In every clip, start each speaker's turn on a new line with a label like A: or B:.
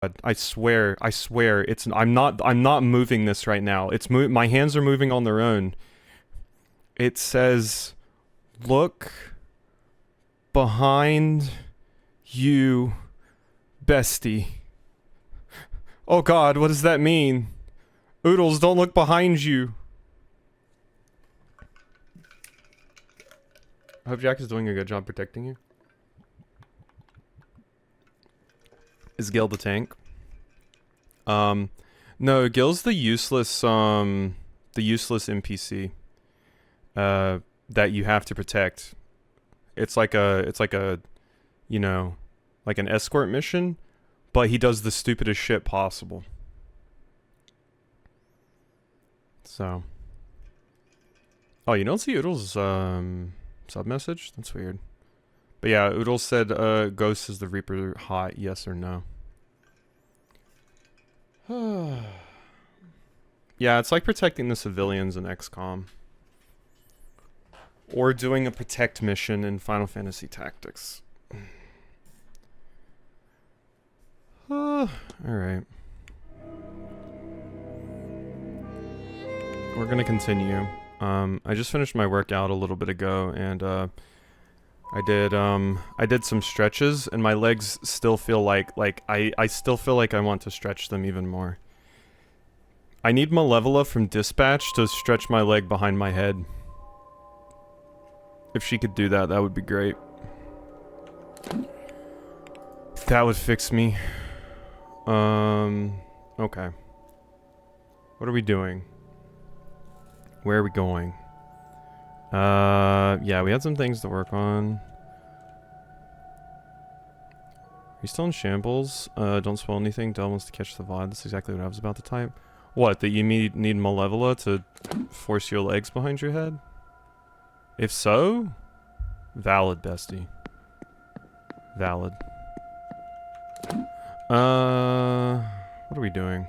A: I swear, I'm not moving this right now. My hands are moving on their own. It says, look behind you, bestie. Oh god, what does that mean? Oodles, don't look behind you. I hope Jack is doing a good job protecting you. Is Gil the tank? No, Gil's the useless NPC. That you have to protect. It's like a, you know, like an escort mission, but he does the stupidest shit possible. So. Oh, you don't see Oodles' sub message? That's weird. But yeah, Oodles said, Ghost is the Reaper hot, yes or no? Yeah, it's like protecting the civilians in XCOM. Or doing a protect mission in Final Fantasy Tactics. Alright. We're gonna continue. I just finished my workout a little bit ago, and I did some stretches, and my legs still feel like I still feel like I want to stretch them even more. I need Malevola from Dispatch to stretch my leg behind my head. If she could do that, that would be great. That would fix me. Okay. What are we doing? Where are we going? Yeah, we had some things to work on. Are you still in shambles? Don't spoil anything. Del wants to catch the VOD. That's exactly what I was about to type. What, that you need Malevola to force your legs behind your head? If so, valid, bestie. Valid. What are we doing?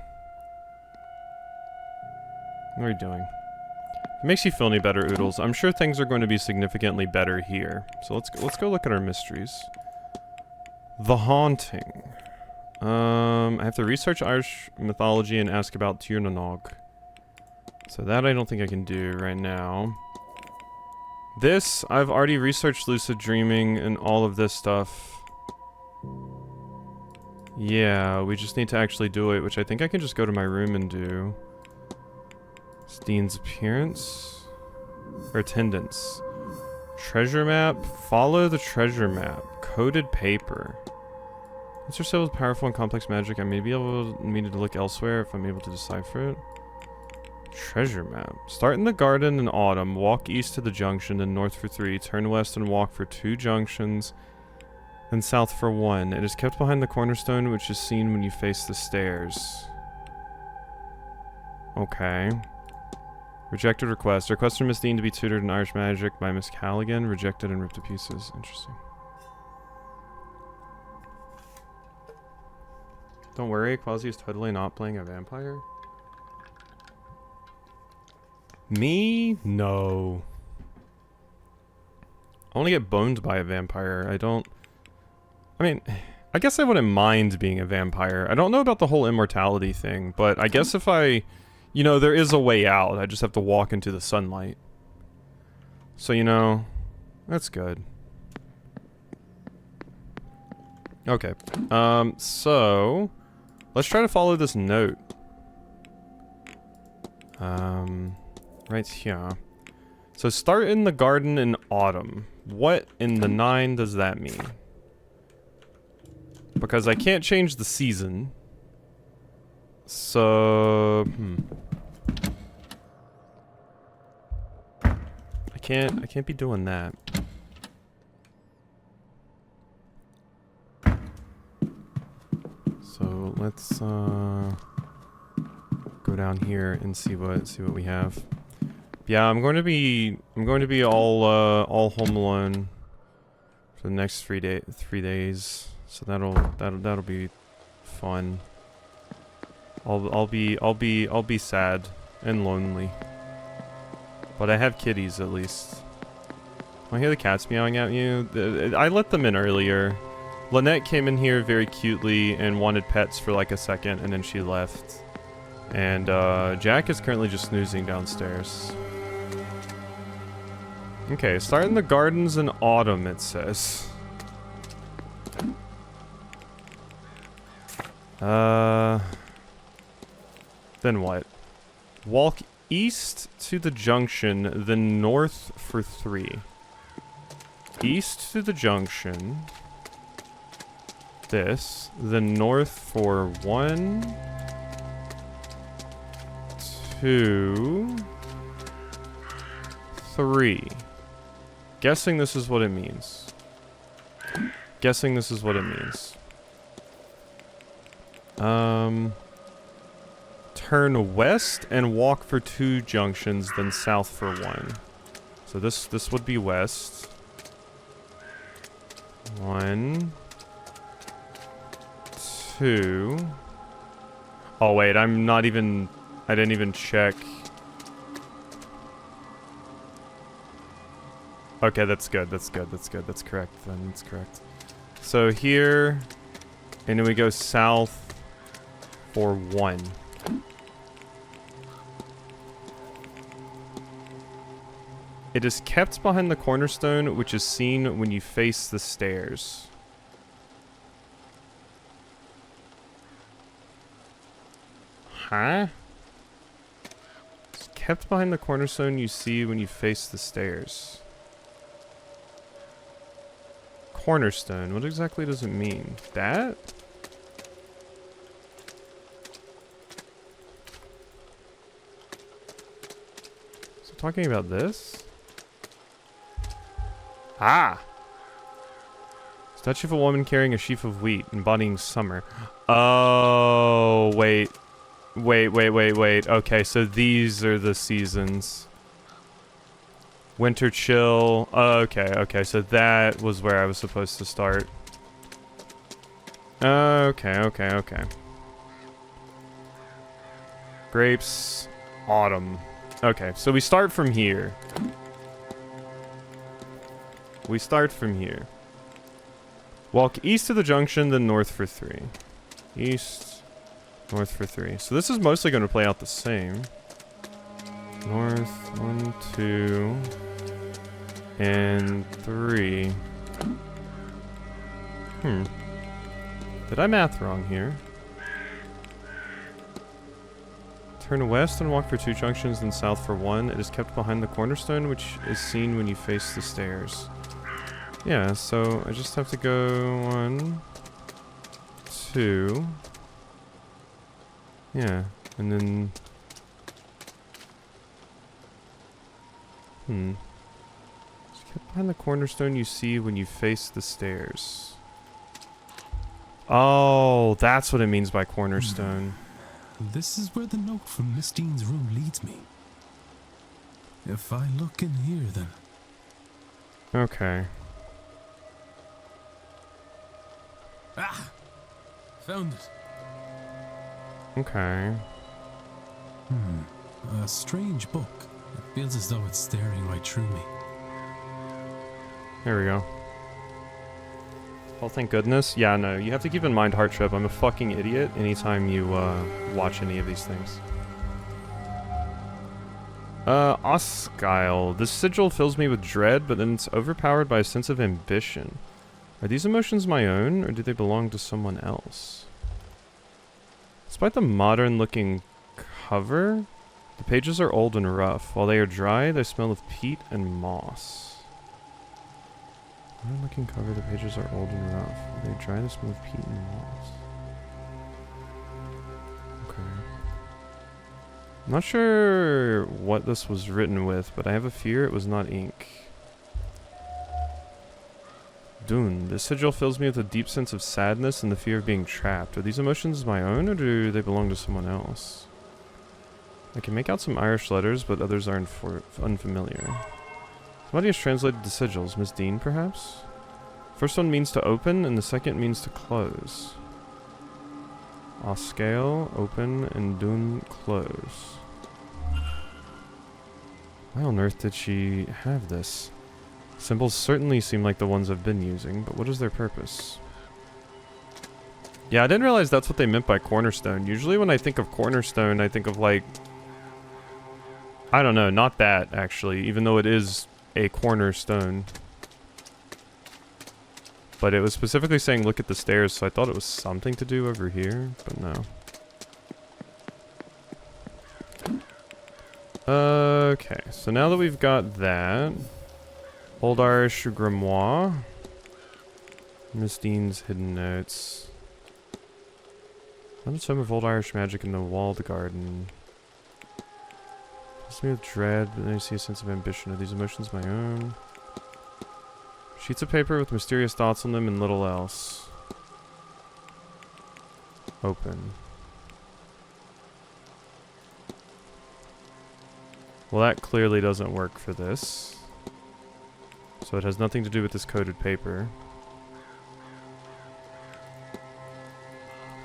A: What are we doing? It makes you feel any better, Oodles. I'm sure things are going to be significantly better here. So let's go look at our mysteries. The Haunting. I have to research Irish mythology and ask about Tiernanog. So that I don't think I can do right now. This, I've already researched lucid dreaming and all of this stuff. Yeah, we just need to actually do it, which I think I can just go to my room and do. It's Deane's appearance? Or attendance. Treasure map? Follow the treasure map. Coded paper. Once you're still with powerful and complex magic, I may be able to look elsewhere if I'm able to decipher it. Treasure map. Start in the garden in autumn, walk east to the junction, then north for 3, turn west and walk for 2 junctions, then south for 1. It is kept behind the cornerstone, which is seen when you face the stairs. Okay. Rejected request. Request from Miss Deane to be tutored in Irish magic by Miss Callaghan. Rejected and ripped to pieces. Interesting. Don't worry, Quasi is totally not playing a vampire. Me? No. I want to get boned by a vampire. I mean, I guess I wouldn't mind being a vampire. I don't know about the whole immortality thing, but I guess if I... You know, there is a way out. I just have to walk into the sunlight. So, you know, that's good. Okay. So... Let's try to follow this note. Right here. So start in the garden in autumn. What in the 9 does that mean? Because I can't change the season. So... I can't be doing that. So let's go down here and see what we have. Yeah, I'm going to be all home alone for the next 3 days. So that'll be fun. I'll be sad and lonely. But I have kitties at least. I hear the cats meowing at you. I let them in earlier. Lynette came in here very cutely and wanted pets for like a second, and then she left. And Jack is currently just snoozing downstairs. Okay, start in the gardens in autumn, it says. Then what? Walk east to the junction, then north for 3. East to the junction. This. Then north for 1, 2, 3. Guessing this is what it means. Guessing this is what it means. Turn west and walk for 2 junctions, then south for 1. So this would be west. 1, 2. Oh wait, I didn't even check. Okay, that's good. That's correct then. That's correct. So here, and then we go south for 1. It is kept behind the cornerstone, which is seen when you face the stairs. Huh? It's kept behind the cornerstone you see when you face the stairs. Cornerstone, what exactly does it mean? That? Is it talking about this? Ah! Statue of a woman carrying a sheaf of wheat, embodying summer. Oh, wait. Wait. Okay, so these are the seasons. Winter chill. Okay, so that was where I was supposed to start. Okay. Grapes. Autumn. Okay, so we start from here. Walk east to the junction, then north for 3. East, north for 3. So this is mostly going to play out the same. North, 1, 2, and 3. Did I math wrong here? Turn west and walk for 2 junctions, then south for 1. It is kept behind the cornerstone, which is seen when you face the stairs. Yeah, so I just have to go 1, 2. Yeah, and then... It's kept behind the cornerstone you see when you face the stairs. Oh, that's what it means by cornerstone.
B: This is where the note from Miss Deane's room leads me. If I look in here, then...
A: Okay.
B: Ah! Found it.
A: Okay.
B: A strange book. It feels as though it's staring right through me.
A: There we go. Oh, thank goodness. Yeah, no, you have to keep in mind, Heart Trip, I'm a fucking idiot anytime you watch any of these things. Osgile. This sigil fills me with dread, but then it's overpowered by a sense of ambition. Are these emotions my own, or do they belong to someone else? Despite the modern-looking cover, the pages are old and rough. While they are dry, they smell of peat and moss. Modern-looking cover, the pages are old and rough. While they are dry, they smell of peat and moss. Okay. I'm not sure what this was written with, but I have a fear it was not ink. Deane. This sigil fills me with a deep sense of sadness and the fear of being trapped. Are these emotions my own, or do they belong to someone else? I can make out some Irish letters, but others are unfamiliar. Somebody has translated the sigils. Miss Deane, perhaps? First one means to open, and the second means to close. Osgile, open, and Deane, close. Why on earth did she have this? Symbols certainly seem like the ones I've been using, but what is their purpose? Yeah, I didn't realize that's what they meant by cornerstone. Usually when I think of cornerstone, I think of like... I don't know, not that, actually, even though it is a cornerstone. But it was specifically saying look at the stairs, so I thought it was something to do over here, but no. Okay, so now that we've got that... Old Irish Grimoire. Miss Deane's Hidden Notes. Found a tome of old Irish magic in the walled garden. Fills me with dread, but then I see a sense of ambition. Are these emotions my own? Sheets of paper with mysterious dots on them and little else. Open. Well, that clearly doesn't work for this. So it has nothing to do with this coded paper.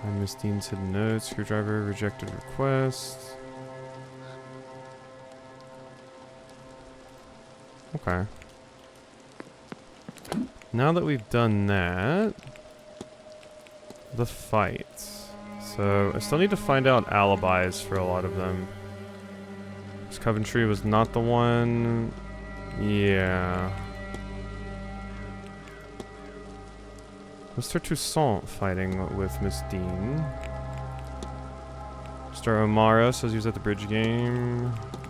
A: Find Miss Deane's hidden notes. Screwdriver. Rejected request. Okay. Now that we've done that... The fight. So, I still need to find out alibis for a lot of them. This Coventry was not the one... Yeah... Mr. Toussaint fighting with Miss Deane. Mr. O'Mara says he was at the bridge game.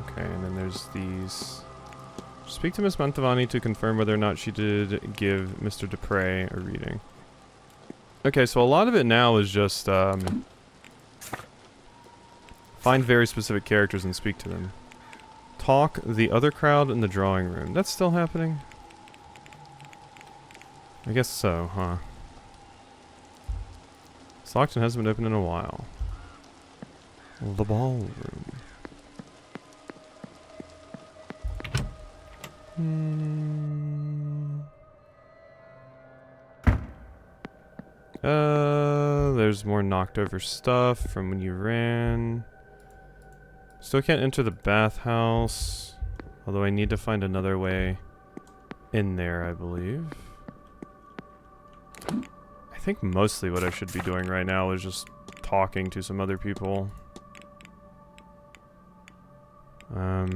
A: Okay, and then there's these. Speak to Miss Mantovani to confirm whether or not she did give Mr. Dupre a reading. Okay, so a lot of it now is just find very specific characters and speak to them. Talk the other crowd in the drawing room. That's still happening? I guess so, huh? It's locked and hasn't been opened in a while. The ballroom. There's more knocked over stuff from when you ran. Still can't enter the bathhouse. Although I need to find another way in there, I believe. I think mostly what I should be doing right now is just talking to some other people. I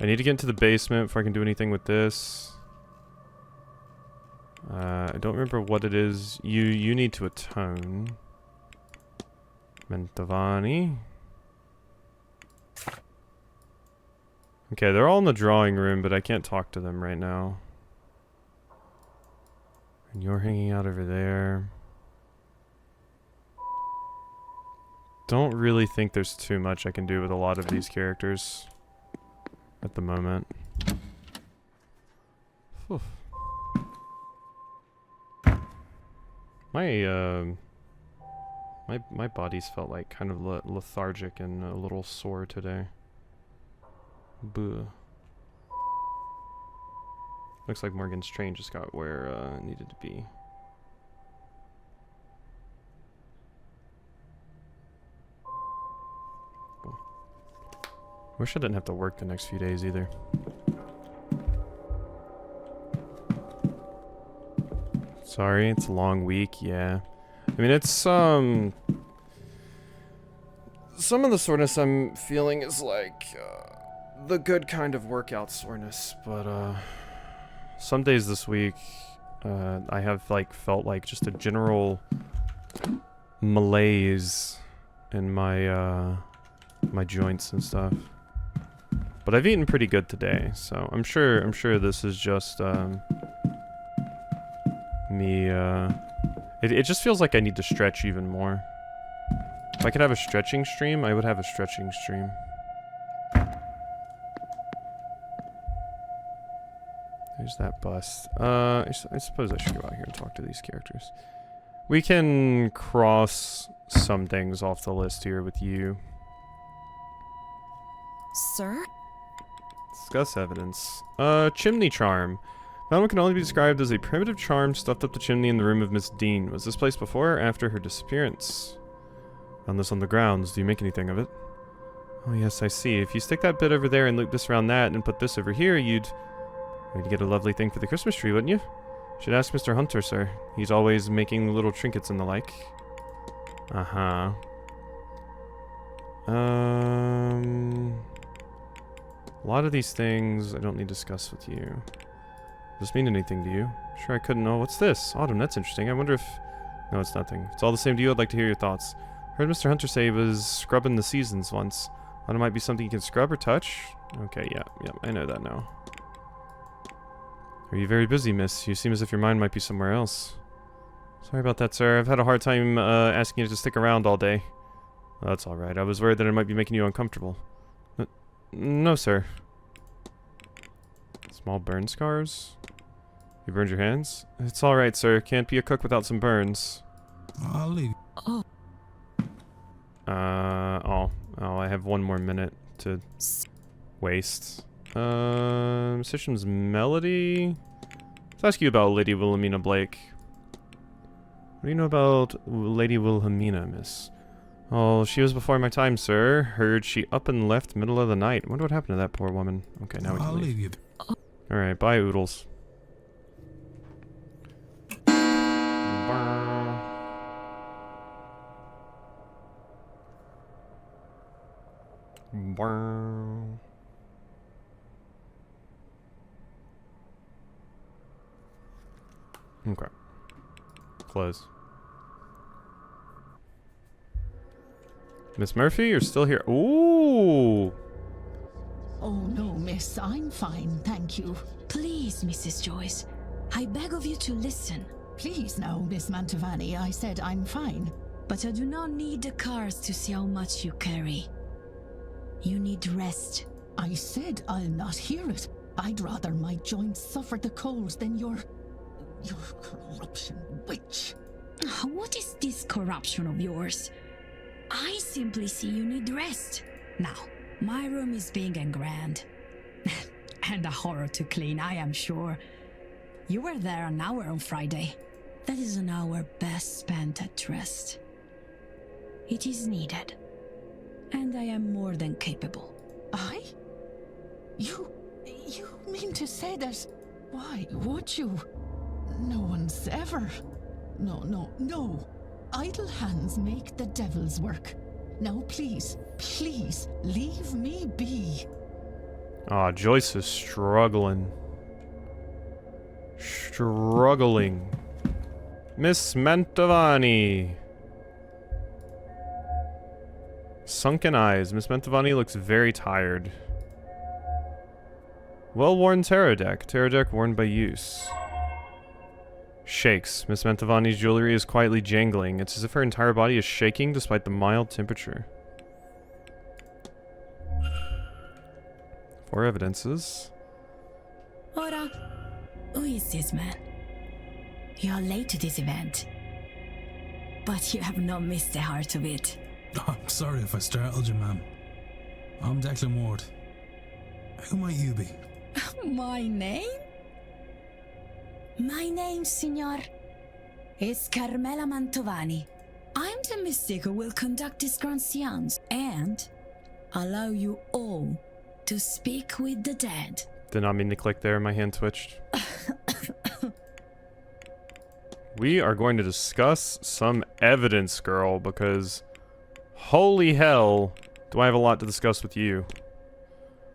A: need to get into the basement before I can do anything with this. I don't remember what it is. You need to atone. Mantovani. Okay, they're all in the drawing room, but I can't talk to them right now. And you're hanging out over there. Don't really think there's too much I can do with a lot of these characters at the moment. Whew. My body's felt like kind of lethargic and a little sore today. Buh. Looks like Morgan's train just got where it needed to be. Cool. Wish I didn't have to work the next few days either. Sorry, it's a long week, yeah. I mean, it's, some of the soreness I'm feeling is like, the good kind of workout soreness, but, some days this week, I have, like, felt like just a general malaise in my, my joints and stuff. But I've eaten pretty good today, so I'm sure this is just, me, it just feels like I need to stretch even more. If I could have a stretching stream, I would have a stretching stream. There's that bust. I suppose I should go out here and talk to these characters. We can cross some things off the list here with you.
C: Sir?
A: Discuss evidence. Chimney charm. That one can only be described as a primitive charm stuffed up the chimney in the room of Miss Deane. Was this placed before or after her disappearance? Found this on the grounds. Do you make anything of it? Oh yes, I see. If you stick that bit over there and loop this around that and put this over here, you'd get a lovely thing for the Christmas tree, wouldn't you? Should ask Mr. Hunter, sir. He's always making little trinkets and the like. Uh-huh. A lot of these things I don't need to discuss with you. Does this mean anything to you? Sure, I couldn't know. What's this? Autumn, that's interesting. I wonder if... No, it's nothing. If it's all the same to you, I'd like to hear your thoughts. Heard Mr. Hunter say he was scrubbing the seasons once. Autumn might be something you can scrub or touch? Okay, yeah, I know that now. Are you very busy, miss? You seem as if your mind might be somewhere else. Sorry about that, sir. I've had a hard time asking you to stick around all day. Oh, that's alright. I was worried that I might be making you uncomfortable. No, sir. Small burn scars? You burned your hands? It's alright, sir. Can't be a cook without some burns.
B: I'll leave.
A: Oh, I have one more minute to waste. Musician's Melody? Let's ask you about Lady Wilhelmina Blake. What do you know about Lady Wilhelmina, miss? Oh, she was before my time, sir. Heard she up and left middle of the night. Wonder what happened to that poor woman. Okay, now we can
B: I'll
A: leave.
B: leave you.
A: Alright, bye, Oodles. Okay. Close. Miss Murphy, you're still here. Ooh!
C: Oh, no, miss. I'm fine, thank you.
D: Please, Mrs. Joyce, I beg of you to listen.
C: Please now, Miss Mantovani. I said I'm fine.
D: But I do not need the cars to see how much you carry. You need rest.
C: I said I'll not hear it. I'd rather my joints suffer the cold than your corruption witch.
D: What is this corruption of yours? I simply see you need rest. Now, my room is big and grand. And a horror to clean, I am sure. You were there an hour on Friday. That is an hour best spent at rest. It is needed. And I am more than capable.
C: I? You mean to say that? Why would you? No one's ever... No. Idle hands make the devil's work. Now please, leave me be.
A: Aw, Joyce is struggling. Miss Mantovani. Sunken eyes. Miss Mantovani looks very tired. Well-worn tarot deck. Tarot deck worn by use. Shakes. Miss Mantovani's jewelry is quietly jangling. It's as if her entire body is shaking despite the mild temperature. 4 evidences.
D: Ora, who is this man? You are late to this event. But you have not missed the heart of it.
B: Oh, I'm sorry if I startled you, ma'am. I'm Declan Ward. Who might you be?
D: My name? My name, Signor, is Carmela Mantovani. I'm the mystic who will conduct this grand séance and allow you all to speak with the dead.
A: Did not mean to click there, my hand twitched. We are going to discuss some evidence, girl, because holy hell, do I have a lot to discuss with you.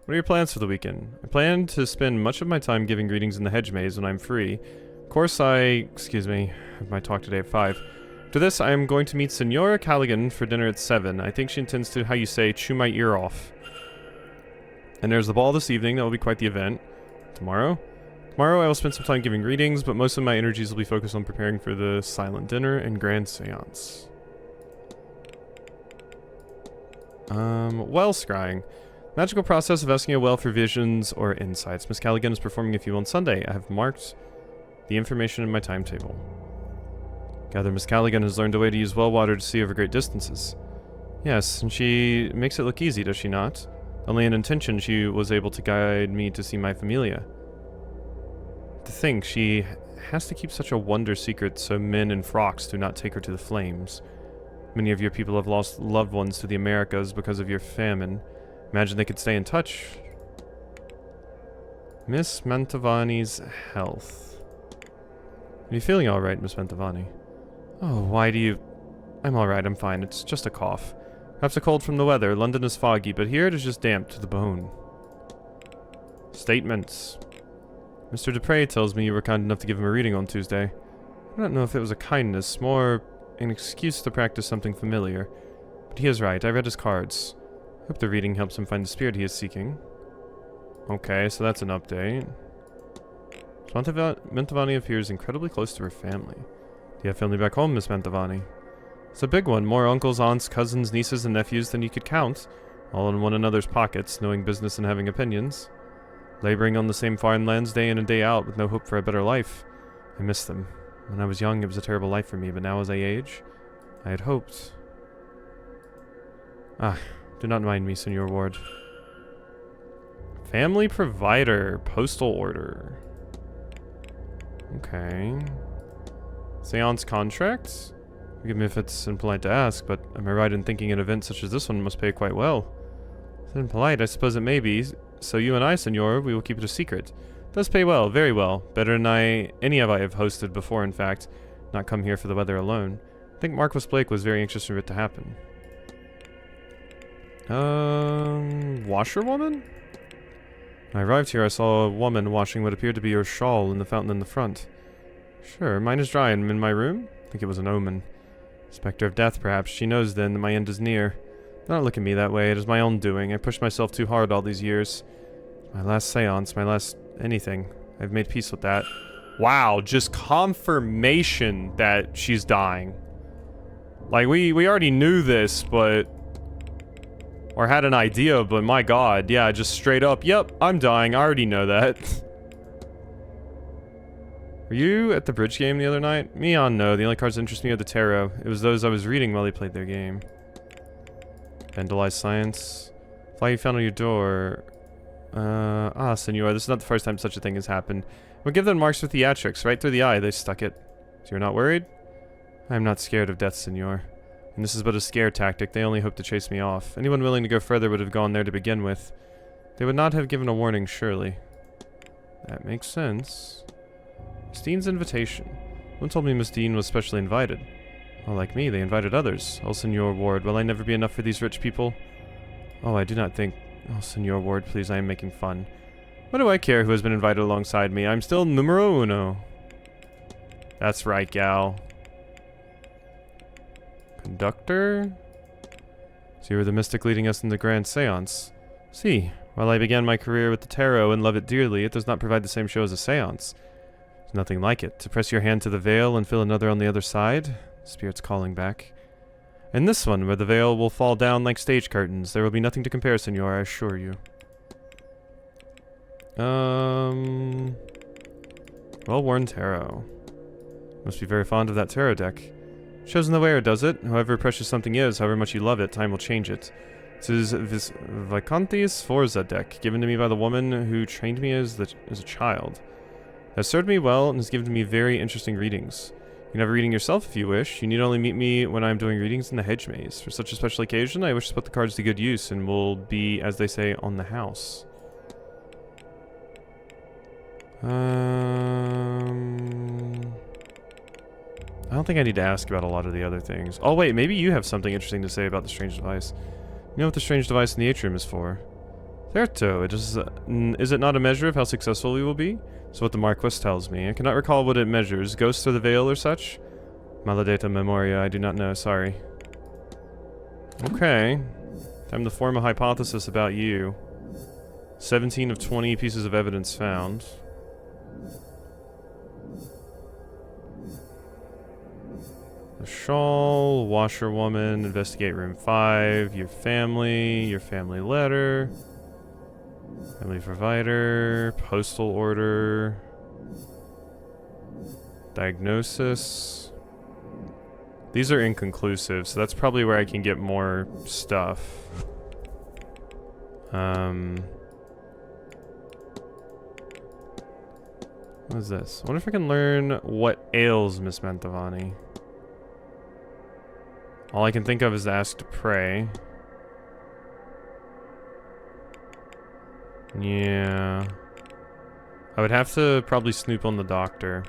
A: What are your plans for the weekend? I plan to spend much of my time giving greetings in the hedge maze when I'm free. Of course I have my talk today at 5. To this, I am going to meet Senora Callaghan for dinner at 7. I think she intends to, how you say, chew my ear off. And there's the ball this evening. That will be quite the event. Tomorrow I will spend some time giving greetings, but most of my energies will be focused on preparing for the silent dinner and grand seance. Well scrying. Magical process of asking a well for visions or insights. Miss Callaghan is performing a few on Sunday. I have marked the information in my timetable. Gather Miss Callaghan has learned a way to use well water to see over great distances. Yes, and she makes it look easy, does she not? Only in intention she was able to guide me to see my familia. To think, she has to keep such a wonder secret so men in frocks do not take her to the flames. Many of your people have lost loved ones to the Americas because of your famine. Imagine they could stay in touch. Miss Mantovani's health. Are you feeling alright, Miss Mantovani? Oh, why do you... I'm alright, I'm fine. It's just a cough. Perhaps a cold from the weather. London is foggy, but here it is just damp to the bone. Statements. Mr. Dupre tells me you were kind enough to give him a reading on Tuesday. I don't know if it was a kindness, more an excuse to practice something familiar. But he is right, I read his cards. Hope the reading helps him find the spirit he is seeking. Okay, so that's an update. Mantovani appears incredibly close to her family. Do you have family back home, Miss Mantovani? It's a big one. More uncles, aunts, cousins, nieces, and nephews than you could count. All in one another's pockets, knowing business and having opinions. Laboring on the same farmlands day in and day out with no hope for a better life. I miss them. When I was young, it was a terrible life for me, but now as I age, I had hoped. Ah, do not mind me, Senor Ward. Family provider, postal order. Okay. Séance contracts? Forgive me if it's impolite to ask, but am I right in thinking an event such as this one must pay quite well? Is it impolite? I suppose it may be. So you and I, Senor, we will keep it a secret. It does pay well, very well. Better than any of I have hosted before, in fact. Not come here for the weather alone. I think Marquis Blake was very anxious for it to happen. Washerwoman? When I arrived here, I saw a woman washing what appeared to be her shawl in the fountain in the front. Sure, mine is dry and I'm in my room? I think it was an omen. Spectre of death, perhaps. She knows then that my end is near. Do not look at me that way. It is my own doing. I pushed myself too hard all these years. My last seance, my last anything. I've made peace with that. Wow, just confirmation that she's dying. Like, we already knew this, but... Or had an idea, but my god, yeah, just straight up, yep, I'm dying, I already know that. Were you at the bridge game the other night? Me on no, the only cards that interest me are the tarot. It was those I was reading while they played their game. Vandalized science. Fly you found on your door. Senor, this is not the first time such a thing has happened. We'll give them marks for theatrics, right through the eye, they stuck it. So you're not worried? I am not scared of death, Senor. And this is but a scare tactic, they only hope to chase me off. Anyone willing to go further would have gone there to begin with. They would not have given a warning, surely. That makes sense. Miss Deane's invitation. One told me Miss Deane was specially invited. Well, like me, they invited others. Oh, Senor Ward, will I never be enough for these rich people? Oh, I do not think... Oh, Senor Ward, please, I am making fun. What do I care who has been invited alongside me? I'm still numero uno. That's right, gal. Conductor? So you were the mystic leading us in the grand seance. See, while I began my career with the tarot and love it dearly, it does not provide the same show as a seance. There's nothing like it. To press your hand to the veil and feel another on the other side. Spirit's calling back. And this one, where the veil will fall down like stage curtains. There will be nothing to compare, Senor, I assure you. Well-worn tarot. Must be very fond of that tarot deck. Shows in the wearer, does it? However precious something is, however much you love it, time will change it. This is Visconti's Forza deck, given to me by the woman who trained me as a child. It has served me well and has given me very interesting readings. You can have a reading yourself if you wish. You need only meet me when I am doing readings in the hedge maze. For such a special occasion, I wish to put the cards to good use and will be, as they say, on the house. I don't think I need to ask about a lot of the other things. Oh wait, maybe you have something interesting to say about the strange device. You know what the strange device in the atrium is for? Certo, is it not a measure of how successful we will be? So what the Marquis tells me. I cannot recall what it measures. Ghosts or the veil or such? Maledetta memoria, I do not know, sorry. Okay. Time to form a hypothesis about you. 17 of 20 pieces of evidence found. The shawl, washerwoman, investigate room 5, your family letter, family provider, postal order, diagnosis. These are inconclusive, so that's probably where I can get more stuff. What is this? I wonder if I can learn what ails Miss Mantovani. All I can think of is to ask to pray. Yeah. I would have to probably snoop on the doctor.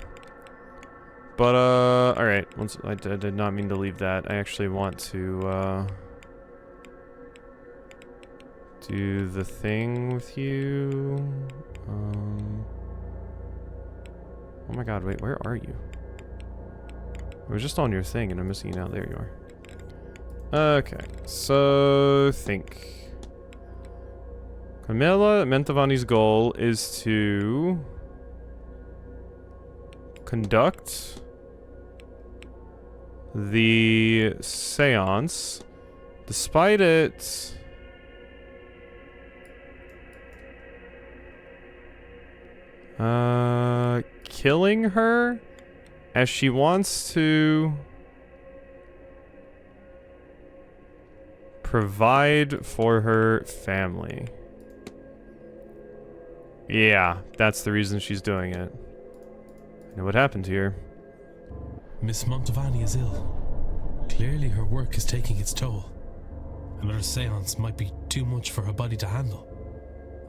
A: But, alright. I did not mean to leave that. I actually want to, do the thing with you. Oh my god, wait, where are you? I was just on your thing and I'm missing you now. There you are. Okay, so think. Camilla Mantovani's goal is to conduct the séance. Despite it, killing her, as she wants to provide for her family. Yeah, that's the reason she's doing it. I know what happened here.
B: Miss Mantovani is ill. Clearly her work is taking its toll. Another seance might be too much for her body to handle.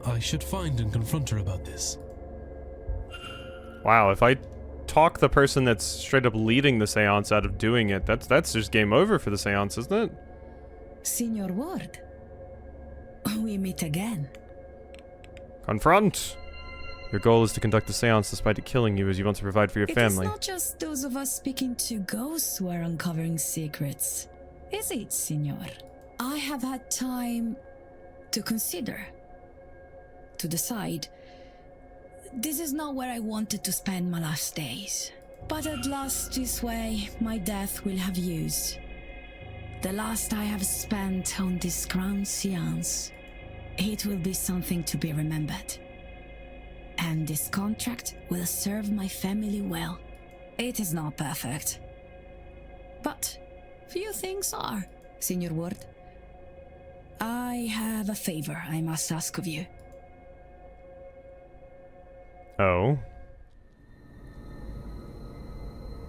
B: I should find and confront her about this.
A: Wow, if I talk the person that's straight up leading the seance out of doing it, that's just game over for the seance, isn't it?
D: Signor Ward, we meet again.
A: Confront! Your goal is to conduct the seance despite it killing you as you want to provide for your family.
D: It is not just those of us speaking to ghosts who are uncovering secrets, is it, Signor? I have had time to consider, to decide. This is not where I wanted to spend my last days. But at last this way, my death will have used. The last I have spent on this grand séance. It will be something to be remembered. And this contract will serve my family well. It is not perfect. But few things are, Signor Ward. I have a favor I must ask of you.
A: Oh.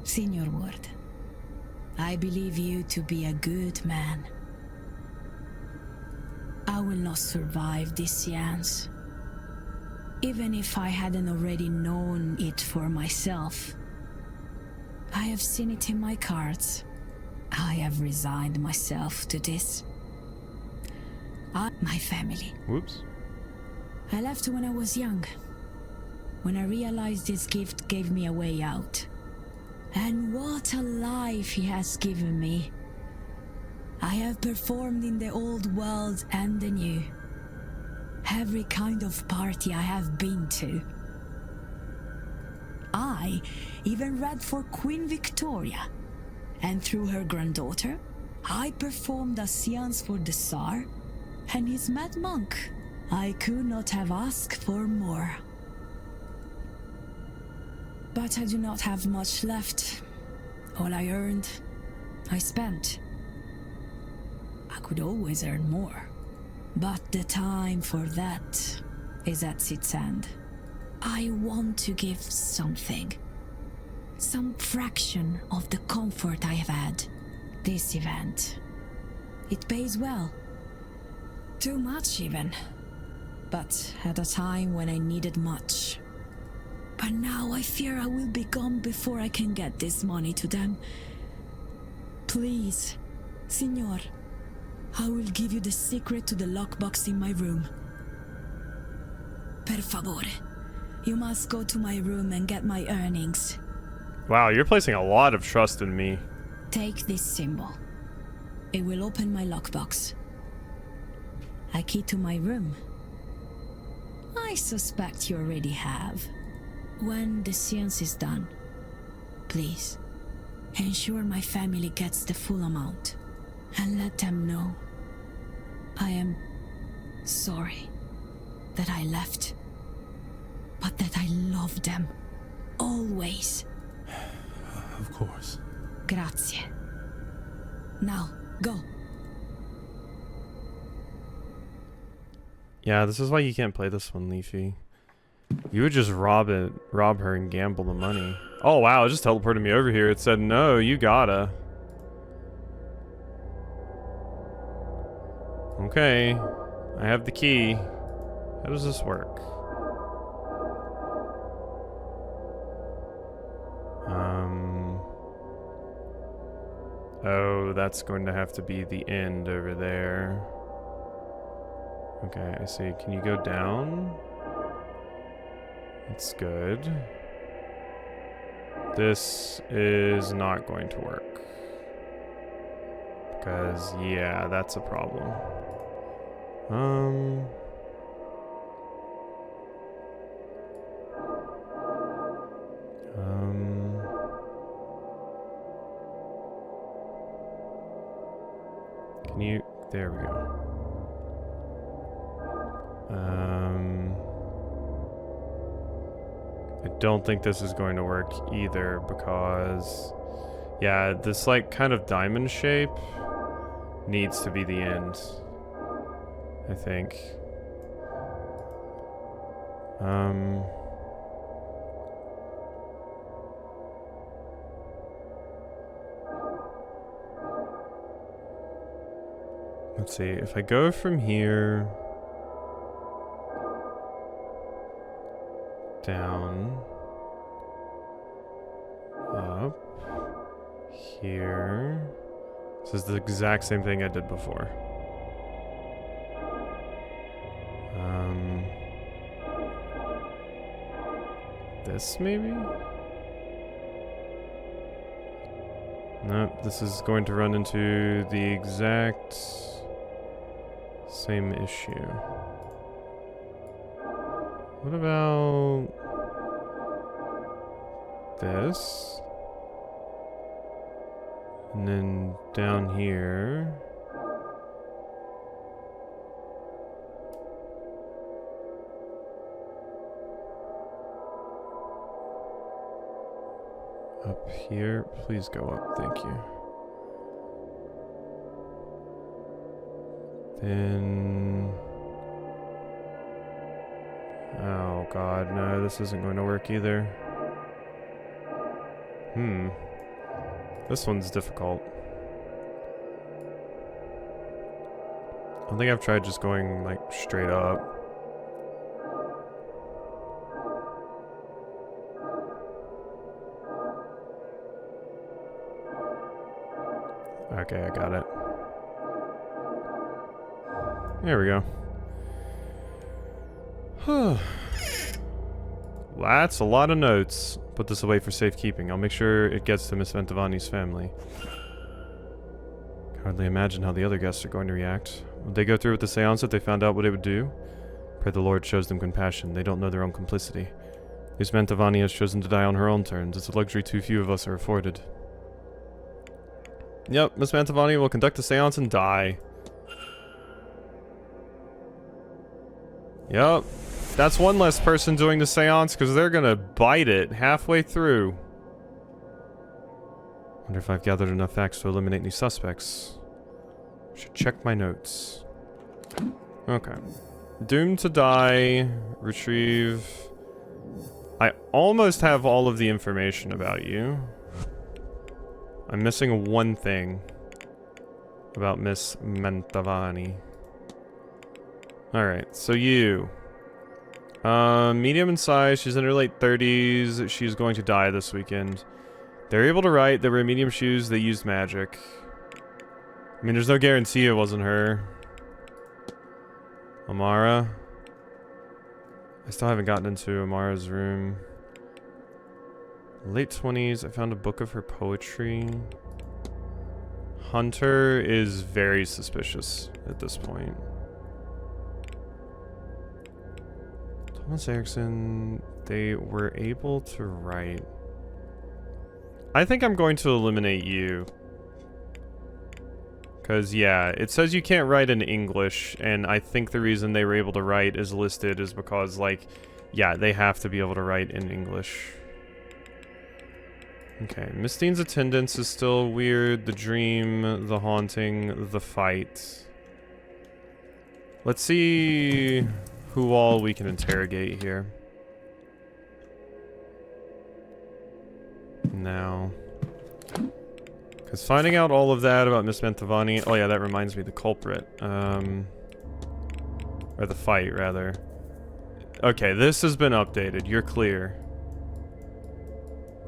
D: Signor Ward, I believe you to be a good man. I will not survive this séance. Even if I hadn't already known it for myself. I have seen it in my cards. I have resigned myself to this. My family.
A: Whoops.
D: I left when I was young. When I realized this gift gave me a way out. And what a life he has given me. I have performed in the old world and the new. Every kind of party I have been to. I even read for Queen Victoria. And through her granddaughter, I performed a séance for the Tsar and his mad monk. I could not have asked for more. But I do not have much left. All I earned, I spent. I could always earn more. But the time for that is at its end. I want to give something. Some fraction of the comfort I have had. This event. It pays well. Too much even. But at a time when I needed much. But now I fear I will be gone before I can get this money to them. Please, Signor, I will give you the secret to the lockbox in my room. Per favore, you must go to my room and get my earnings.
A: Wow, you're placing a lot of trust in me.
D: Take this symbol. It will open my lockbox. A key to my room. I suspect you already have. When the séance is done, please, ensure my family gets the full amount. And let them know I am sorry that I left, but that I love them always.
B: Of course.
D: Grazie. Now, go.
A: Yeah, this is why you can't play this one, Leafy. You would just rob her and gamble the money. Oh wow, it just teleported me over here. It said, no, you gotta. Okay, I have the key. How does this work? that's going to have to be the end over there. Okay, I see. Can you go down? That's good. This is not going to work. Because, yeah, that's a problem. Can you... There we go. I don't think this is going to work either because... Yeah, this, like, kind of diamond shape needs to be the end. I think. Let's see, if I go from here down, up, here. This is the exact same thing I did before. This maybe? Nope, this is going to run into the exact same issue. What about this? And then down here. Up here, please go up, thank you. Then... Oh god, no, this isn't going to work either. This one's difficult. I don't think I've tried just going, like, straight up. Okay, I got it. There we go. That's a lot of notes. Put this away for safekeeping. I'll make sure it gets to Miss Mantovani's family. Can hardly imagine how the other guests are going to react. Would they go through with the seance if they found out what it would do? Pray the Lord shows them compassion. They don't know their own complicity. Miss Mantovani has chosen to die on her own terms. It's a luxury too few of us are afforded. Yep, Miss Mantovani will conduct the seance and die. Yep. That's one less person doing the seance because they're gonna bite it halfway through. Wonder if I've gathered enough facts to eliminate any suspects. Should check my notes. Okay. Doomed to die. Retrieve. I almost have all of the information about you. I'm missing one thing about Miss Mantovani. Alright, so you. Medium in size, she's in her late 30s, she's going to die this weekend. They're able to write, they wear medium shoes, they used magic. I mean, there's no guarantee it wasn't her. Amara. I still haven't gotten into Amara's room. Late 20s, I found a book of her poetry. Hunter is very suspicious at this point. Thomas Erickson, they were able to write. I think I'm going to eliminate you. Because, yeah, it says you can't write in English, and I think the reason they were able to write is listed is because, like, yeah, they have to be able to write in English. Okay, Miss Deane's attendance is still weird. The dream, the haunting, the fight. Let's see who all we can interrogate here. Now. Because finding out all of that about Miss Mantovani... Oh yeah, that reminds me, the culprit. Or the fight, rather. Okay, this has been updated. You're clear.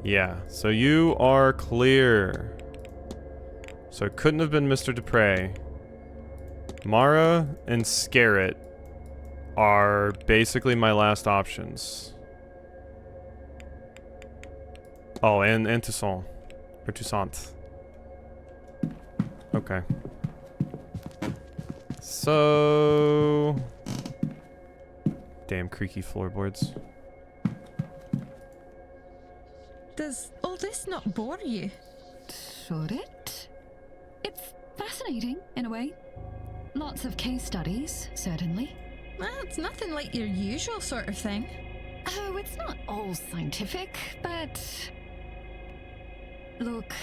A: Yeah, so you are clear. So it couldn't have been Mr. Dupre. Mara and Scarrett are basically my last options. Oh, and Toussaint. Or Toussaint. Okay. So... Damn creaky floorboards.
E: Does all this not bore you?
F: Should it? It's fascinating, in a way. Lots of case studies, certainly.
E: Well, it's nothing like your usual sort of thing.
F: Oh, it's not all scientific, but... Look,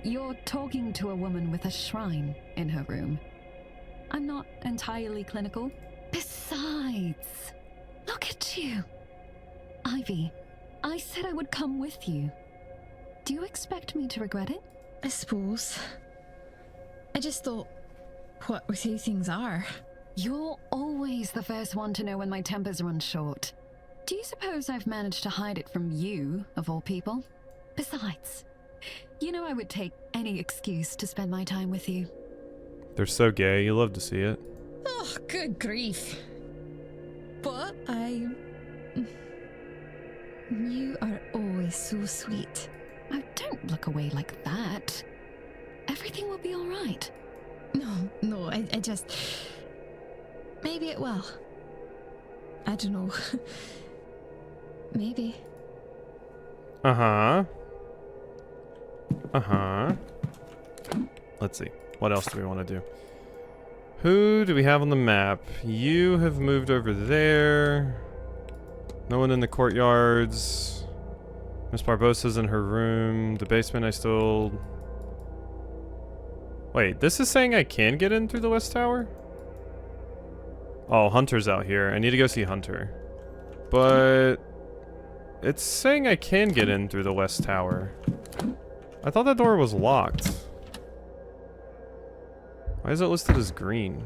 F: you're talking to a woman with a shrine in her room. I'm not entirely clinical. Besides, look at you. Ivy, I said I would come with you. Do you expect me to regret it?
E: I suppose. I just thought, what with how things are.
F: You're always the first one to know when my tempers run short. Do you suppose I've managed to hide it from you, of all people? Besides, you know I would take any excuse to spend my time with you.
A: They're so gay, you love to see it.
E: Oh, good grief. But you are always so sweet.
F: Oh, don't look away like that. Everything will be all right.
E: No, I just... Maybe it will. I don't know. Maybe.
A: Uh-huh. Let's see. What else do we want to do? Who do we have on the map? You have moved over there. No one in the courtyards. Miss Barbosa's in her room. The basement I still... Wait, this is saying I can get in through the west tower? Oh, Hunter's out here. I need to go see Hunter. But... it's saying I can get in through the west tower. I thought that door was locked. Why is it listed as green?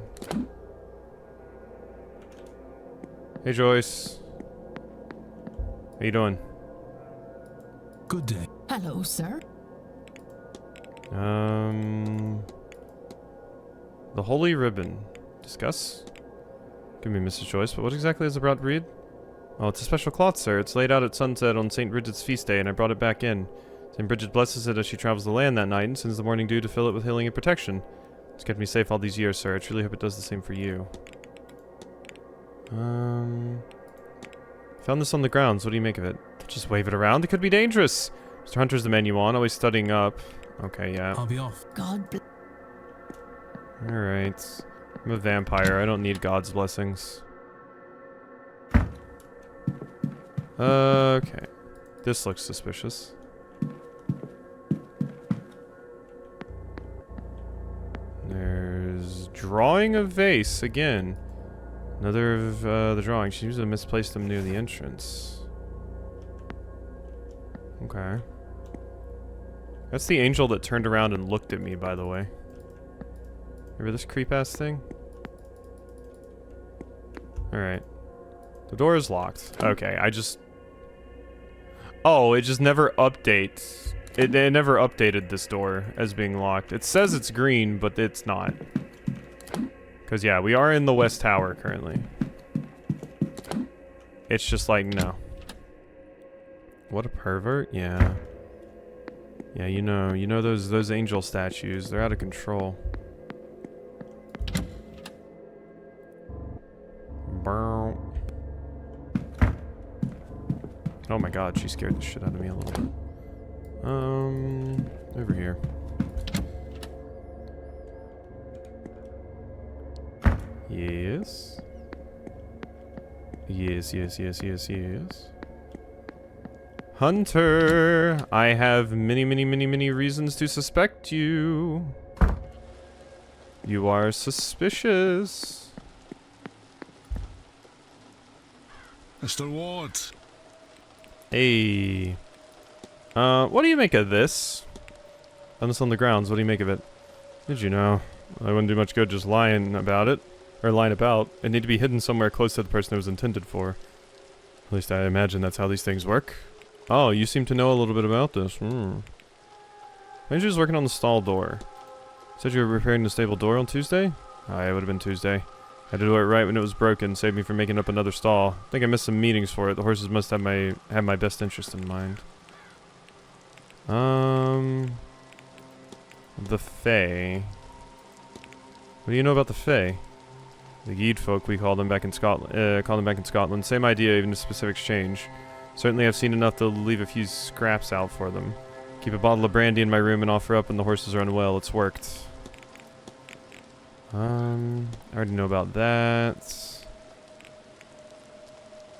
A: Hey, Joyce. How you doing?
B: Good day.
C: Hello, sir.
A: The Holy Ribbon. Discuss? Give me Mrs. Joyce, but what exactly is the broad read? Oh, it's a special cloth, sir. It's laid out at sunset on St. Bridget's feast day, and I brought it back in. St. Bridget blesses it as she travels the land that night and sends the morning dew to fill it with healing and protection. It's kept me safe all these years, sir. I truly hope it does the same for you. Found this on the grounds. What do you make of it? Just wave it around. It could be dangerous. Mr. Hunter's the man you want, always studying up. Okay, yeah.
B: I'll be off.
C: God bless.
A: Alright. I'm a vampire. I don't need God's blessings. Okay. This looks suspicious. There's drawing a vase again. Another of the drawings. She seems to have misplaced them near the entrance. Okay. That's the angel that turned around and looked at me, by the way. Remember this creep-ass thing? Alright. The door is locked. Okay, I just... Oh, it just never updates. It never updated this door as being locked. It says it's green, but it's not. Because, yeah, we are in the West Tower currently. It's just like, no. What a pervert? Yeah. Yeah, you know those angel statues. They're out of control. Bow. Oh my god, she scared the shit out of me a little bit. Over here. Yes. Yes. Hunter! I have many reasons to suspect you. You are suspicious.
G: Mr. Ward.
A: Hey. What do you make of this? Found this on the grounds. What do you make of it? Did you know? I wouldn't do much good just lying about it. Or lying about. It'd need to be hidden somewhere close to the person it was intended for. At least I imagine that's how these things work. Oh, you seem to know a little bit about this. Angel's working on the stall door. Said you were repairing the stable door on Tuesday? Ah, it would have been Tuesday. Had to do it right when it was broken, saved me from making up another stall. I think I missed some meetings for it. The horses must have my best interest in mind. The Fae. What do you know about the Fae? The Geed folk, we call them back in Scotland. Same idea, even if specifics change. Certainly I've seen enough to leave a few scraps out for them. Keep a bottle of brandy in my room and offer up when the horses are unwell. It's worked. I already know about that.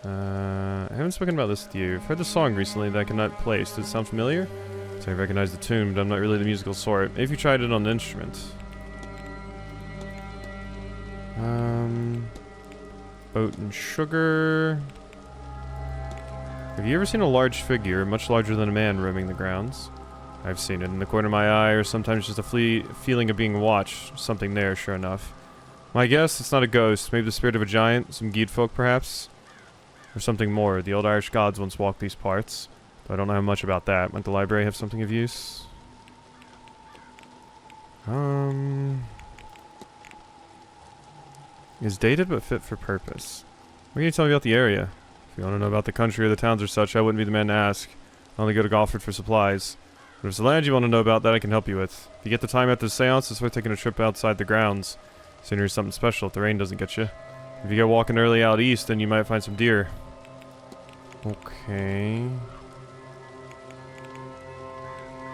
A: I haven't spoken about this with you. I've heard the song recently that I cannot place. Does it sound familiar? So I recognize the tune, but I'm not really the musical sort. Maybe if you tried it on the instrument. Oat and sugar. Have you ever seen a large figure, much larger than a man, roaming the grounds? I've seen it in the corner of my eye, or sometimes just a feeling of being watched. Something there, sure enough. My guess, it's not a ghost. Maybe the spirit of a giant, some Geed folk, perhaps? Or something more. The old Irish gods once walked these parts. Though I don't know how much about that. Might the library have something of use? Is dated but fit for purpose. What can you tell me about the area? If you want to know about the country or the towns or such, I wouldn't be the man to ask. I only go to Gulford for supplies. But if it's the land you want to know about, that I can help you with. If you get the time after the seance, it's worth taking a trip outside the grounds. Scenery is something special if the rain doesn't get you. If you go walking early out east, then you might find some deer. Okay.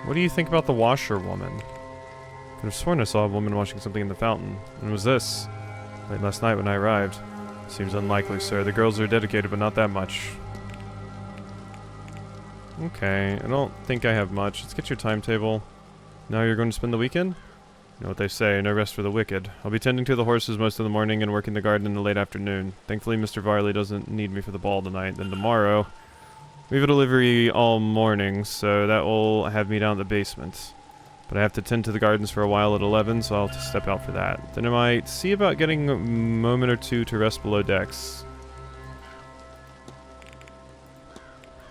A: What do you think about the washerwoman? Could have sworn I saw a woman washing something in the fountain. And it was this. Late last night when I arrived. Seems unlikely, sir. The girls are dedicated, but not that much. Okay, I don't think I have much. Let's get your timetable. Now you're going to spend the weekend? You know what they say, no rest for the wicked. I'll be tending to the horses most of the morning and working the garden in the late afternoon. Thankfully, Mr. Varley doesn't need me for the ball tonight. Then tomorrow, we have a delivery all morning, so that will have me down at the basement. But I have to tend to the gardens for a while at 11, so I'll have to step out for that. Then I might see about getting a moment or two to rest below decks.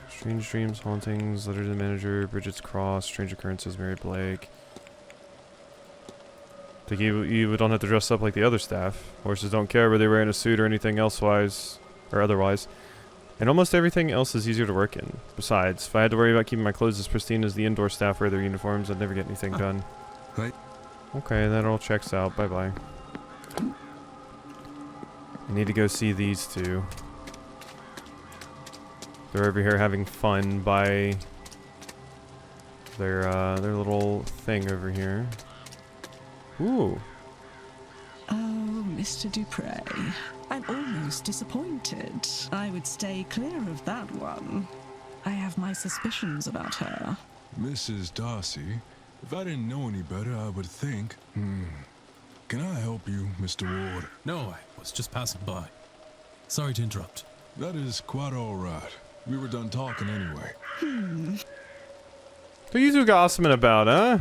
A: Strange dreams, hauntings, letter to the manager, Bridget's cross, strange occurrences, Mary Blake. Think you don't have to dress up like the other staff. Horses don't care whether they're wearing a suit or anything otherwise. And almost everything else is easier to work in. Besides, if I had to worry about keeping my clothes as pristine as the indoor staff wear their uniforms, I'd never get anything done.
G: Right.
A: Okay, that all checks out. Bye-bye. I need to go see these two. They're over here having fun by their little thing over here. Ooh.
H: Oh, Mr. Dupre. I'm almost disappointed. I would stay clear of that one. I have my suspicions about her.
G: Mrs. Darcy, if I didn't know any better, I would think... Can I help you, Mr. Ward?
B: No, I was just passing by. Sorry to interrupt.
G: That is quite all right. We were done talking anyway.
A: What are you two gossiping about, huh?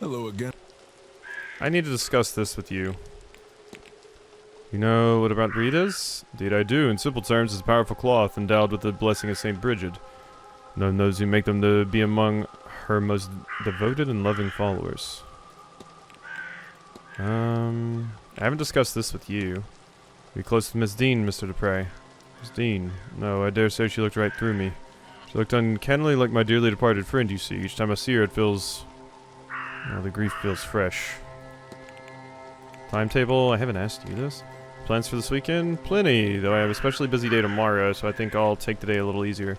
G: Hello again.
A: I need to discuss this with you. You know what about Reed is? Indeed I do. In simple terms, it's a powerful cloth endowed with the blessing of St. Bridget. Known those who make them to be among her most devoted and loving followers. I haven't discussed this with you. Be close to Miss Deane, Mr. Dupre. Miss Deane? No, I dare say she looked right through me. She looked uncannily like my dearly departed friend, you see. Each time I see her, it feels... well, the grief feels fresh. Timetable? I haven't asked you this. Plans for this weekend? Plenty, though I have a especially busy day tomorrow, so I think I'll take the day a little easier.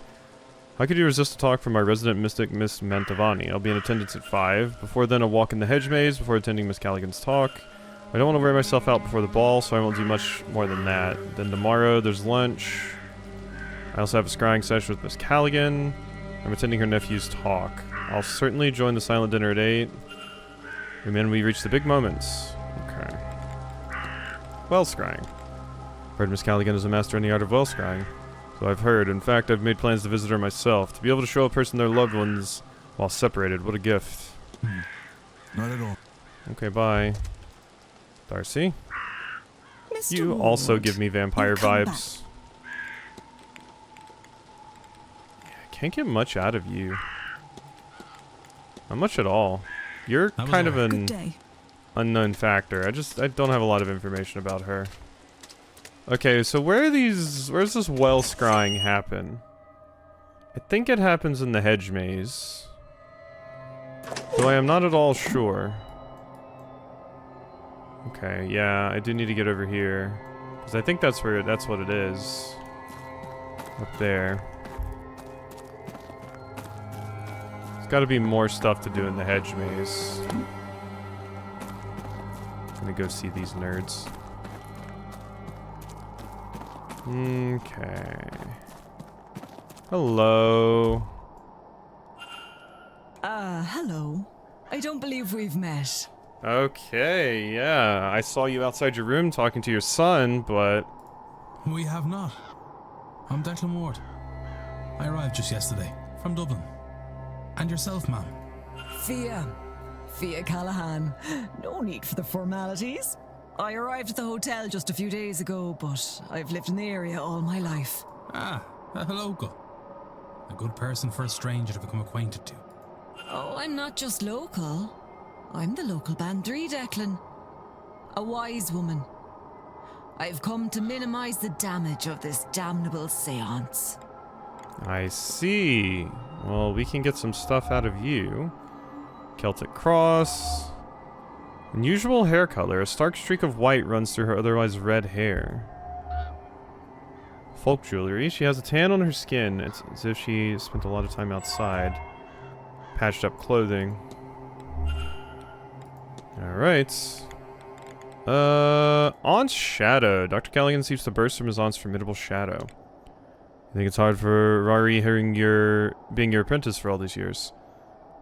A: How could you resist a talk from our resident mystic, Miss Mantovani? I'll be in attendance at 5. Before then, a walk in the hedge maze before attending Miss Callaghan's talk. I don't want to wear myself out before the ball, so I won't do much more than that. Then tomorrow, there's lunch. I also have a scrying session with Miss Callaghan. I'm attending her nephew's talk. I'll certainly join the silent dinner at 8. And then we reach the big moments. Okay. Well scrying. Heard Miss Callaghan is a master in the art of well scrying. So I've heard. In fact, I've made plans to visit her myself. To be able to show a person their loved ones while separated. What a gift.
G: Not at all.
A: Okay, bye. Darcy?
H: Mr.
A: You
H: Ward,
A: also give me vampire
H: you've come
A: vibes. I can't get much out of you. Not much at all. You're
B: That was
A: kind of
B: all.
H: Good
A: an
H: day.
A: unknown factor. I don't have a lot of information about her. Okay, so where's this well scrying happen? I think it happens in the hedge maze. Though I am not at all sure. Okay, yeah, I do need to get over here. Because I think that's what it is. Up there. There's gotta be more stuff to do in the hedge maze. I'm gonna go see these nerds. Okay. Hello.
I: Hello. I don't believe we've met.
A: Okay, yeah. I saw you outside your room talking to your son, but...
B: We have not. I'm Declan Ward. I arrived just yesterday, from Dublin. And yourself, ma'am?
I: Fia Callahan. No need for the formalities. I arrived at the hotel just a few days ago, but I've lived in the area all my life.
B: Ah, a local. A good person for a stranger to become acquainted to.
I: Oh, I'm not just local. I'm the local Bandri, Declan. A wise woman. I've come to minimize the damage of this damnable seance.
A: I see. Well, we can get some stuff out of you. Celtic cross. Unusual hair color. A stark streak of white runs through her otherwise red hair. Folk jewelry. She has a tan on her skin. It's as if she spent a lot of time outside. Patched up clothing. Alright. Aunt's shadow. Dr. Callaghan seems to burst from his aunt's formidable shadow. I think it's hard for Rory being your apprentice for all these years.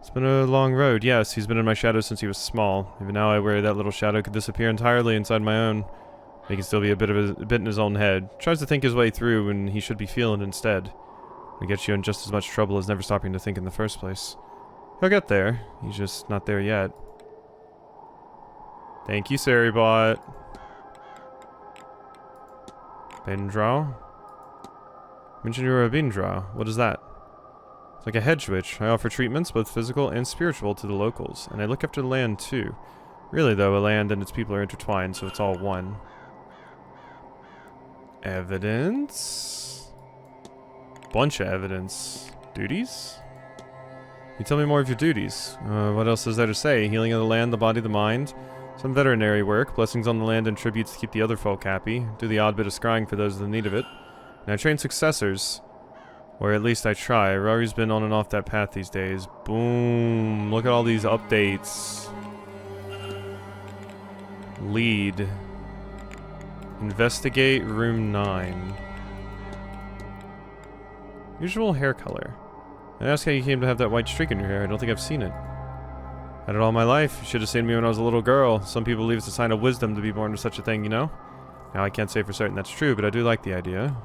A: It's been a long road. Yes, he's been in my shadow since he was small. Even now I worry that little shadow could disappear entirely inside my own. He can still be a bit in his own head. Tries to think his way through when he should be feeling instead. It gets you in just as much trouble as never stopping to think in the first place. He'll get there. He's just not there yet. Thank you, Saribot. Bendraw? Mention you're a Bendraw. What is that? It's like a hedge witch. I offer treatments, both physical and spiritual, to the locals. And I look after the land, too. Really, though, a land and its people are intertwined, so it's all one. Evidence? Bunch of evidence. Duties? You tell me more of your duties. What else is there to say? Healing of the land, the body, the mind. Some veterinary work, blessings on the land and tributes to keep the other folk happy. Do the odd bit of scrying for those in need of it. And I train successors. Or at least I try. Rory's been on and off that path these days. Boom. Look at all these updates. Lead. Investigate room 9. Usual hair color. I asked how you came to have that white streak in your hair. I don't think I've seen it. Had it all my life. You should have seen me when I was a little girl. Some people believe it's a sign of wisdom to be born to such a thing, you know? Now, I can't say for certain that's true, but I do like the idea.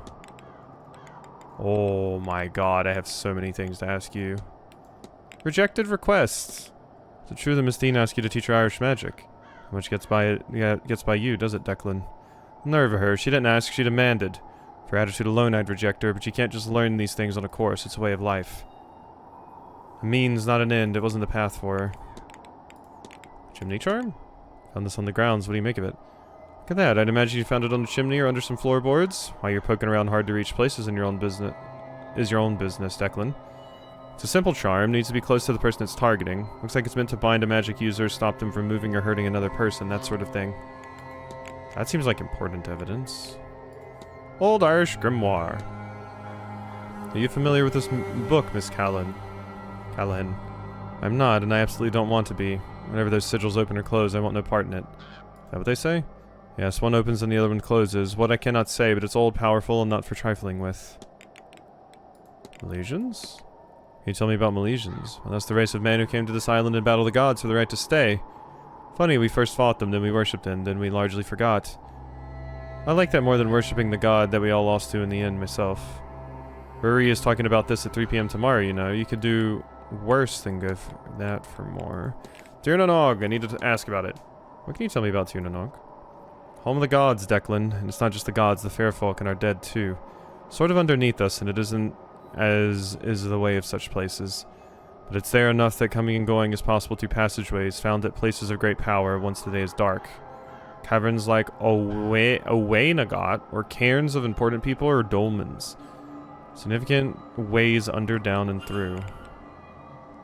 A: Oh my god, I have so many things to ask you. Rejected requests. Is it true that Miss Deane asked you to teach her Irish magic? How much gets by you, does it, Declan? Nerve of her. She didn't ask, she demanded. For attitude alone, I'd reject her, but you can't just learn these things on a course. It's a way of life. A means, not an end. It wasn't the path for her. Chimney charm? Found this on the grounds. What do you make of it? Look at that. I'd imagine you found it on the chimney or under some floorboards. Why you're poking around hard to reach places in your own business Declan. It's a simple charm. Needs to be close to the person it's targeting. Looks like it's meant to bind a magic user, stop them from moving or hurting another person, that sort of thing. That seems like important evidence. Old Irish Grimoire. Are you familiar with this book, Miss Callahan? I'm not, and I absolutely don't want to be. Whenever those sigils open or close, I want no part in it. Is that what they say? Yes, one opens and the other one closes. What I cannot say, but it's old, powerful, and not for trifling with. Milesians? Can you tell me about Milesians? Well, that's the race of men who came to this island and battled the gods for the right to stay. Funny, we first fought them, then we worshipped them, then we largely forgot. I like that more than worshipping the god that we all lost to in the end myself. Rory is talking about this at 3 p.m. tomorrow, you know. You could do worse than go for that for more. Tirnanog, I need to ask about it. What can you tell me about Tirnanog? Home of the gods, Declan. And it's not just the gods, the fair folk and our dead too. Sort of underneath us, and it isn't as is the way of such places. But it's there enough that coming and going is possible through passageways found at places of great power once the day is dark. Caverns like Owainagot, or cairns of important people, or dolmens. Significant ways under, down, and through.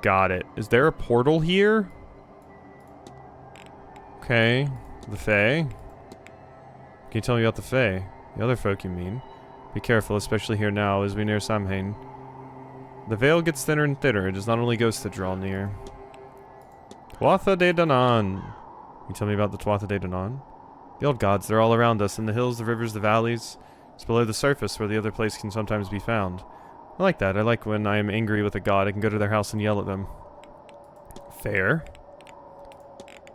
A: Got it. Is there a portal here? Okay. The Fae? Can you tell me about the Fae? The other folk, you mean? Be careful, especially here now, as we near Samhain. The veil gets thinner and thinner. It is not only ghosts that draw near. Tuatha De Danann. Can you tell me about the Tuatha De Danann? The old gods, they're all around us, in the hills, the rivers, the valleys. It's below the surface where the other place can sometimes be found. I like that. I like when I am angry with a god, I can go to their house and yell at them. Fair.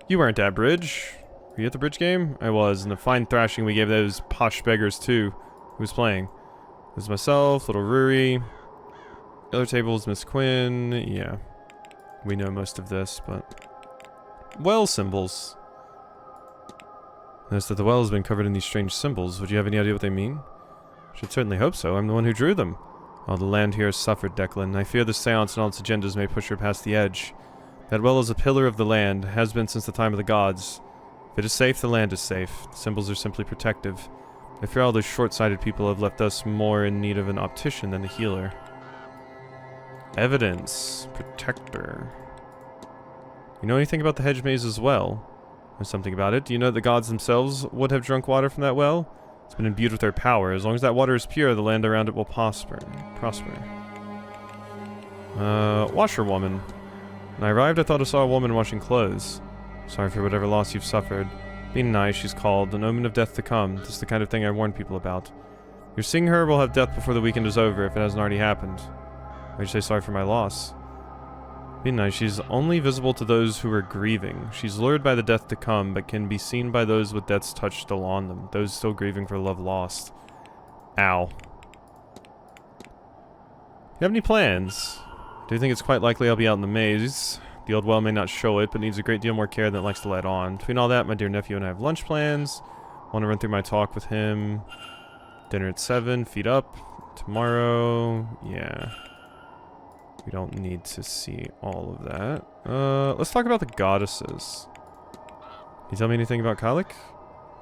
A: You weren't at bridge. Were you at the bridge game? I was, and the fine thrashing we gave those posh beggars too. Who was playing? It was myself, little Ruri. The other table was Miss Quinn. Yeah. We know most of this, but... Well symbols. Notice that the well has been covered in these strange symbols. Would you have any idea what they mean? Should certainly hope so. I'm the one who drew them. Oh, the land here has suffered, Declan. I fear the Séance and all its agendas may push her past the edge. That well is a pillar of the land, has been since the time of the gods. If it is safe, the land is safe. The symbols are simply protective. I fear all those short-sighted people have left us more in need of an optician than a healer. Evidence. Protector. You know anything about the hedge maze as well? There's something about it. Do you know that the gods themselves would have drunk water from that well? It's been imbued with their power. As long as that water is pure, the land around it will prosper. Washerwoman. When I arrived, I thought I saw a woman washing clothes. Sorry for whatever loss you've suffered. Being nice, she's called. An omen of death to come. This is the kind of thing I warn people about. You're seeing her will have death before the weekend is over, if it hasn't already happened. Why'd you say sorry for my loss? Being nice, she's only visible to those who are grieving. She's lured by the death to come, but can be seen by those with death's touch still on them. Those still grieving for love lost. Ow. You have any plans? Do you think it's quite likely I'll be out in the maze? The old well may not show it, but needs a great deal more care than it likes to let on. Between all that, my dear nephew and I have lunch plans. Want to run through my talk with him. Dinner at 7, feet up. Tomorrow, yeah. We don't need to see all of that. Let's talk about the goddesses. Can you tell me anything about Kalik?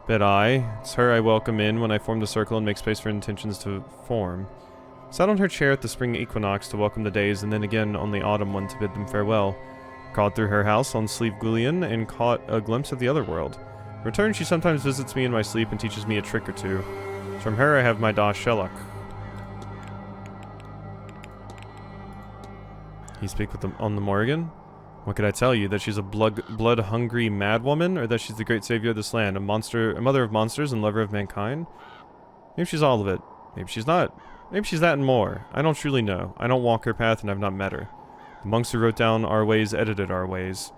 A: Bet I. It's her I welcome in when I form the circle and make space for intentions to form. Sat on her chair at the spring equinox to welcome the days, and then again on the autumn one to bid them farewell. Crawled through her house on Sleeve Gullion and caught a glimpse of the other world. In return, she sometimes visits me in my sleep and teaches me a trick or two. From her I have my Da Shellock. You speak with them on the Morrigan? What could I tell you? That she's a blood-hungry madwoman, or that she's the great savior of this land, a monster, a mother of monsters and lover of mankind? Maybe she's all of it. Maybe she's not. Maybe she's that and more. I don't truly know. I don't walk her path and I've not met her. The monks who wrote down our ways edited our ways.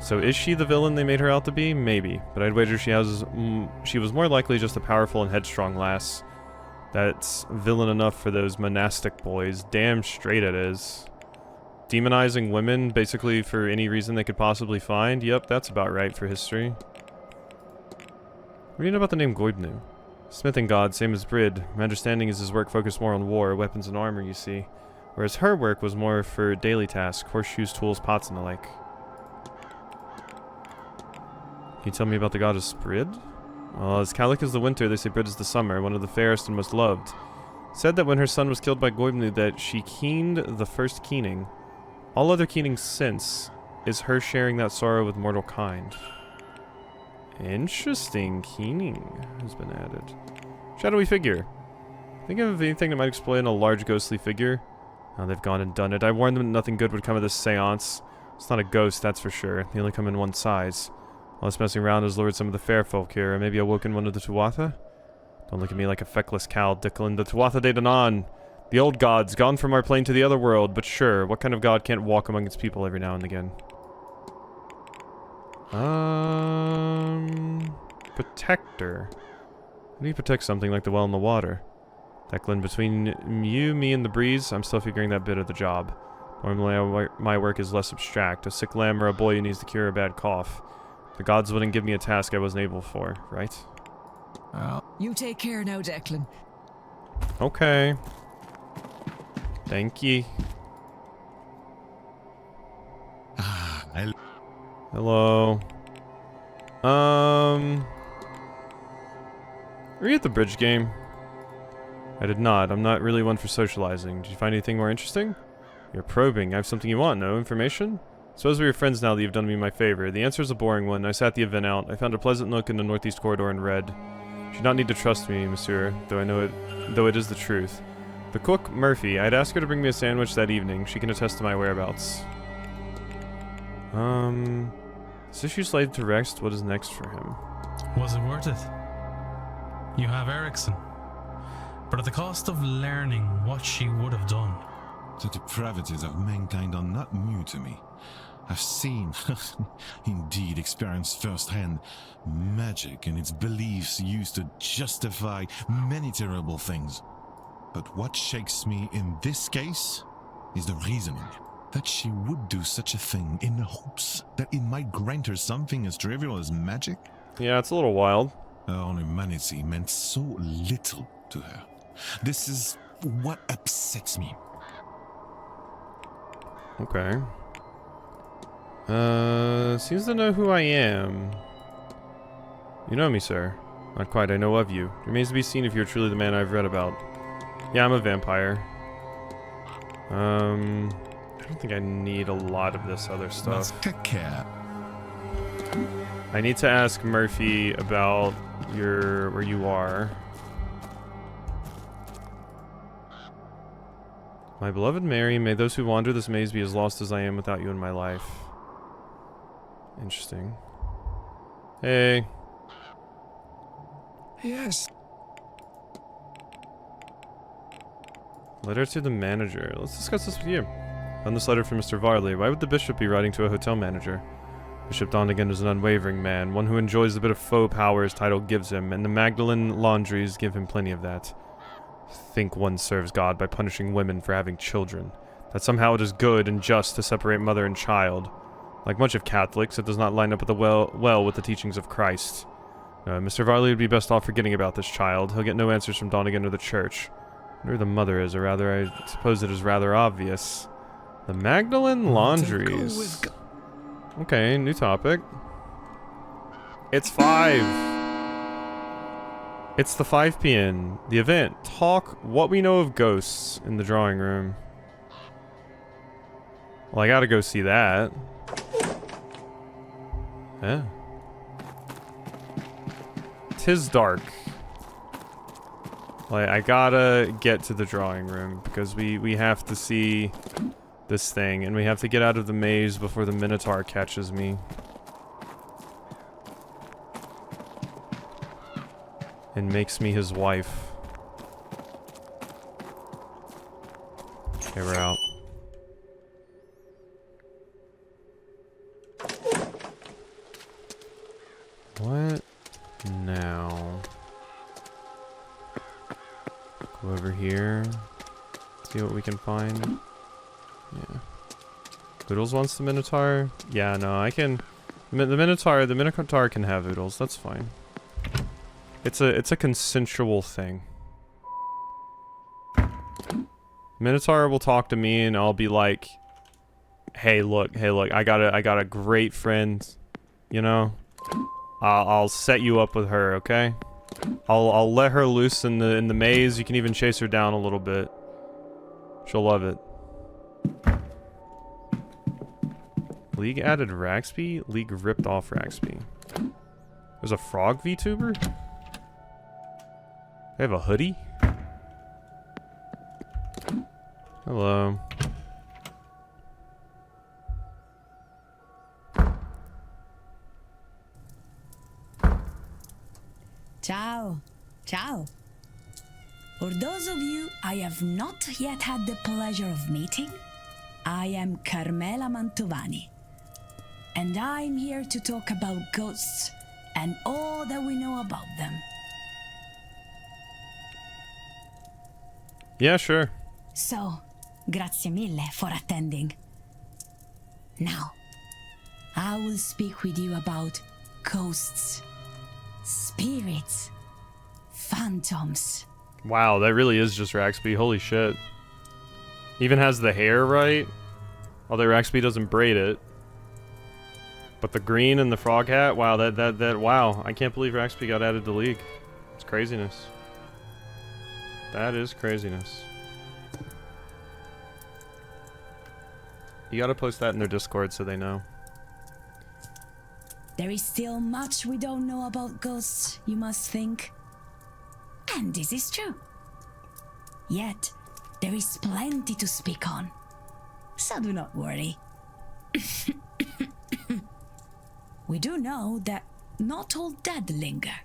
A: So is she the villain they made her out to be? Maybe. But I'd wager she was more likely just a powerful and headstrong lass. That's villain enough for those monastic boys. Damn straight it is. Demonizing women, basically for any reason they could possibly find? Yep, that's about right for history. What do you know about the name Goibnu? Smithing god, same as Brid. My understanding is his work focused more on war, weapons and armor, you see. Whereas her work was more for daily tasks, horseshoes, tools, pots, and the like. Can you tell me about the goddess Brid? Well, as Kalik is the winter, they say Brid is the summer, one of the fairest and most loved. Said that when her son was killed by Goibnu that she keened the first keening. All other keenings since is her sharing that sorrow with mortal kind. Interesting. Keening has been added. Shadowy figure. Think of anything that might explain a large ghostly figure? Oh, they've gone and done it. I warned them that nothing good would come of this seance. It's not a ghost, that's for sure. They only come in one size. All this messing around has lured some of the fair folk here, or maybe awoken one of the Tuatha? Don't look at me like a feckless cow, Declan. The Tuatha De Danann! The old gods, gone from our plane to the other world, but sure, what kind of god can't walk among its people every now and again? Protector. How do you protect something like the well in the water? Declan, between you, me, and the breeze, I'm still figuring that bit of the job. Normally, my work is less abstract. A sick lamb or a boy who needs to cure a bad cough. The gods wouldn't give me a task I wasn't able for, right?
I: You take care now, Declan.
A: Okay. Thank ye. Hello. Are you at the bridge game? I did not. I'm not really one for socializing. Did you find anything more interesting? You're probing. I have something you want, no? Information? Suppose we're friends now that you've done me my favor. The answer is a boring one. I sat the event out. I found a pleasant nook in the northeast corridor and read. You should not need to trust me, monsieur, though it is the truth. The cook, Murphy, I'd ask her to bring me a sandwich that evening. She can attest to my whereabouts. This issue slated to rest. What is next for him?
B: Was it worth it? You have Erickson, but at the cost of learning what she would have done.
J: The depravities of mankind are not new to me. I've seen, indeed experienced firsthand, magic and its beliefs used to justify many terrible things. But what shakes me in this case is the reasoning. That she would do such a thing in the hopes that it might grant her something as trivial as magic?
A: Yeah, it's a little wild.
J: Her own humanity meant so little to her. This is what upsets me.
A: Okay. Seems to know who I am. You know me, sir. Not quite, I know of you. It remains to be seen if you're truly the man I've read about. Yeah, I'm a vampire. I don't think I need a lot of this other stuff. I need to ask Murphy about where you are. My beloved Mary, may those who wander this maze be as lost as I am without you in my life. Interesting. Hey.
G: Yes.
A: Letter to the manager. Let's discuss this with you. On this letter from Mr. Varley, why would the bishop be writing to a hotel manager? Bishop Donegan is an unwavering man, one who enjoys the bit of faux power his title gives him, and the Magdalen laundries give him plenty of that. Think one serves God by punishing women for having children. That somehow it is good and just to separate mother and child. Like much of Catholics, it does not line up well with the teachings of Christ. Mr. Varley would be best off forgetting about this child. He'll get no answers from Donegan or the church. I wonder who the mother is, or rather, I suppose it is rather obvious. The Magdalen laundries. Okay, new topic. It's 5. It's the 5 p.m. The event. Talk what we know of ghosts in the drawing room. Well, I gotta go see that. Yeah. 'Tis dark. Like, I gotta get to the drawing room because we have to see this thing, and we have to get out of the maze before the Minotaur catches me. And makes me his wife. Okay, we're out. What now? Go over here. See what we can find. Yeah. Oodles wants the Minotaur? Yeah, no, I can... The Minotaur can have Oodles, that's fine. It's a consensual thing. Minotaur will talk to me and I'll be like, hey look, I got a great friend, you know? I'll set you up with her, okay? I'll let her loose in the maze. You can even chase her down a little bit. She'll love it. League added Raxby? League ripped off Raxby. There's a frog VTuber? They have a hoodie? Hello.
D: Ciao. Ciao. For those of you I have not yet had the pleasure of meeting, I am Carmela Mantovani. And I'm here to talk about ghosts and all that we know about them.
A: Yeah, sure.
D: So, grazie mille for attending. Now, I will speak with you about ghosts, spirits, phantoms.
A: Wow, that really is just Raxby. Holy shit. Even has the hair right. Although Raxby doesn't braid it. But the green and the frog hat, wow, wow. I can't believe Raxby got added to League. It's craziness. That is craziness. You gotta post that in their Discord so they know.
D: There is still much we don't know about ghosts, you must think. And this is true. Yet, there is plenty to speak on. So do not worry. We do know that not all dead linger.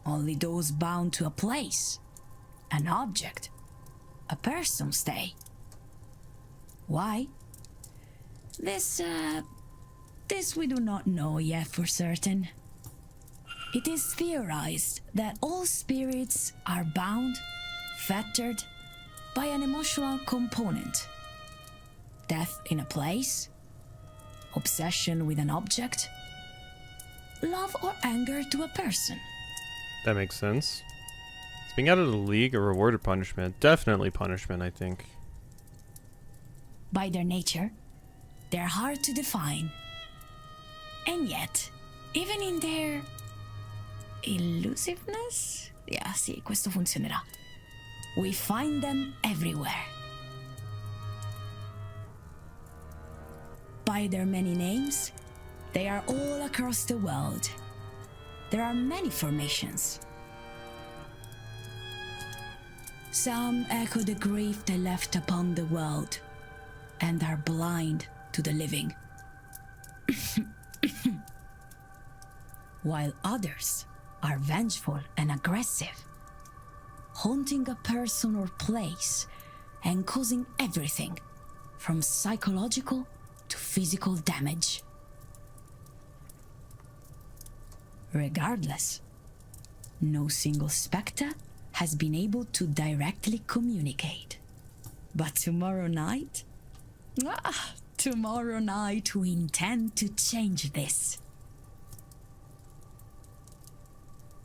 D: Only those bound to a place, an object, a person stay. Why? This we do not know yet for certain. It is theorized that all spirits are bound, fettered, by an emotional component. Death in a place, obsession with an object, love or anger to a person.
A: That makes sense. Is being out of the League a reward or punishment? Definitely punishment, I think.
D: By their nature, they're hard to define. And yet, even in their elusiveness? Yeah, sì, questo funzionerà. We find them everywhere. By their many names, they are all across the world. There are many formations. Some echo the grief they left upon the world and are blind to the living. While others are vengeful and aggressive, haunting a person or place and causing everything from psychological to physical damage. Regardless, no single spectre has been able to directly communicate. But tomorrow night we intend to change this.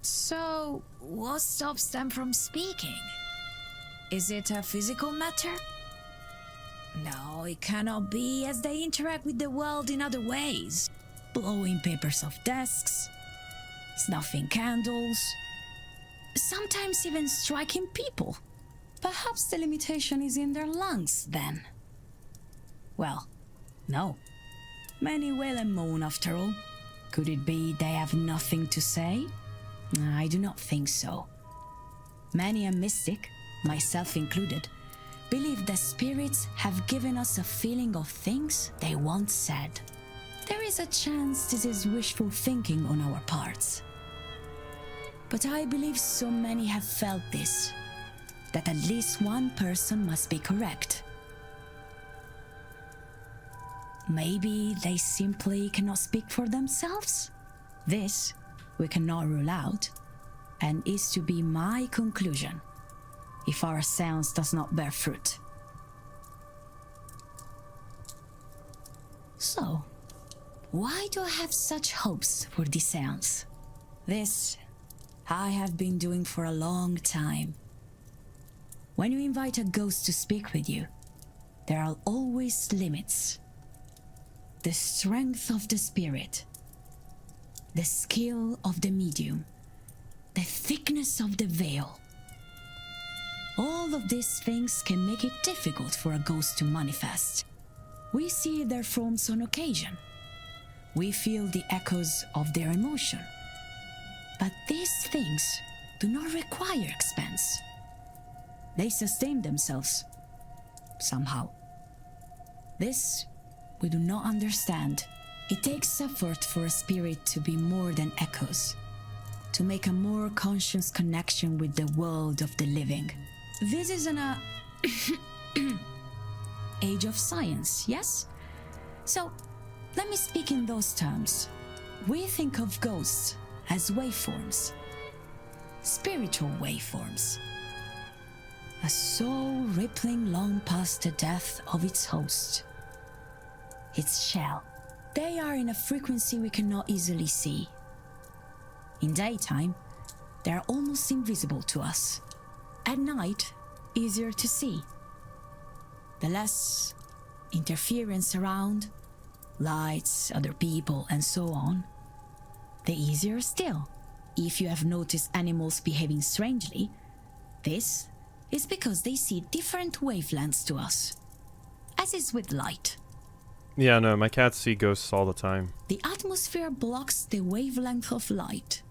D: So, what stops them from speaking? Is it a physical matter? No, it cannot be, as they interact with the world in other ways. Blowing papers off desks, snuffing candles, sometimes even striking people. Perhaps the limitation is in their lungs, then. Well, no. Many wail and moan, after all. Could it be they have nothing to say? I do not think so. Many a mystic, myself included, believe that spirits have given us a feeling of things they once said. There is a chance this is wishful thinking on our parts. But I believe so many have felt this, that at least one person must be correct. Maybe they simply cannot speak for themselves? This we cannot rule out, and is to be my conclusion if our séance does not bear fruit. So, why do I have such hopes for this séance? This I have been doing for a long time. When you invite a ghost to speak with you, there are always limits. The strength of the spirit, the skill of the medium, the thickness of the veil. All of these things can make it difficult for a ghost to manifest. We see their forms on occasion. We feel the echoes of their emotion. But these things do not require expense. They sustain themselves, somehow. This we do not understand. It takes effort for a spirit to be more than echoes, to make a more conscious connection with the world of the living. This is an age of science, yes? So, let me speak in those terms. We think of ghosts as waveforms, spiritual waveforms. A soul rippling long past the death of its host, its shell. They are in a frequency we cannot easily see. In daytime, they are almost invisible to us. At night, easier to see. The less interference around, lights, other people, and so on. The easier still, if you have noticed animals behaving strangely, this is because they see different wavelengths to us, as is with light.
A: Yeah, no, my cats see ghosts all the time.
D: The atmosphere blocks the wavelength of light.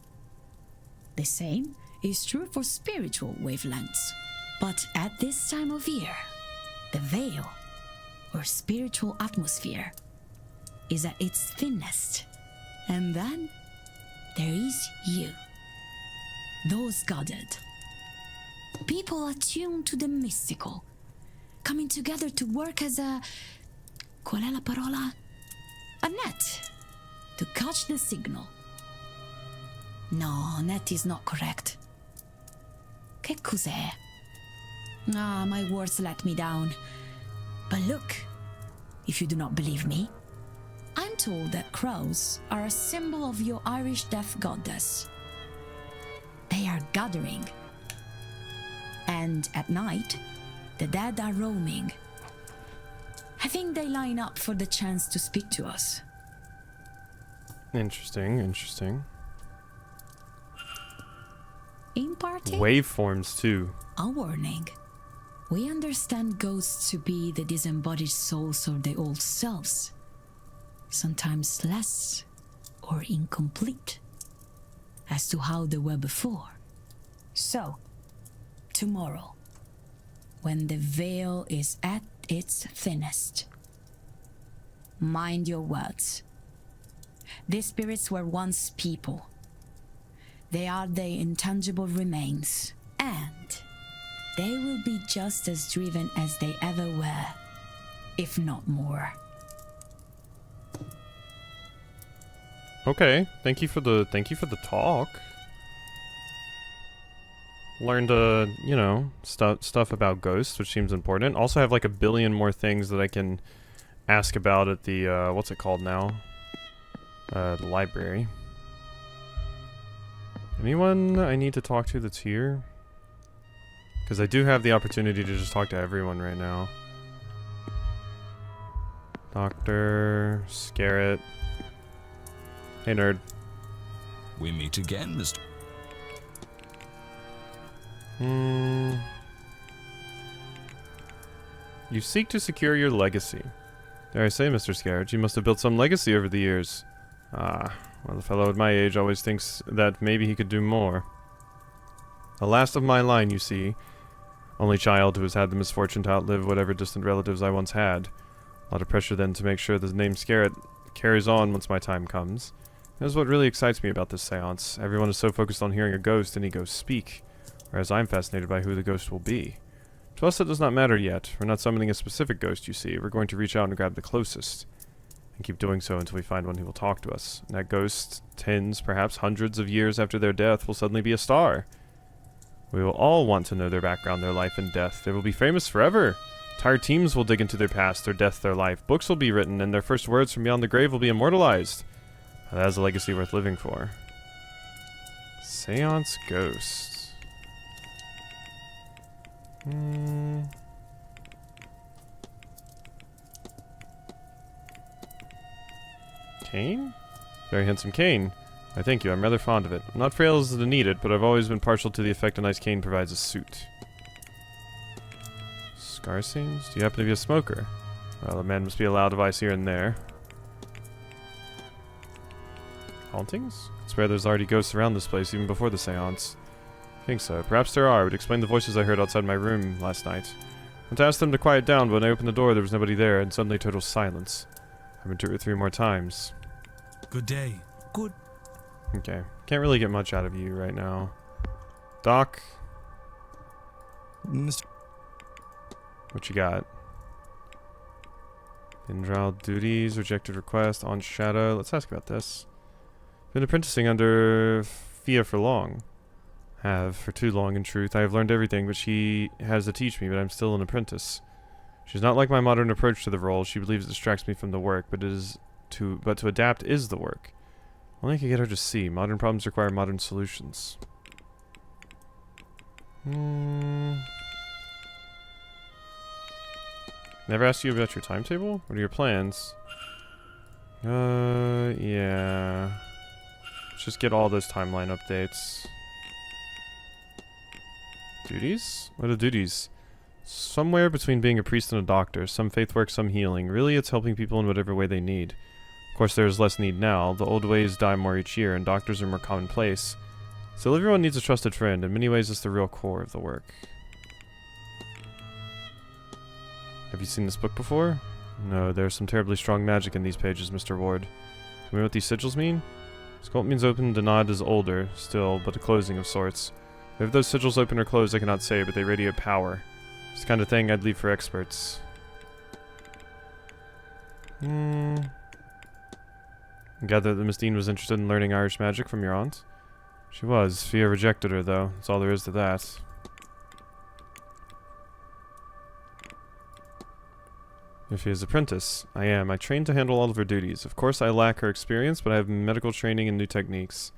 D: The same is true for spiritual wavelengths. But at this time of year, the veil, or spiritual atmosphere, is at its thinnest. And then there is you. Those gathered. People attuned to the mystical, coming together to work as a... Qual è la parola? A net, to catch the signal. No, net is not correct. Che cos'è? Ah, my words let me down. But look, if you do not believe me, I'm told that crows are a symbol of your Irish death goddess. They are gathering. And at night, the dead are roaming. I think they line up for the chance to speak to us.
A: Interesting, interesting.
D: In parting,
A: Waveforms, too.
D: a warning. We understand ghosts to be the disembodied souls of the old selves, sometimes less or incomplete as to how they were before. So, tomorrow, when the veil is at its thinnest, mind your words. These spirits were once people. They are the intangible remains, and they will be just as driven as they ever were, if not more.
A: Okay, thank you for the talk. Learned you know, stuff about ghosts, which seems important. Also have like a billion more things that I can ask about at the what's it called now? The library. Anyone I need to talk to that's here? Because I do have the opportunity to just talk to everyone right now. Doctor, Scarrett. Hey, nerd.
K: We meet again, Mr.
A: You seek to secure your legacy. Dare I say, Mr. Scarrett, you must have built some legacy over the years. Ah, well, the fellow at my age always thinks that maybe he could do more. The last of my line, you see. Only child who has had the misfortune to outlive whatever distant relatives I once had. A lot of pressure then to make sure the name Scarrett carries on once my time comes. That is what really excites me about this seance. Everyone is so focused on hearing a ghost and he ghosts speak, whereas I'm fascinated by who the ghost will be. To us, it does not matter yet. We're not summoning a specific ghost, you see. We're going to reach out and grab the closest, and keep doing so until we find one who will talk to us. And that ghost, tens, perhaps hundreds of years after their death, will suddenly be a star. We will all want to know their background, their life and death. They will be famous forever. Entire teams will dig into their past, their death, their life. Books will be written, and their first words from beyond the grave will be immortalized. That is a legacy worth living for. Séance Ghosts. Cane? Very handsome cane. I thank you, I'm rather fond of it. I'm not frail as to need it, but I've always been partial to the effect a nice cane provides a suit. Scar scenes? Do you happen to be a smoker? Well, a man must be a loud device here and there. Hauntings? I swear there's already ghosts around this place even before the seance. I think so. Perhaps there are. It would explain the voices I heard outside my room last night. I went to ask them to quiet down, but when I opened the door there was nobody there, and suddenly total silence. I've been 2 or 3 more times.
K: Good day. Good.
A: Okay. Can't really get much out of you right now. Doc?
K: Mr.
A: What you got? Indral duties, rejected request, on shadow. Let's ask about this. Been apprenticing under Fia for long. Have, for too long in truth. I have learned everything but she has to teach me, but I'm still an apprentice. She's not like my modern approach to the role. She believes it distracts me from the work, but to adapt is the work. Only I could get her to see. Modern problems require modern solutions. Never asked you about your timetable? What are your plans? Yeah. Let's just get all those timeline updates. Duties? What are duties? Somewhere between being a priest and a doctor. Some faith work, some healing. Really, it's helping people in whatever way they need. Of course, there is less need now. The old ways die more each year, and doctors are more commonplace. Still, everyone needs a trusted friend. In many ways, it's the real core of the work. Have you seen this book before? No, there's some terribly strong magic in these pages, Mr. Ward. Tell me what these sigils mean? Sculpt means open, Denad is older, still, but a closing of sorts. If those sigils open or close, I cannot say, but they radiate power. It's the kind of thing I'd leave for experts. I gather that Miss Deane was interested in learning Irish magic from your aunt? She was. Fia rejected her, though. That's all there is to that. If he is apprentice, I am. I trained to handle all of her duties. Of course, I lack her experience, but I have medical training and new techniques.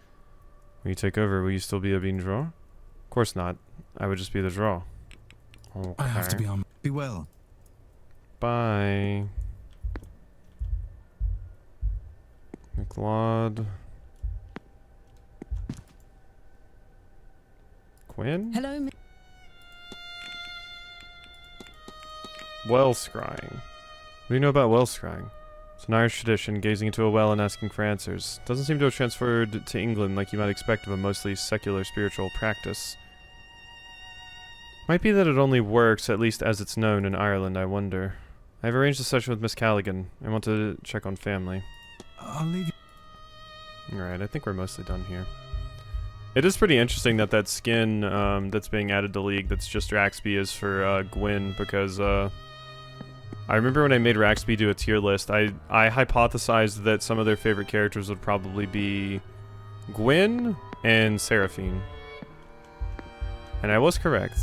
A: When you take over, will you still be a bean draw? Of course not. I would just be the draw. Okay.
K: I have to be on. Be well.
A: Bye. McLeod. Quinn?
I: Hello,
A: Well scrying. What do you know about well scrying? It's an Irish tradition, gazing into a well and asking for answers. Doesn't seem to have transferred to England like you might expect of a mostly secular spiritual practice. Might be that it only works, at least as it's known in Ireland, I wonder. I've arranged a session with Miss Callaghan. I want to check on family.
K: I'll leave you.
A: Alright, I think we're mostly done here. It is pretty interesting that that skin that's being added to League that's just Raxby is for Gwyn, because I remember when I made Raxby do a tier list, I hypothesized that some of their favorite characters would probably be Gwyn and Seraphine. And I was correct.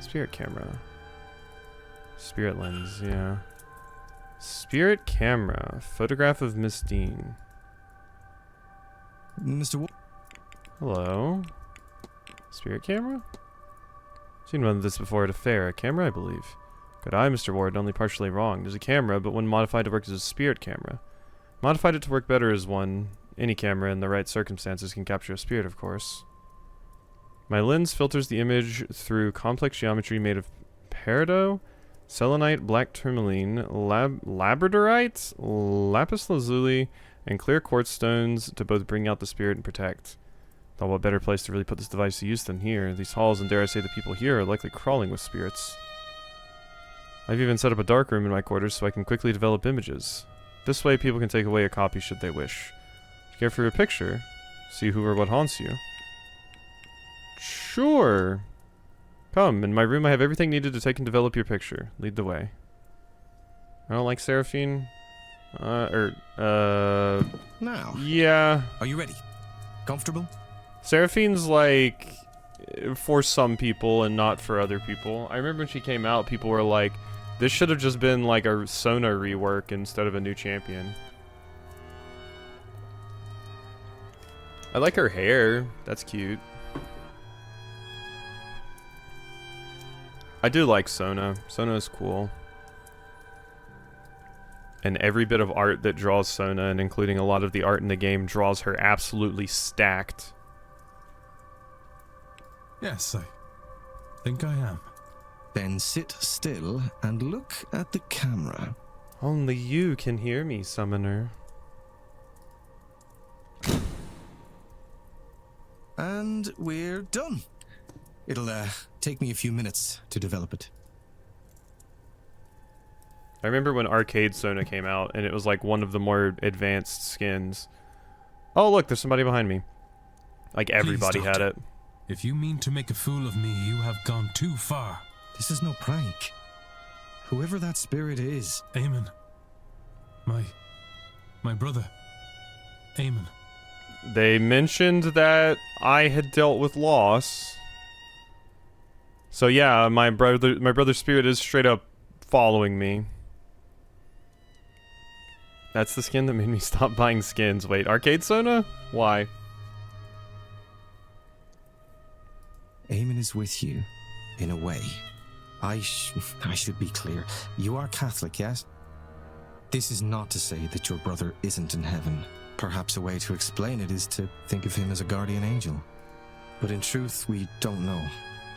A: Spirit camera. Spirit lens, yeah. Spirit camera. Photograph of Miss Deane.
K: Mr.
A: Hello. Spirit camera? Seen one of this before at a fair. A camera, I believe. Good eye, Mr. Ward, only partially wrong. There's a camera, but when modified to work as a spirit camera. Modified it to work better as one. Any camera in the right circumstances can capture a spirit, of course. My lens filters the image through complex geometry made of peridot, selenite, black tourmaline, labradorite, lapis lazuli, and clear quartz stones to both bring out the spirit and protect. Thought what better place to really put this device to use than here. These halls, and dare I say the people here, are likely crawling with spirits. I've even set up a dark room in my quarters so I can quickly develop images. This way people can take away a copy should they wish. Care for your picture? See who or what haunts you? Sure. Come, in my room I have everything needed to take and develop your picture. Lead the way. I don't like Seraphine.
K: Now.
A: Yeah.
K: Are you ready? Comfortable?
A: Seraphine's like for some people and not for other people. I remember when she came out, people were like, this should have just been like a Sona rework instead of a new champion. I like her hair. That's cute. I do like Sona. Sona is cool. And every bit of art that draws Sona, and including a lot of the art in the game, draws her absolutely stacked.
K: Yes, I think I am.
L: Then sit still and look at the camera.
A: Only you can hear me, Summoner.
L: And we're done. It'll take me a few minutes to develop it.
A: I remember when Arcade Sona came out, and it was like one of the more advanced skins. Oh, look, there's somebody behind me. Like, everybody
K: Please,
A: had
K: Doctor.
A: it.
K: If you mean to make a fool of me, you have gone too far.
L: This is no prank. Whoever that spirit is.
K: Eamon. My brother. Eamon.
A: They mentioned that I had dealt with loss. So yeah, my brother's spirit is straight up following me. That's the skin that made me stop buying skins. Wait, Arcade Sona? Why?
L: Eamon is with you, in a way. I should be clear. You are Catholic, yes? This is not to say that your brother isn't in heaven. Perhaps a way to explain it is to think of him as a guardian angel. But in truth, we don't know.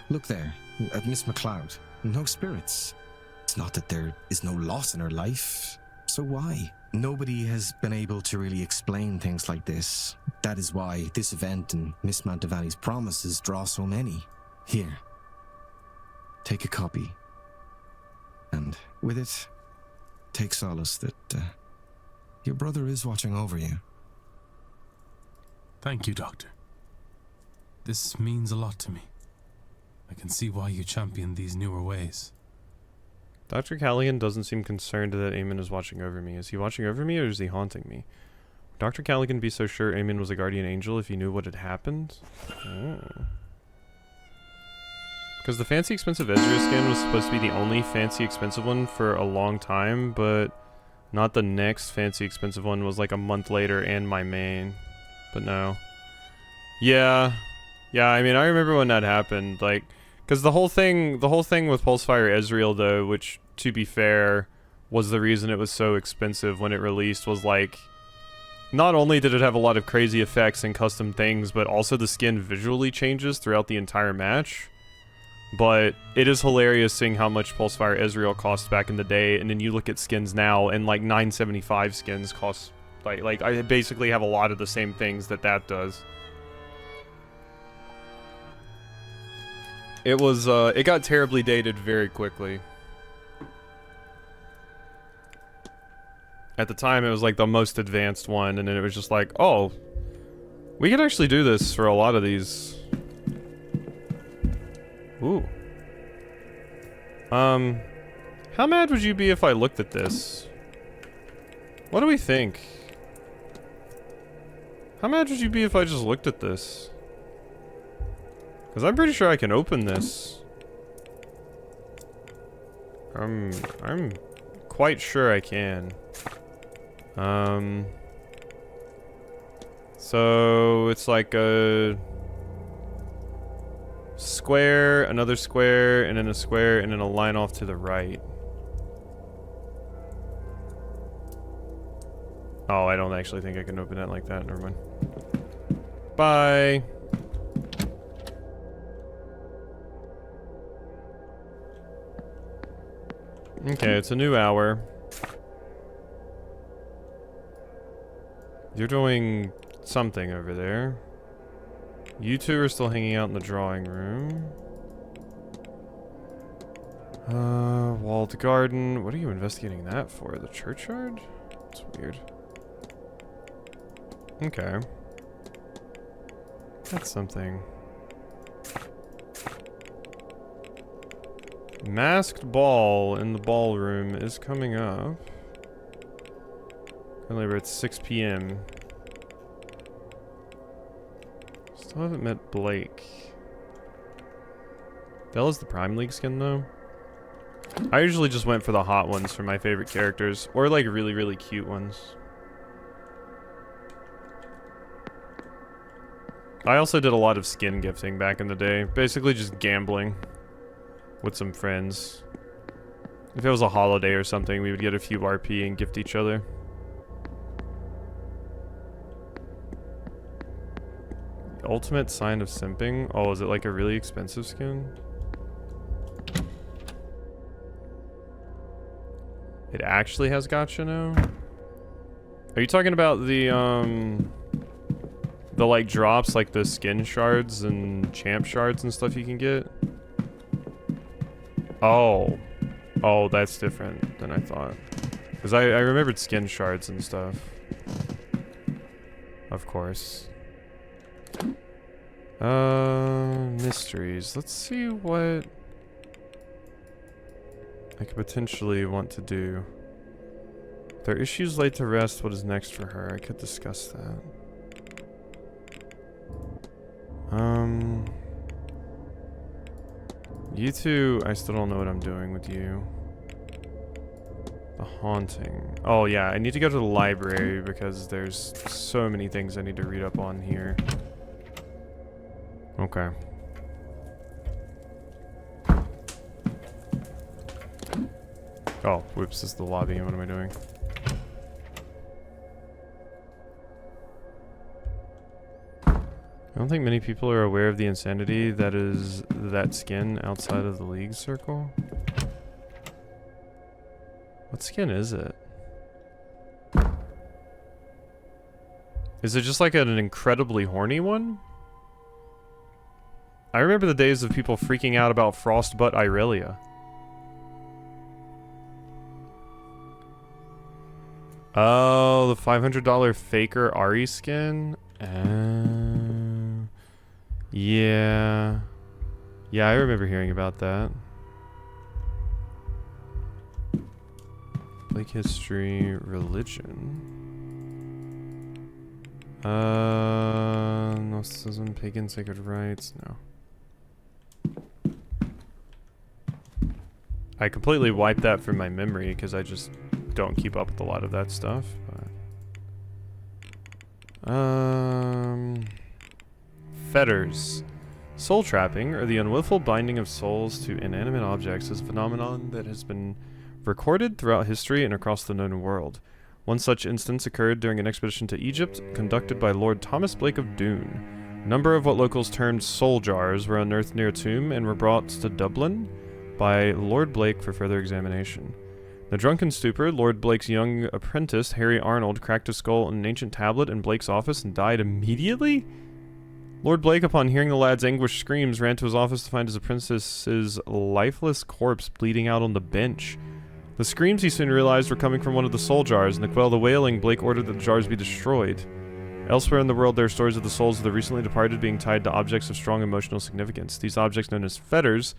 L: Look there, at Miss MacLeod. No spirits. It's not that there is no loss in her life. So why? Nobody has been able to really explain things like this. That is why this event and Miss Mantovani's promises draw so many. Here. Take a copy. And with it, take solace that your brother is watching over you.
K: Thank you, Doctor. This means a lot to me. I can see why you champion these newer ways.
A: Dr. Callaghan doesn't seem concerned that Eamon is watching over me. Is he watching over me or is he haunting me? Would Dr. Callaghan be so sure Eamon was a guardian angel if he knew what had happened? Because the fancy expensive Ezra skin was supposed to be the only fancy expensive one for a long time, but not the next fancy expensive one was like a month later and my main. But no. Yeah. Yeah, I mean, I remember when that happened, like, because the whole thing with Pulsefire Ezreal, though, which, to be fair, was the reason it was so expensive when it released, was like, not only did it have a lot of crazy effects and custom things, but also the skin visually changes throughout the entire match. But it is hilarious seeing how much Pulsefire Ezreal cost back in the day, and then you look at skins now, and like 975 skins cost, like I basically have a lot of the same things that does. It was, it got terribly dated very quickly. At the time, it was like the most advanced one, and then it was just like, oh, we could actually do this for a lot of these. Ooh. How mad would you be if I looked at this? What do we think? How mad would you be if I just looked at this? Because I'm pretty sure I can open this. I'm quite sure I can. So it's like a square, another square, and then a square, and then a line off to the right. Oh, I don't actually think I can open it like that. Never mind. Bye. Okay, it's a new hour. You're doing something over there. You two are still hanging out in the drawing room. Walled garden. What are you investigating that for? The churchyard? It's weird. Okay. That's something. Masked ball in the ballroom is coming up. Currently we're at 6 p.m. Still haven't met Blake. Della's the Prime League skin though. I usually just went for the hot ones for my favorite characters. Or like really, really cute ones. I also did a lot of skin gifting back in the day. Basically just gambling with some friends. If it was a holiday or something, we would get a few RP and gift each other. The ultimate sign of simping? Oh, is it like a really expensive skin? It actually has gacha now? Are you talking about the like drops, like the skin shards and champ shards and stuff you can get? Oh. Oh, that's different than I thought. Because I remembered skin shards and stuff. Of course. Mysteries. Let's see what I could potentially want to do. There are issues laid to rest. What is next for her? I could discuss that. You two, I still don't know what I'm doing with you. The haunting. Oh yeah, I need to go to the library because there's so many things I need to read up on here. Okay. Oh, whoops, this is the lobby. What am I doing? I don't think many people are aware of the insanity that is that skin outside of the League circle. What skin is it? Is it just like an incredibly horny one? I remember the days of people freaking out about Frostbutt Irelia. Oh, the $500 Faker Ari skin? Yeah. Yeah, I remember hearing about that. Blake history, religion. Gnosticism, pagan sacred rites, no. I completely wiped that from my memory because I just don't keep up with a lot of that stuff, but fetters. Soul trapping, or the unwillful binding of souls to inanimate objects, is a phenomenon that has been recorded throughout history and across the known world. One such instance occurred during an expedition to Egypt conducted by Lord Thomas Blake of Doon. A number of what locals termed soul jars were unearthed near a tomb and were brought to Dublin by Lord Blake for further examination. In a drunken stupor, Lord Blake's young apprentice, Harry Arnold, cracked a skull on an ancient tablet in Blake's office and died immediately? Lord Blake, upon hearing the lad's anguished screams, ran to his office to find his apprentice's lifeless corpse bleeding out on the bench. The screams, he soon realized, were coming from one of the soul jars, and to quell the wailing, Blake ordered that the jars be destroyed. Elsewhere in the world, there are stories of the souls of the recently departed being tied to objects of strong emotional significance. These objects, known as fetters,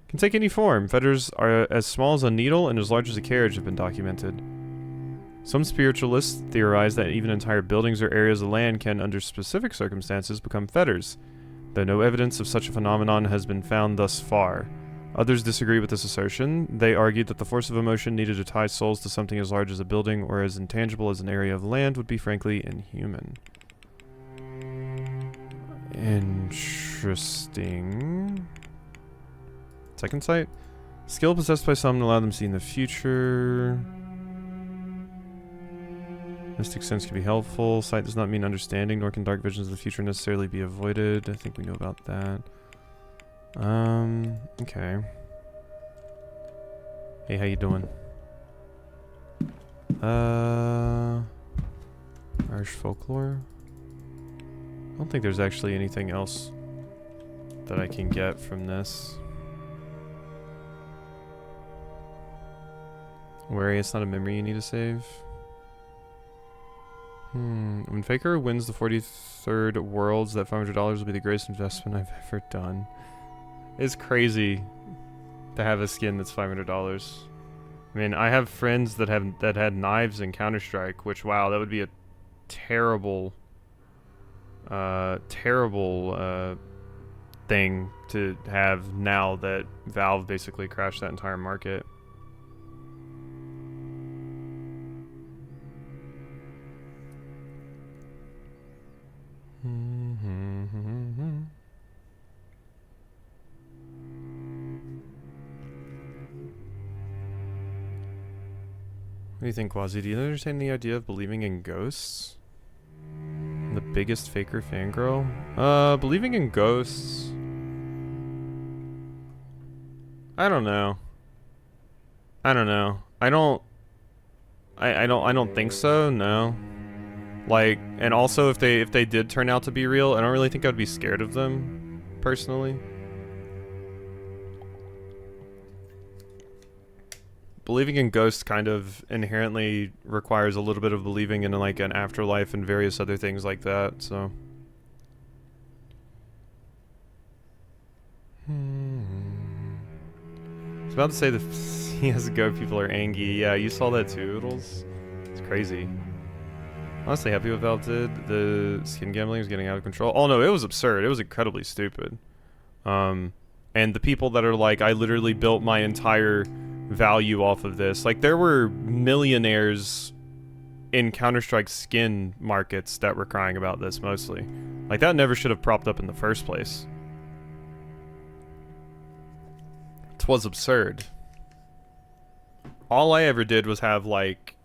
A: can take any form. Fetters are as small as a needle and as large as a carriage have been documented. Some spiritualists theorize that even entire buildings or areas of land can, under specific circumstances, become fetters, though no evidence of such a phenomenon has been found thus far. Others disagree with this assertion. They argued that the force of emotion needed to tie souls to something as large as a building or as intangible as an area of land would be frankly inhuman. Interesting. Second sight? Skill possessed by some to allow them to see in the future. Mystic sense can be helpful. Sight does not mean understanding, nor can dark visions of the future necessarily be avoided. I think we know about that. Okay. Hey, how you doing? Irish folklore? I don't think there's actually anything else that I can get from this. Wary, it's not a memory you need to save. When Faker wins the 43rd Worlds, that $500 will be the greatest investment I've ever done. It's crazy to have a skin that's $500. I mean, I have friends that had knives in Counter-Strike, which, wow, that would be a terrible thing to have now that Valve basically crashed that entire market. What do you think, Quasi? Do you understand the idea of believing in ghosts? The biggest Faker fangirl? Believing in ghosts... I don't know. I don't think so, no. Like, and also if they did turn out to be real, I don't really think I'd be scared of them, personally. Believing in ghosts kind of inherently requires a little bit of believing in like an afterlife and various other things like that, so. I was about to say the CSGO people are angry. Yeah, you saw that too, Oodles? It's crazy. Honestly, happy with Valve did. The skin gambling is getting out of control. Oh no, it was absurd. It was incredibly stupid. And the people that are like, I literally built my entire value off of this. Like, there were millionaires in Counter-Strike skin markets that were crying about this mostly. Like, that never should have propped up in the first place. It was absurd. All I ever did was have, like...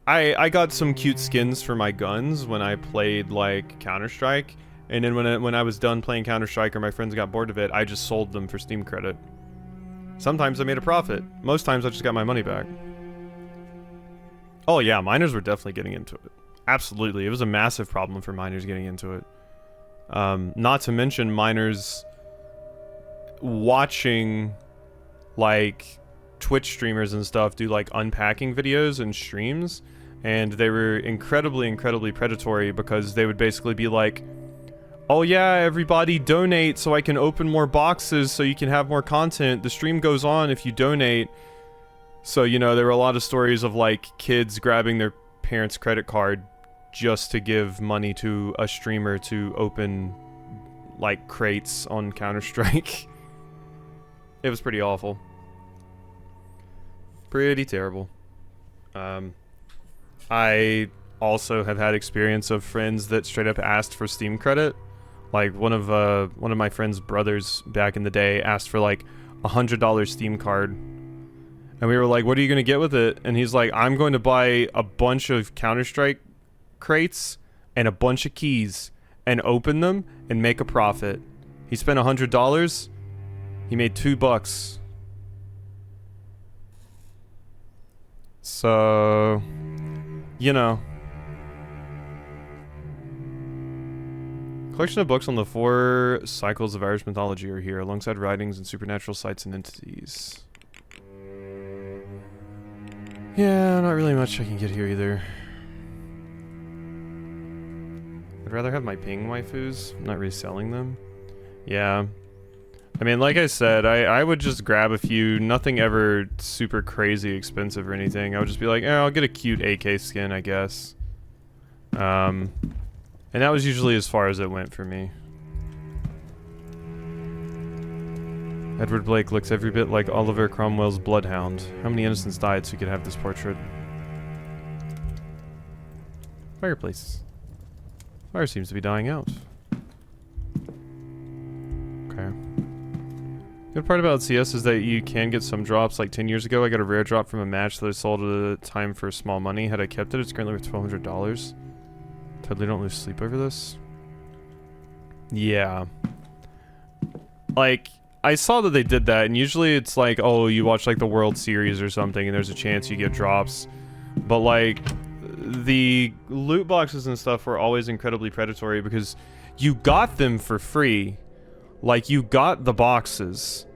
A: I got some cute skins for my guns when I played, like, Counter-Strike, And then when I was done playing Counter-Strike or my friends got bored of it, I just sold them for Steam credit. Sometimes I made a profit. Most times I just got my money back. Oh yeah, minors were definitely getting into it. Absolutely, it was a massive problem for minors getting into it. Not to mention minors watching like Twitch streamers and stuff do like unpacking videos and streams, and they were incredibly predatory because they would basically be like, oh yeah, everybody donate so I can open more boxes so you can have more content. The stream goes on if you donate. So, you know, there were a lot of stories of like kids grabbing their parents' credit card just to give money to a streamer to open like crates on Counter-Strike. It was pretty awful. Pretty terrible. I also have had experience of friends that straight up asked for Steam credit. Like one of my friend's brothers back in the day asked for like $100 Steam card. And we were like, what are you going to get with it? And he's like, I'm going to buy a bunch of Counter-Strike crates and a bunch of keys and open them and make a profit. He spent $100. He made $2. So, you know. Collection of books on the 4 cycles of Irish mythology are here, alongside writings and supernatural sites and entities. Yeah, not really much I can get here either. I'd rather have my ping waifus. I'm not reselling them. Yeah. I mean, like I said, I would just grab a few, nothing ever super crazy expensive or anything. I would just be like, I'll get a cute AK skin, I guess. And that was usually as far as it went for me. Edward Blake looks every bit like Oliver Cromwell's bloodhound. How many innocents died so you could have this portrait? Fireplace. Fire seems to be dying out. Okay. Good part about CS is that you can get some drops. Like 10 years ago, I got a rare drop from a match that I sold at the time for small money. Had I kept it, it's currently worth $1,200. Totally don't lose sleep over this. Yeah. Like, I saw that they did that, and usually it's like, oh, you watch like the World Series or something, and there's a chance you get drops. But like, the loot boxes and stuff were always incredibly predatory because you got them for free. Like, you got the boxes.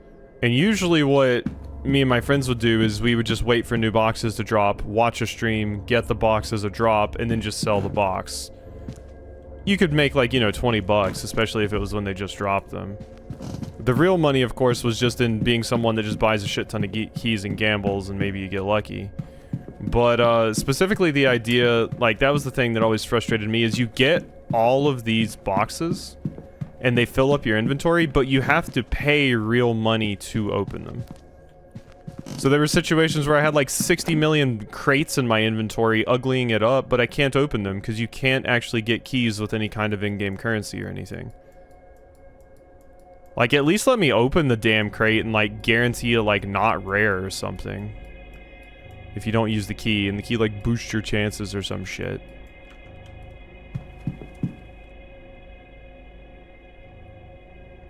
A: And usually what me and my friends would do is we would just wait for new boxes to drop, watch a stream, get the box as a drop, and then just sell the box. You could make like, you know, $20, especially if it was when they just dropped them. The real money, of course, was just in being someone that just buys a shit ton of keys and gambles, and maybe you get lucky. But specifically the idea, like, that was the thing that always frustrated me, is you get all of these boxes, and they fill up your inventory, but you have to pay real money to open them. So there were situations where I had like 60 million crates in my inventory, uglying it up, but I can't open them because you can't actually get keys with any kind of in-game currency or anything. Like, at least let me open the damn crate and like guarantee a like not rare or something. If you don't use the key, and the key like boosts your chances or some shit.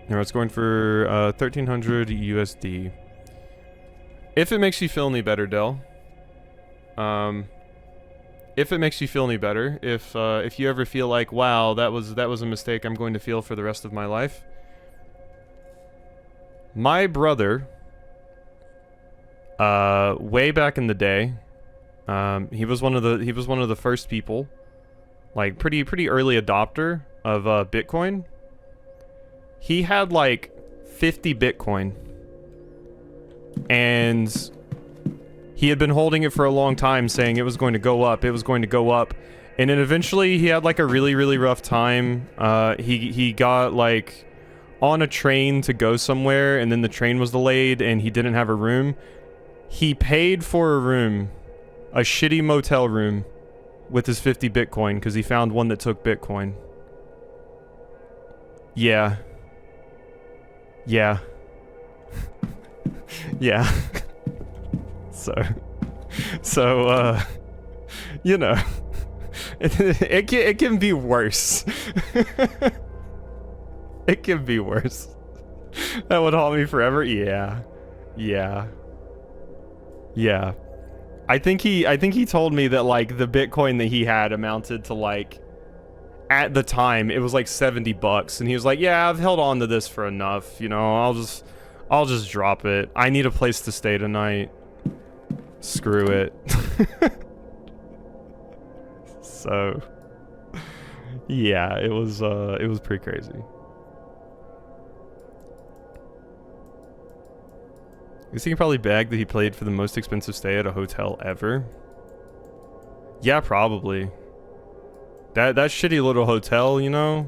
A: Now it's going for 1,300 USD. If it makes you feel any better, Del. If it makes you feel any better, if you ever feel like, wow, that was a mistake I'm going to feel for the rest of my life. My brother, way back in the day, he was one of the first people, like pretty early adopter of Bitcoin. He had like 50 Bitcoin. And he had been holding it for a long time, saying it was going to go up, it was going to go up. And then eventually he had like a really rough time. He got like on a train to go somewhere, and then the train was delayed and he didn't have a room. He paid for a room, a shitty motel room, with his 50 Bitcoin because he found one that took Bitcoin. Yeah. Yeah. Yeah. So, you know, it can be worse. It can be worse. That would haunt me forever. Yeah. Yeah. Yeah. I think he told me that like the Bitcoin that he had amounted to like, at the time it was like $70, and he was like, yeah, I've held on to this for enough, you know, I'll just drop it. I need a place to stay tonight. Screw it. So yeah, it was pretty crazy. Guess he can probably bag that he paid for the most expensive stay at a hotel ever. Yeah, probably. That shitty little hotel, you know.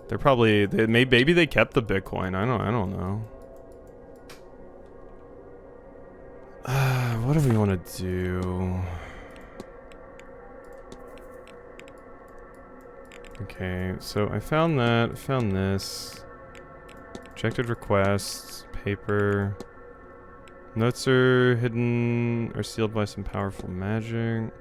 A: They're probably maybe they kept the Bitcoin. I don't know. What do we want to do? Okay, so I found that. Found this. Rejected requests, paper. Notes are hidden or sealed by some powerful magic.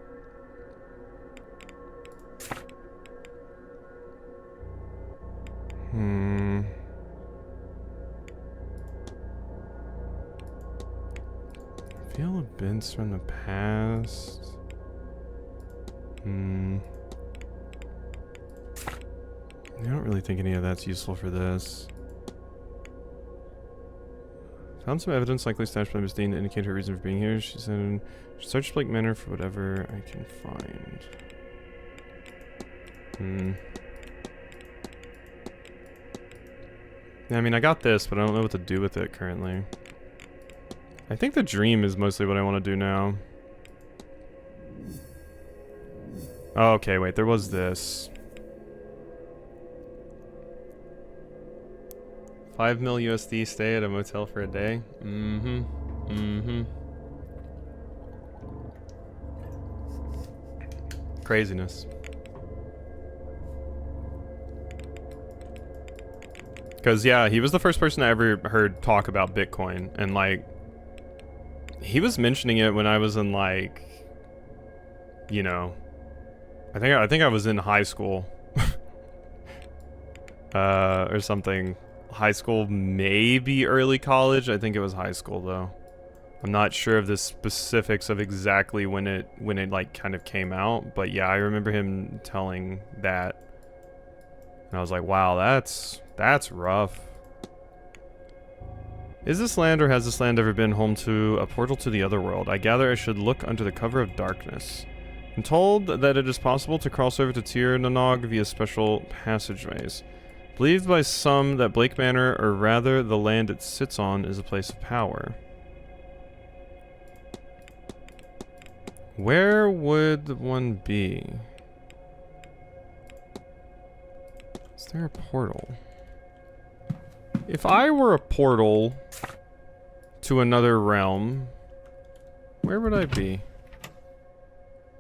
A: Feel events from the past. I don't really think any of that's useful for this. Found some evidence likely stashed by Miss Deane to indicate her reason for being here. She said, search Blake Manor for whatever I can find. Yeah, I mean, I got this, but I don't know what to do with it currently. I think the dream is mostly what I want to do now. Oh, okay, wait, there was this. 5 mil USD stay at a motel for a day. Craziness. Because, yeah, he was the first person I ever heard talk about Bitcoin. And, like, he was mentioning it when I was in, like, you know, I think I was in high school. Or something. High school, maybe early college. I think it was high school, though. I'm not sure of the specifics of exactly when it like kind of came out, but yeah, I remember him telling that, and I was like, wow, that's rough. Is this land, or has this land ever been home to a portal to the other world? I gather I should look under the cover of darkness. I'm told that it is possible to cross over to Tir Nanog via special passageways. Believed by some that Blake Manor, or rather the land it sits on, is a place of power. Where would one be? Is there a portal? If I were a portal to another realm, where would I be?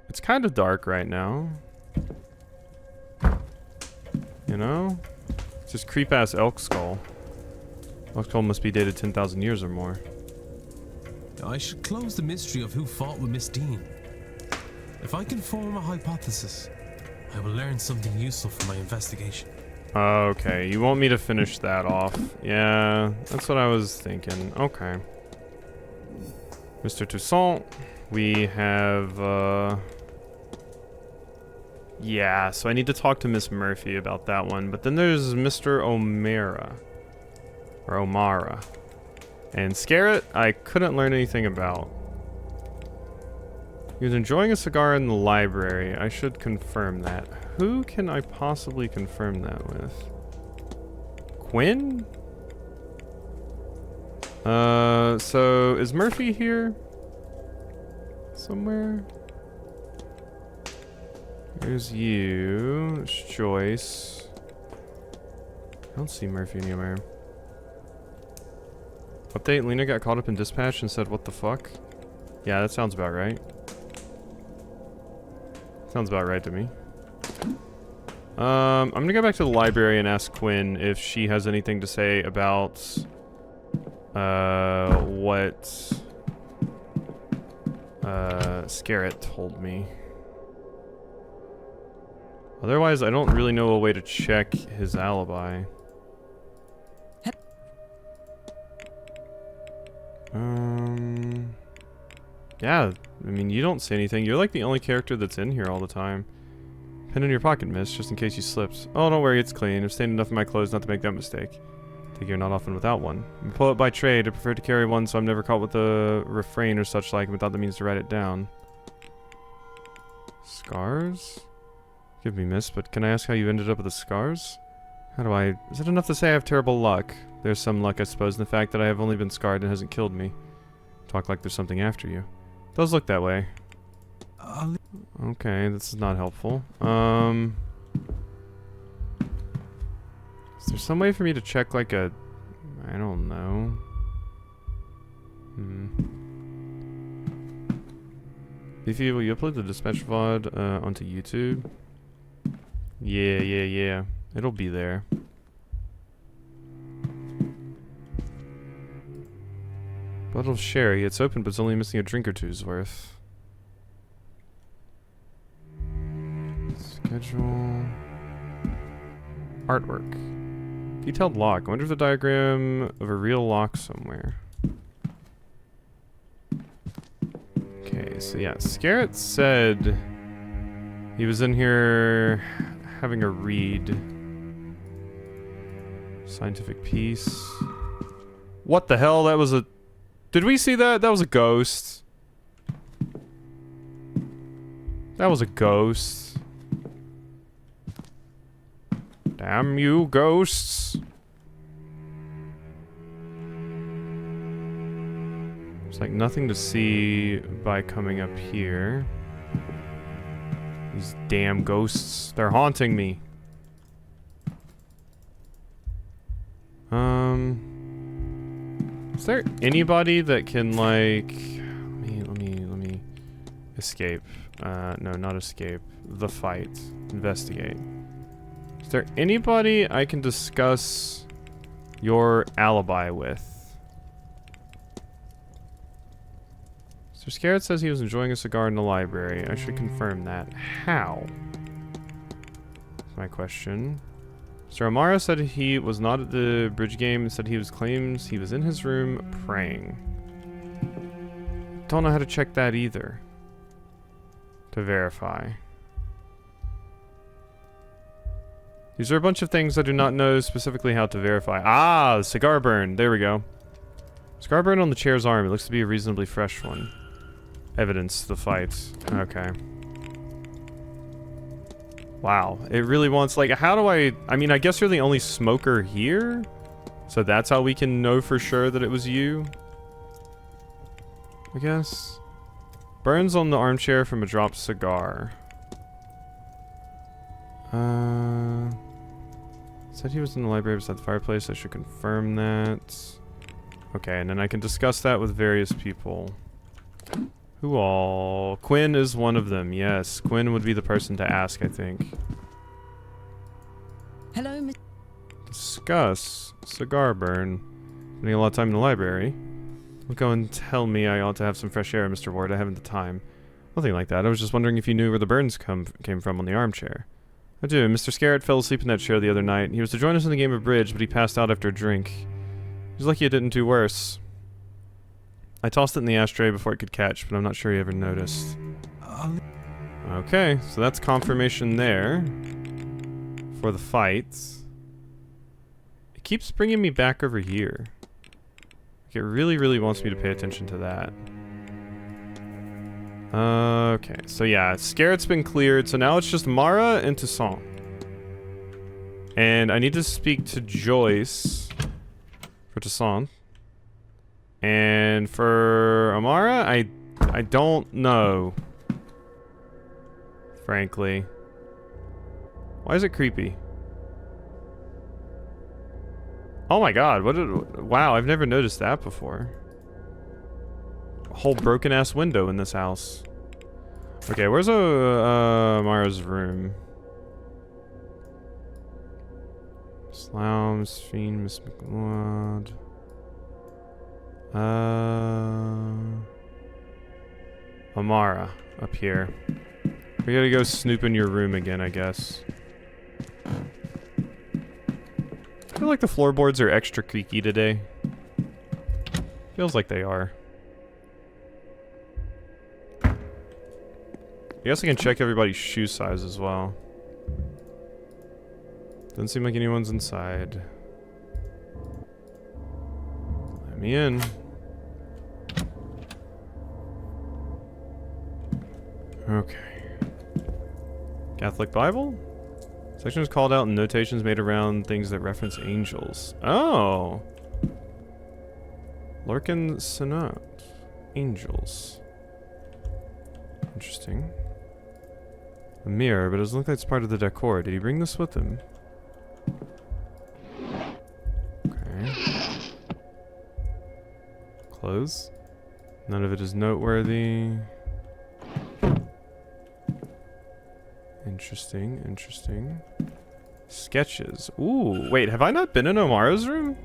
A: It's kind of dark right now. You know? It's just creep-ass elk skull. Elk skull must be dated 10,000 years or more.
K: I should close the mystery of who fought with Miss Deane. If I can form a hypothesis, I will learn something useful from my investigation.
A: Okay, you want me to finish that off? Yeah, that's what I was thinking. Okay. Mr. Toussaint, we have, yeah, so I need to talk to Miss Murphy about that one. But then there's Mr. O'Mara. Or O'Mara. And Scarrett, I couldn't learn anything about. He was enjoying a cigar in the library. I should confirm that. Who can I possibly confirm that with? Quinn? So is Murphy here? Somewhere? There's you. There's Joyce. I don't see Murphy anywhere. Update, Lena got caught up in dispatch and said, what the fuck? Yeah, that sounds about right. Sounds about right to me. I'm gonna go back to the library and ask Quinn if she has anything to say about what Scarrett told me. Otherwise, I don't really know a way to check his alibi. Yeah, I mean, you don't say anything. You're like the only character that's in here all the time. Pen in your pocket, miss, just in case you slipped. Oh, don't worry, it's clean. I've stained enough of my clothes not to make that mistake. I think you're not often without one. I'm a poet by trade. I prefer to carry one, so I'm never caught with a refrain or such like without the means to write it down. Scars? Forgive me, miss, but can I ask how you ended up with the scars? How do I... Is it enough to say I have terrible luck? There's some luck, I suppose, in the fact that I have only been scarred and hasn't killed me. Talk like there's something after you. It does look that way. Okay, this is not helpful. Is there some way for me to check like a... I don't know. Beefy, will you upload the dispatch VOD onto YouTube? Yeah. It'll be there. Bottle of sherry. It's open, but it's only missing a drink or two's worth. Schedule. Artwork. Detailed lock. I wonder if the diagram of a real lock somewhere. Okay, so yeah, Scarrett said he was in here having a read. Scientific piece. What the hell? That was a... Did we see that? That was a ghost. That was a ghost. Damn you, ghosts. There's like nothing to see by coming up here. These damn ghosts. They're haunting me. Is there anybody that can like... Let me escape. No, not escape. The fight. Investigate. Is there anybody I can discuss your alibi with? Mr. Scarrett says he was enjoying a cigar in the library. I should confirm that. How? That's my question. Mr. Amara said he was not at the bridge game, said claims he was in his room praying. Don't know how to check that either. To verify. These are a bunch of things I do not know specifically how to verify. Ah, the cigar burn. There we go. Cigar burn on the chair's arm. It looks to be a reasonably fresh one. Evidence the fight. Okay. Wow. It really wants, like, how do I mean, I guess you're the only smoker here? So that's how we can know for sure that it was you? I guess. Burns on the armchair from a dropped cigar. Said he was in the library beside the fireplace. I should confirm that. Okay, and then I can discuss that with various people. Who all? Quinn is one of them. Yes, Quinn would be the person to ask, I think.
I: Hello, Miss.
A: Discuss. Cigar burn. Spending a lot of time in the library. Don't go and tell me I ought to have some fresh air, Mr. Ward. I haven't the time. Nothing like that. I was just wondering if you knew where the burns came from on the armchair. I do. Mr. Scarrett fell asleep in that chair the other night. He was to join us in the game of bridge, but he passed out after a drink. He's lucky it didn't do worse. I tossed it in the ashtray before it could catch, but I'm not sure he ever noticed. Okay, so that's confirmation there for the fight. It keeps bringing me back over here. Like, it really, really wants me to pay attention to that. Okay, so yeah, Scarrett's been cleared, so now it's just Mara and Toussaint. And I need to speak to Joyce for Toussaint. And for Amara, I don't know. Frankly. Why is it creepy? Oh my god, wow, I've never noticed that before. A whole broken ass window in this house. Okay, where's Amara's room? Slough, Fiend, Miss McLeod. Amara, up here. We gotta go snoop in your room again, I guess. I feel like the floorboards are extra creaky today. Feels like they are. I guess I can check everybody's shoe size as well. Doesn't seem like anyone's inside. Let me in. Okay. Catholic Bible? Section is called out and notations made around things that reference angels. Oh! Lorcan Sonat. Angels. Interesting. A mirror, but it doesn't look like it's part of the decor. Did he bring this with him? Okay. Clothes. None of it is noteworthy. Interesting, interesting. Sketches. Ooh, wait, have I not been in Omara's room?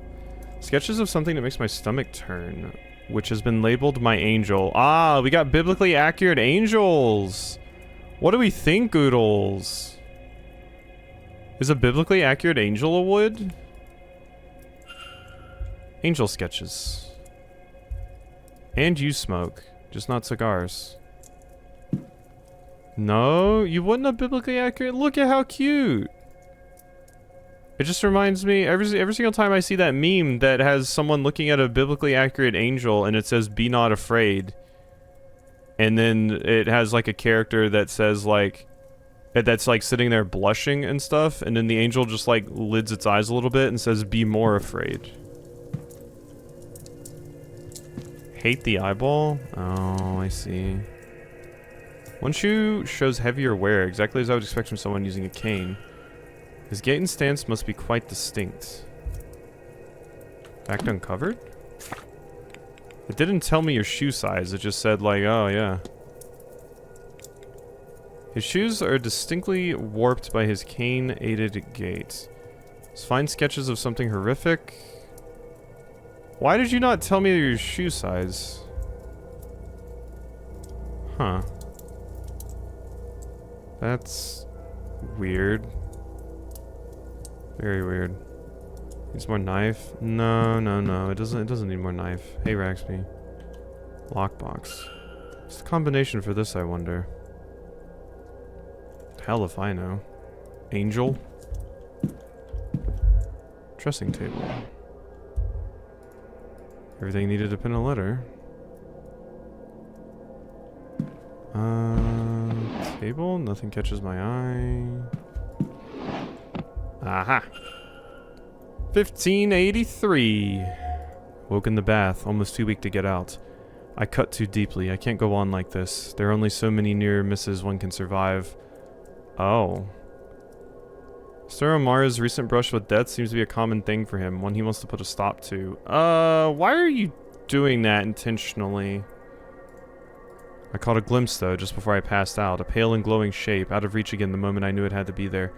A: Sketches of something that makes my stomach turn, which has been labeled my angel. Ah, we got biblically accurate angels. What do we think, Oodles? Is a biblically accurate angel a wood? Angel sketches. And you smoke, just not cigars. No, you wouldn't have biblically accurate. Look at how cute. It just reminds me, every single time I see that meme that has someone looking at a biblically accurate angel and it says, "Be not afraid." And then it has like a character that says like, that's like sitting there blushing and stuff. And then the angel just like lids its eyes a little bit and says, "Be more afraid." Hate the eyeball? Oh, I see. One shoe shows heavier wear, exactly as I would expect from someone using a cane. His gait and stance must be quite distinct. Back uncovered? It didn't tell me your shoe size, it just said like, oh yeah. His shoes are distinctly warped by his cane-aided gait. His fine sketches of something horrific. Why did you not tell me your shoe size? Huh. That's weird. Very weird. Needs more knife? No, no, no. It doesn't need more knife. Hey, Raxby. Lockbox. What's the combination for this, I wonder? Hell if I know. Angel? Dressing table. Everything needed to pin a letter. Table? Nothing catches my eye. Aha! 1583. Woke in the bath, almost too weak to get out. I cut too deeply. I can't go on like this. There are only so many near misses one can survive. Oh. Sir Omara's recent brush with death seems to be a common thing for him, one he wants to put a stop to. Why are you doing that intentionally? I caught a glimpse, though, just before I passed out. A pale and glowing shape, out of reach again the moment I knew it had to be there.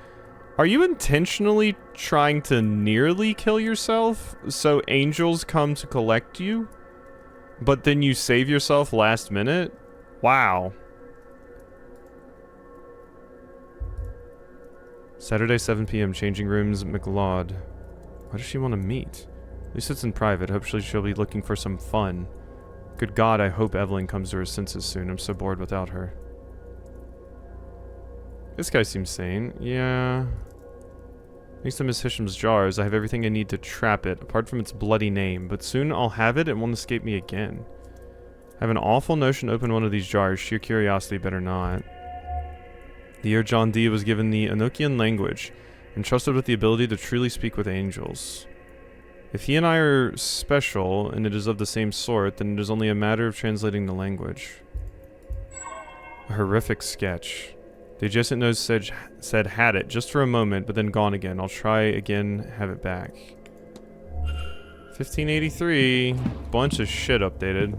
A: Are you intentionally trying to nearly kill yourself so angels come to collect you? But then you save yourself last minute? Wow. Saturday, 7 p.m. Changing rooms, McLeod. Why does she want to meet? At least it's in private. Hopefully she'll be looking for some fun. Good God, I hope Evelyn comes to her senses soon. I'm so bored without her. This guy seems sane. Yeah. Thanks to Miss Hisham's jars, I have everything I need to trap it, apart from its bloody name. But soon I'll have it, it won't escape me again. I have an awful notion to open one of these jars. Sheer curiosity, better not. The year John Dee was given the Enochian language, entrusted with the ability to truly speak with angels. If he and I are special, and it is of the same sort, then it is only a matter of translating the language. A horrific sketch. The adjacent nose said had it, just for a moment, but then gone again. I'll try again, have it back. 1583. Bunch of shit updated.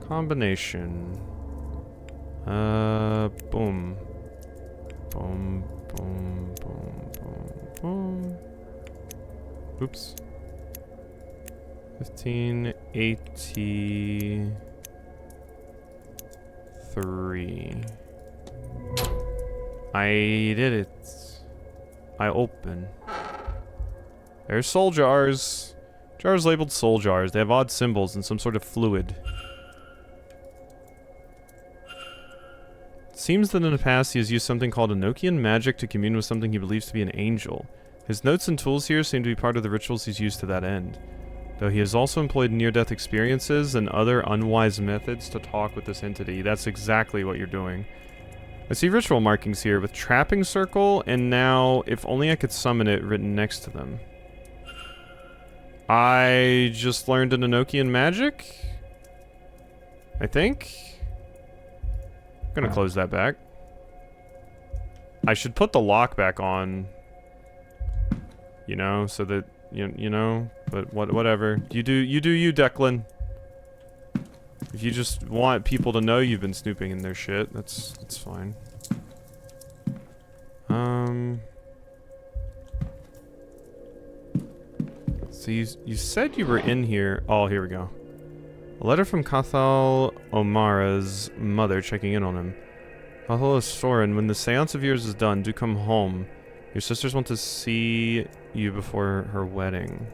A: Combination. Boom. Boom, boom, boom, boom, boom. Oops. 1583. I did it. I open. They're soul jars. Jars labeled soul jars. They have odd symbols and some sort of fluid. It seems that in the past he has used something called Enochian magic to commune with something he believes to be an angel. His notes and tools here seem to be part of the rituals he's used to that end. Though he has also employed near-death experiences and other unwise methods to talk with this entity. That's exactly what you're doing. I see ritual markings here with trapping circle, and now, if only I could summon it, written next to them. I just learned an Enochian magic? I think? I'm gonna close that back. I should put the lock back on. You know, so that, you know, but whatever. You do you, Declan. If you just want people to know you've been snooping in their shit, that's fine. So you said you were in here. Oh, here we go. A letter from Cathal O'Mara's mother checking in on him. Cathal is foreign. When the seance of yours is done, do come home. Your sisters want to see you before her wedding.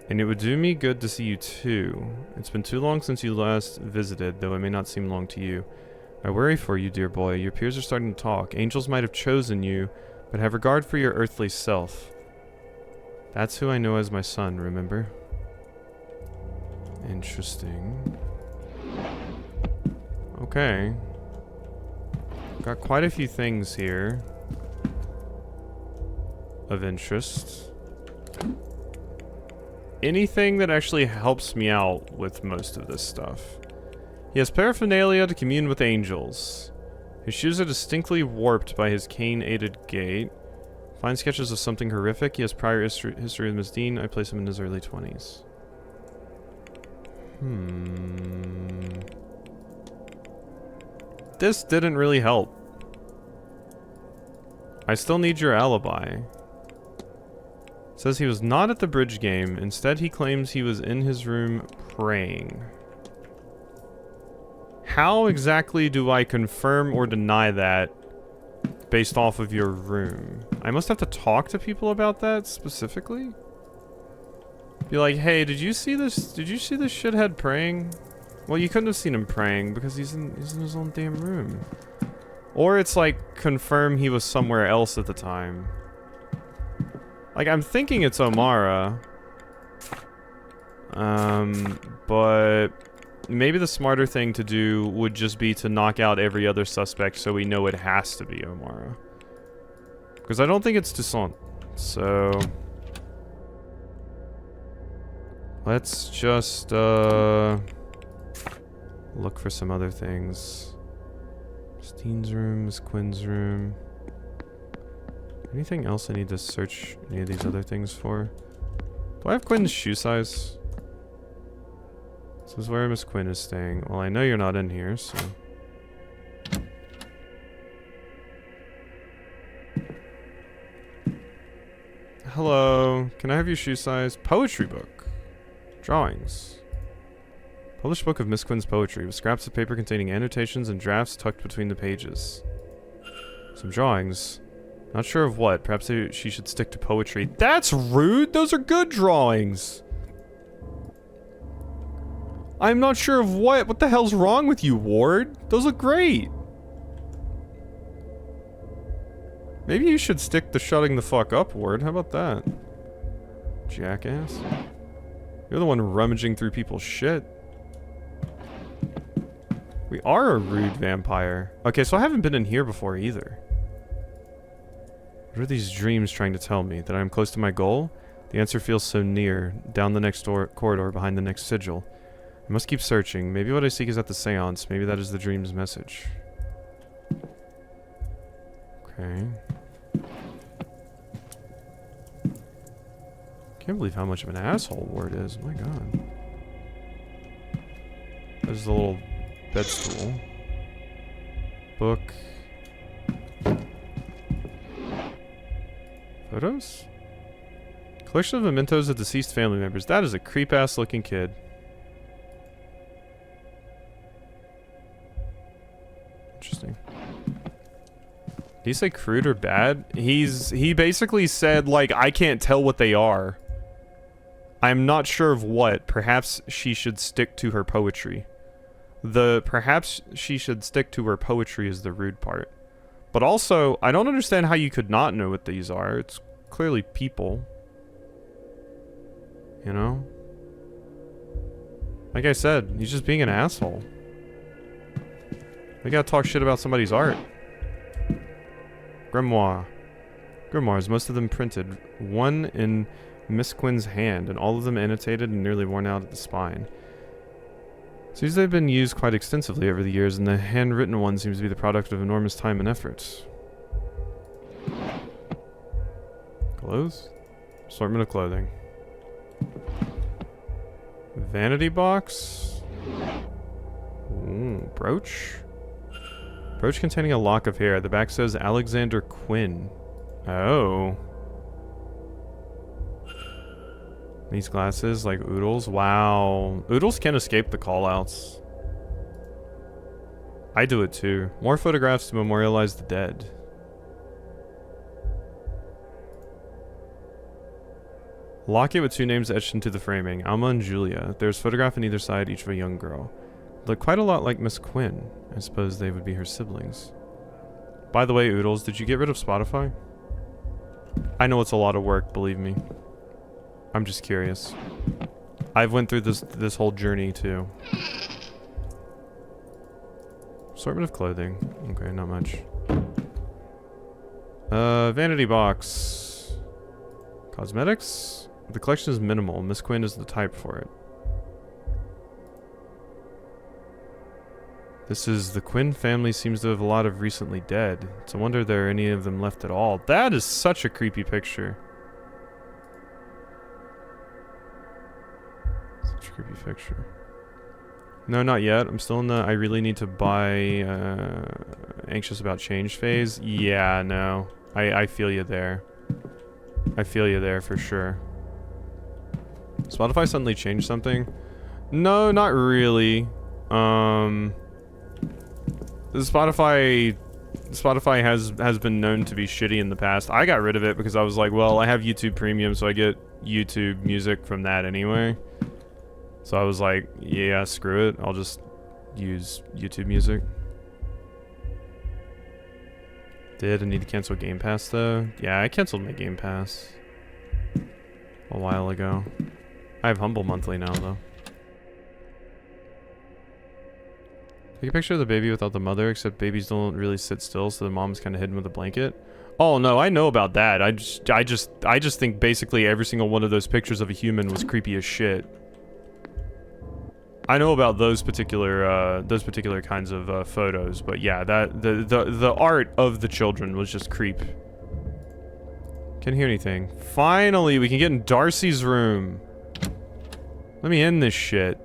A: And it would do me good to see you too. It's been too long since you last visited, though it may not seem long to you. I worry for you, dear boy. Your peers are starting to talk. Angels might have chosen you, but have regard for your earthly self. That's who I know as my son, remember? Interesting. Okay. Got quite a few things here of interest. Anything that actually helps me out with most of this stuff. He has paraphernalia to commune with angels. His shoes are distinctly warped by his cane-aided gait. Fine sketches of something horrific. He has prior history with Miss Deane. I place him in his early 20s. This didn't really help. I still need your alibi. Says he was not at the bridge game. Instead, he claims he was in his room praying. How exactly do I confirm or deny that based off of your room? I must have to talk to people about that specifically? Be like, hey, did you see this? Did you see this shithead praying? Well, you couldn't have seen him praying because he's in his own damn room. Or it's like, confirm he was somewhere else at the time. Like, I'm thinking it's O'Mara. But maybe the smarter thing to do would just be to knock out every other suspect so we know it has to be O'Mara. Because I don't think it's Toussaint. So let's just look for some other things. Miss Deane's room, Miss Quinn's room. Anything else I need to search any of these other things for? Do I have Quinn's shoe size? This is where Miss Quinn is staying. Well, I know you're not in here, so... Hello. Can I have your shoe size? Poetry book. Drawings. Published book of Miss Quinn's poetry, with scraps of paper containing annotations and drafts tucked between the pages. Some drawings. Not sure of what. Perhaps she should stick to poetry. That's rude! Those are good drawings! I'm not sure of what. What the hell's wrong with you, Ward? Those look great! Maybe you should stick to shutting the fuck up, Ward. How about that? Jackass. You're the one rummaging through people's shit. We are a rude vampire. Okay, so I haven't been in here before either. What are these dreams trying to tell me? That I am close to my goal? The answer feels so near. Down the next corridor behind the next sigil. I must keep searching. Maybe what I seek is at the seance. Maybe that is the dream's message. Okay. Can't believe how much of an asshole Ward is. My god. There's a little bed stool. Book. Photos? Collection of mementos of deceased family members. That is a creep-ass looking kid. Interesting. he say crude or bad? He basically said, like, I can't tell what they are. I'm not sure of what. Perhaps she should stick to her poetry. Perhaps she should stick to her poetry is the rude part. But also, I don't understand how you could not know what these are. It's clearly people. You know? Like I said, he's just being an asshole. We gotta talk shit about somebody's art. Grimoire. Grimoires, most of them printed. One in Miss Quinn's hand, and all of them annotated and nearly worn out at the spine. Seems they've been used quite extensively over the years, and the handwritten one seems to be the product of enormous time and effort. Clothes? Assortment of clothing. Vanity box? Ooh, brooch? Brooch containing a lock of hair. The back says Alexander Quinn. Oh. These glasses, like oodles. Wow. Oodles can escape the callouts. I do it too. More photographs to memorialize the dead. Locket with two names etched into the framing. Alma and Julia. There's a photograph on either side, each of a young girl. Look quite a lot like Miss Quinn. I suppose they would be her siblings. By the way, Oodles, did you get rid of Spotify? I know it's a lot of work, believe me. I'm just curious. I've went through this whole journey too. Assortment of clothing. Okay, not much. Vanity box. Cosmetics? The collection is minimal. Miss Quinn is the type for it. This is the Quinn family seems to have a lot of recently dead. It's a wonder there are any of them left at all. That is such a creepy picture. Such a creepy picture. No, not yet. I'm still in the I really need to buy anxious about change phase. Yeah, no. I feel you there. I feel you there for sure. Spotify suddenly changed something? No, not really. Spotify has been known to be shitty in the past. I got rid of it because I was like, well, I have YouTube Premium, so I get YouTube music from that anyway. So I was like, yeah, screw it. I'll just use YouTube music. Did I need to cancel Game Pass though? Yeah, I canceled my Game Pass a while ago. I have Humble Monthly now though. Take a picture of the baby without the mother, except babies don't really sit still, so the mom's kind of hidden with a blanket. Oh no, I know about that. I just think basically every single one of those pictures of a human was creepy as shit. I know about those particular kinds of photos, but yeah, that the art of the children was just creep. Can't hear anything. Finally, we can get in Darcy's room. Let me end this shit.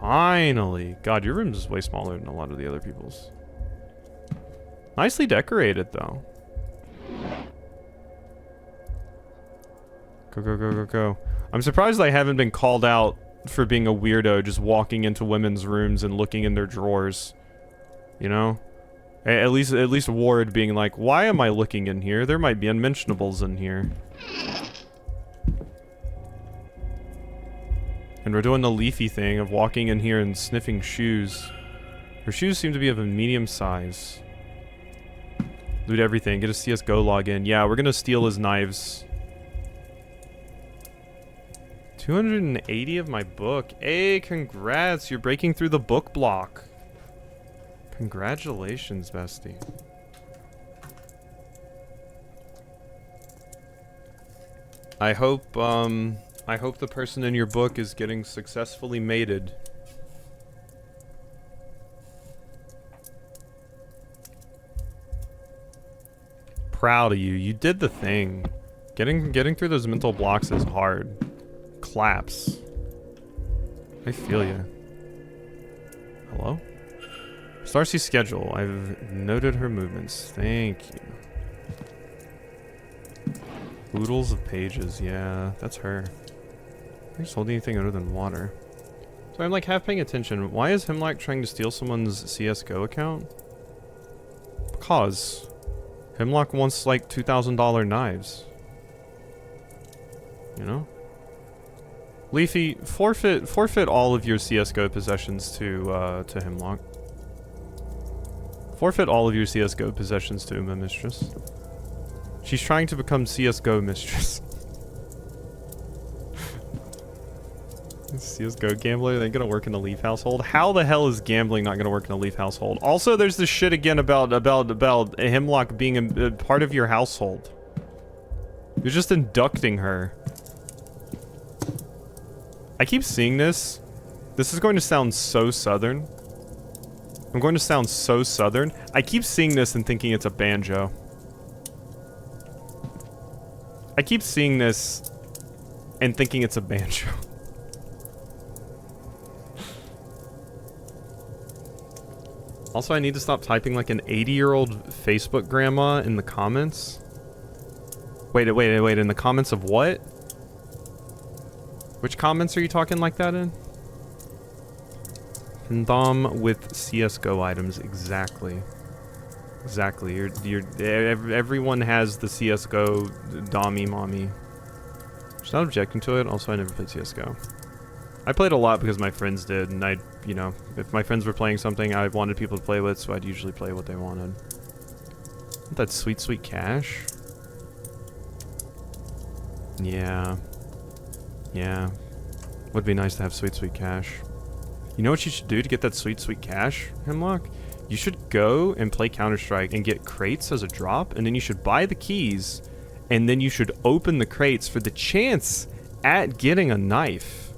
A: Finally. God, your room is way smaller than a lot of the other people's. Nicely decorated, though. Go, go, go, go, go. I'm surprised I haven't been called out for being a weirdo just walking into women's rooms and looking in their drawers. You know? At least Ward being like, why am I looking in here? There might be unmentionables in here. And we're doing the Leafy thing of walking in here and sniffing shoes. Her shoes seem to be of a medium size. Loot everything. Get a CSGO login. Yeah, we're gonna steal his knives. 280 of my book. Hey, congrats. You're breaking through the book block. Congratulations, bestie. I hope the person in your book is getting successfully mated. Proud of you. You did the thing. Getting through those mental blocks is hard. Claps. I feel you. Hello? Starcy's schedule. I've noted her movements. Thank you. Oodles of pages. Yeah, that's her. I just hold anything other than water. So I'm like half paying attention. Why is Hemlock trying to steal someone's CSGO account? cause? Hemlock wants like $2,000 knives. You know? Leafy, forfeit all of your CSGO possessions to Hemlock. Forfeit all of your CSGO possessions to Uma Mistress. She's trying to become CSGO Mistress. CSGO gambler, they gonna work in the Leaf household? How the hell is gambling not gonna work in the Leaf household? Also, there's this shit again about Hemlock being a part of your household. You're just inducting her. I keep seeing this. This is going to sound so southern. I'm going to sound so southern. I keep seeing this and thinking it's a banjo. I keep seeing this and thinking it's a banjo. Also, I need to stop typing like an 80-year-old Facebook grandma in the comments. Wait, in the comments of what? Which comments are you talking like that in? Dom with CSGO items, exactly. Exactly. Everyone has the CSGO Dommy mommy. She's not objecting to it. Also, I never played CSGO. I played a lot because my friends did, and I, you know, if my friends were playing something I wanted people to play with, so I'd usually play what they wanted. That sweet, sweet cash. Yeah. Yeah. Would be nice to have sweet, sweet cash. You know what you should do to get that sweet, sweet cash, Hemlock? You should go and play Counter-Strike and get crates as a drop, and then you should buy the keys, and then you should open the crates for the chance at getting a knife.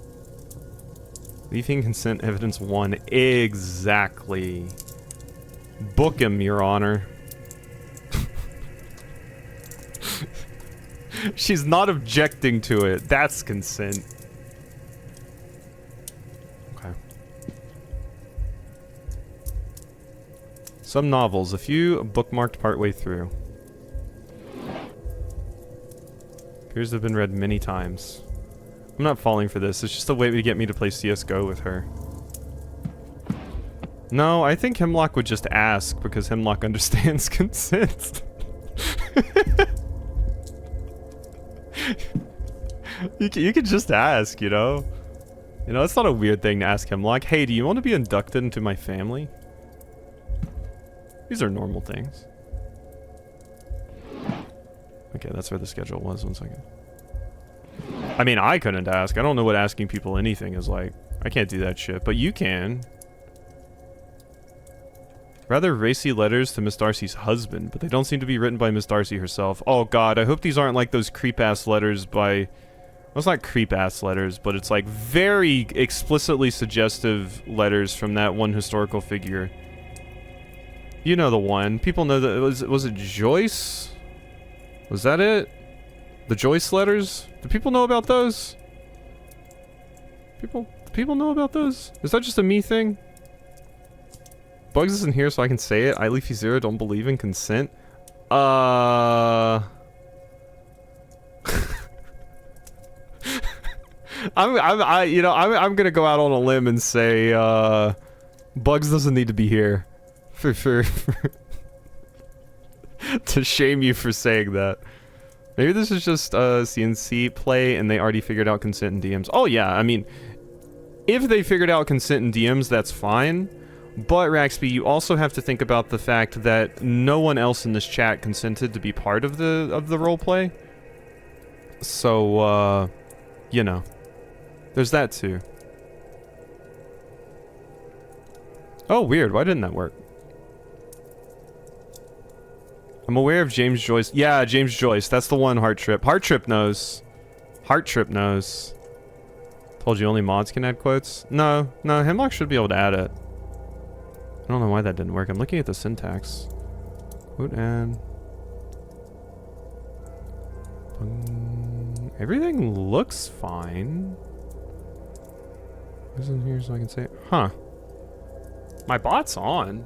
A: Leaving consent evidence 1. Exactly. Book him, Your Honor. She's not objecting to it. That's consent. Okay. Some novels. A few bookmarked partway through. Appears to have been read many times. I'm not falling for this. It's just a way to get me to play CSGO with her. No, I think Hemlock would just ask because Hemlock understands consent. You could just ask, you know? You know, it's not a weird thing to ask Hemlock. Hey, do you want to be inducted into my family? These are normal things. Okay, that's where the schedule was. 1 second. I mean, I couldn't ask. I don't know what asking people anything is like. I can't do that shit, but you can. Rather racy letters to Miss Darcy's husband, but they don't seem to be written by Miss Darcy herself. Oh god, I hope these aren't like those creep-ass letters by... Well, it's not creep-ass letters, but it's like very explicitly suggestive letters from that one historical figure. You know the one. People know that... Was it Joyce? Was that it? The Joyce letters? Do people know about those? People know about those? Is that just a me thing? Bugs isn't here so I can say it. I Leafy Zero don't believe in consent. I'm gonna go out on a limb and say Bugs doesn't need to be here for to shame you for saying that. Maybe this is just CNC play and they already figured out consent in DMs. Oh yeah, I mean, if they figured out consent in DMs, that's fine. But Raxby, you also have to think about the fact that no one else in this chat consented to be part of the roleplay. So, you know, there's that too. Oh, weird. Why didn't that work? I'm aware of James Joyce. Yeah, James Joyce. That's the one. Heart Trip. Heart Trip knows. Heart Trip knows. Told you only mods can add quotes. No, Hemlock should be able to add it. I don't know why that didn't work. I'm looking at the syntax. Quote add. Everything looks fine. Isn't here so I can say it? Huh. My bot's on.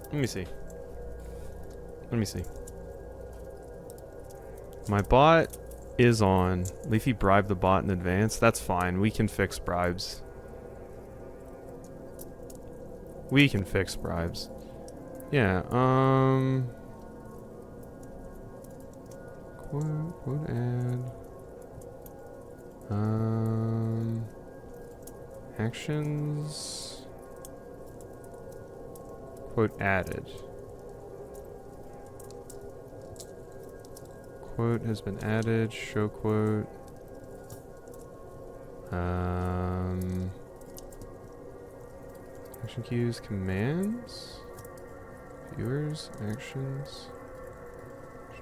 A: Let me see. My bot is on. Leafy bribed the bot in advance. That's fine. We can fix bribes. Yeah, quote add. Actions. Quote added. Quote has been added. Show quote. Action cues, commands, viewers, actions,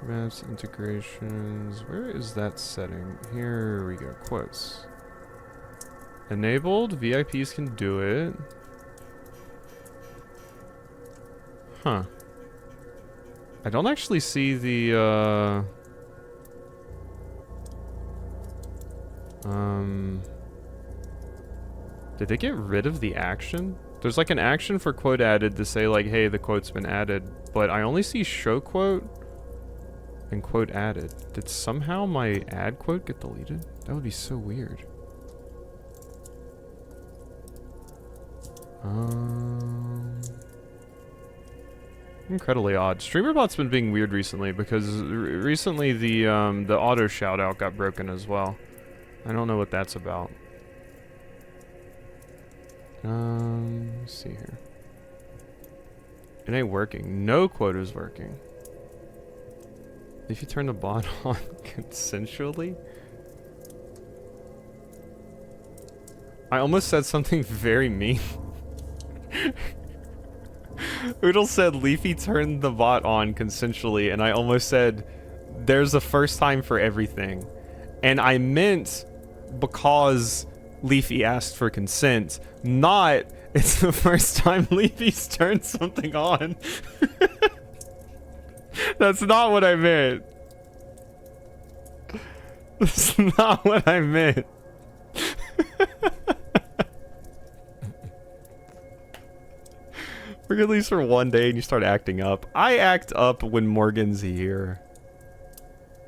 A: maps, integrations. Where is that setting? Here we go. Quotes. Enabled. VIPs can do it. Huh. I don't actually see the, did they get rid of the action? There's like an action for quote added to say like, hey, the quote's been added, but I only see show quote and quote added. Did somehow my add quote get deleted? That would be so weird. Incredibly odd. StreamerBot's been being weird recently because recently the auto shout out got broken as well. I don't know what that's about. Let's see here. It ain't working. No quota's working. If you turn the bot on consensually? I almost said something very mean. Oodle said Leafy turned the bot on consensually, and I almost said there's a first time for everything. And I meant because Leafy asked for consent, not it's the first time Leafy's turned something on. That's not what I meant. That's not what I meant. We're at least for one day and you start acting up. I act up when Morgan's here.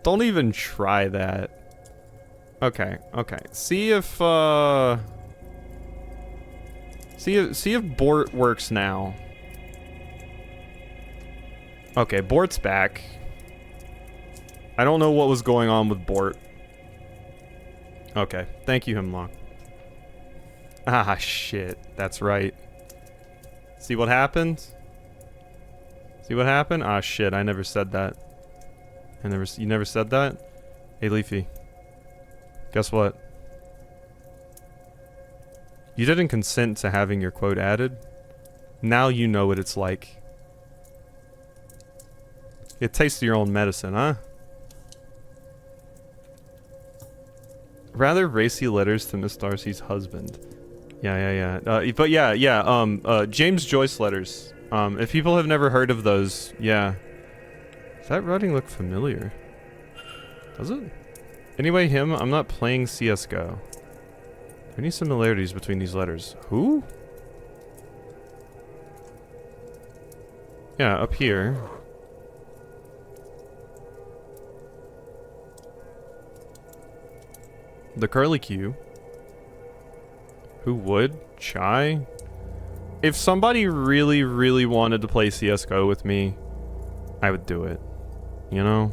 A: Don't even try that. Okay, okay. See if Bort works now. Okay, Bort's back. I don't know what was going on with Bort. Okay, thank you, Hemlock. Ah, shit. That's right. See what happened? See what happened? Ah, shit. I never said that. You never said that? Hey, Leafy. Guess what? You didn't consent to having your quote added. Now you know what it's like. It tastes your own medicine, huh? Rather racy letters to Miss Darcy's husband. Yeah. But yeah. James Joyce letters. If people have never heard of those, yeah. Does that writing look familiar? Does it? Anyway, I'm not playing CSGO. Any similarities between these letters? Who? Yeah, up here. The curly Q. Who would? Chai? If somebody really, really wanted to play CSGO with me, I would do it. You know?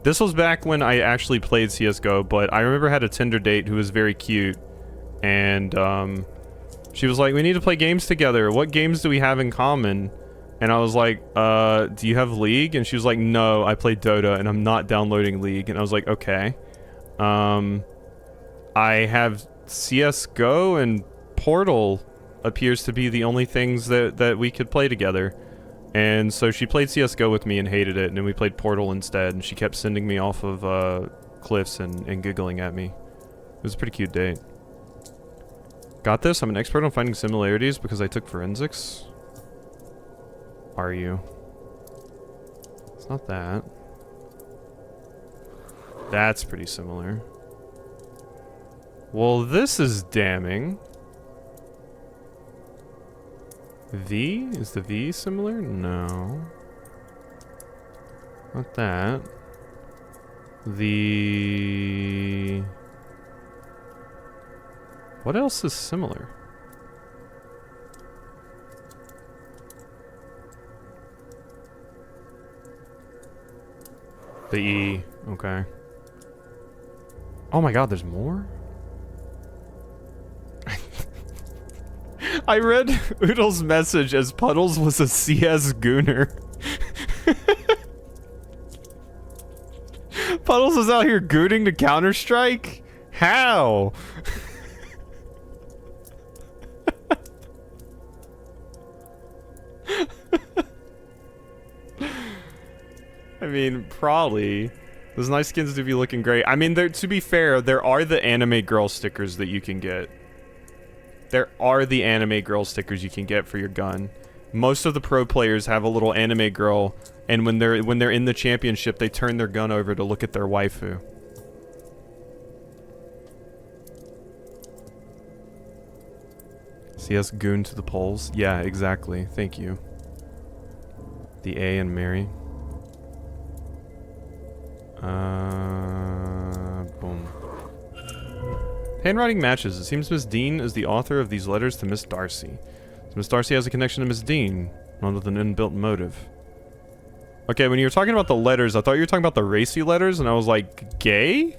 A: This was back when I actually played CSGO, but I remember I had a Tinder date who was very cute. And, she was like, we need to play games together. What games do we have in common? And I was like, do you have League? And she was like, no, I play Dota and I'm not downloading League. And I was like, okay. I have CSGO and Portal appears to be the only things that we could play together. And so she played CSGO with me and hated it, and then we played Portal instead, and she kept sending me off of cliffs and giggling at me. It was a pretty cute date. Got this? I'm an expert on finding similarities because I took forensics. Are you? It's not that. That's pretty similar. Well, this is damning. V? Is the V similar? No. Not that. The... What else is similar? The E. Okay. Oh my god, there's more? I read Oodle's message as Puddles was a CS gooner. Puddles was out here gooning to Counter-Strike? How? I mean, probably. Those nice skins do be looking great. I mean, to be fair, there are the anime girl stickers that you can get. There are the anime girl stickers you can get for your gun. Most of the pro players have a little anime girl, and when they're in the championship, they turn their gun over to look at their waifu. CS goon to the polls. Yeah, exactly. Thank you. The A and Mary. Boom. Handwriting matches. It seems Miss Deane is the author of these letters to Miss Darcy. So Miss Darcy has a connection to Miss Deane, one with an inbuilt motive. Okay, when you were talking about the letters, I thought you were talking about the racy letters, and I was like, gay?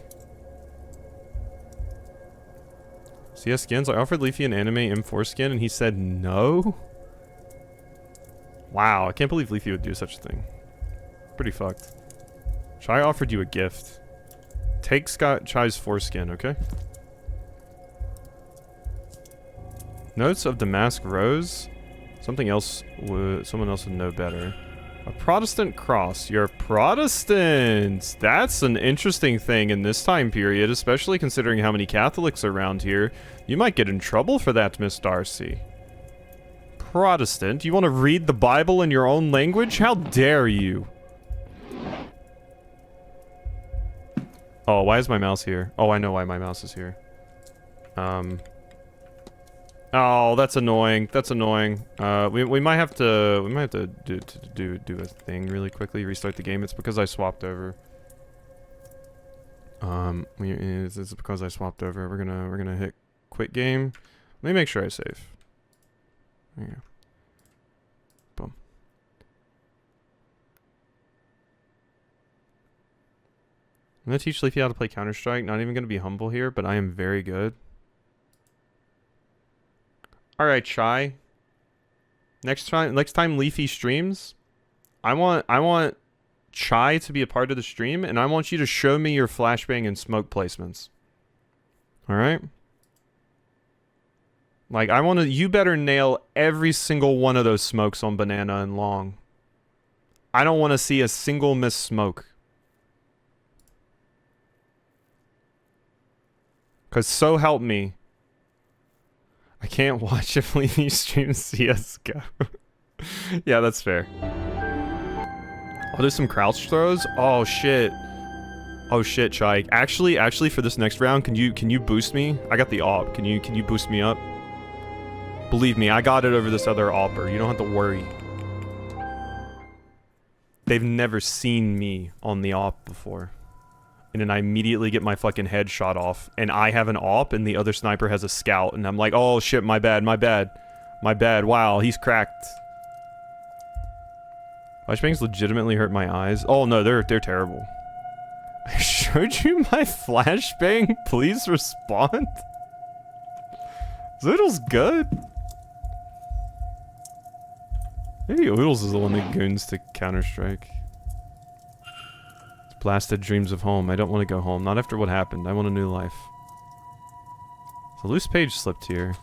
A: CS skins? I offered Leafy an anime M4 skin, and he said no? Wow, I can't believe Leafy would do such a thing. Pretty fucked. Chai offered you a gift. Take Scott Chai's foreskin, okay? Notes of Damask Rose? Someone else would know better. A Protestant cross. You're Protestant! That's an interesting thing in this time period, especially considering how many Catholics are around here. You might get in trouble for that, Miss Darcy. Protestant? You want to read the Bible in your own language? How dare you? Oh, why is my mouse here? Oh, I know why my mouse is here. Oh, that's annoying. That's annoying. We might have to do a thing really quickly. Restart the game. It's because I swapped over. It's because I swapped over. We're gonna hit quit game. Let me make sure I save. There you go. Boom. I'm gonna teach Leafy how to play Counter-Strike. Not even gonna be humble here, but I am very good. Alright, Chai. Next time Leafy streams, I want Chai to be a part of the stream, and I want you to show me your flashbang and smoke placements. Alright? Like, you better nail every single one of those smokes on Banana and Long. I don't want to see a single miss smoke. Cause so help me, I can't watch if Leafy streams CSGO. Yeah, that's fair. I'll do some crouch throws. Oh shit. Oh shit, Chai. Actually, for this next round, can you boost me? I got the AWP. Can you boost me up? Believe me, I got it over this other AWPer. You don't have to worry. They've never seen me on the AWP before. And then I immediately get my fucking head shot off, and I have an AWP, and the other sniper has a scout, and I'm like, oh shit, my bad, wow, he's cracked. Flashbangs legitimately hurt my eyes. Oh no, they're terrible. I showed you my flashbang, please respond? Zoodle's good. Maybe Oodles is the one that goons to Counter-Strike. Blasted dreams of home. I don't want to go home. Not after what happened. I want a new life. So loose page slipped here.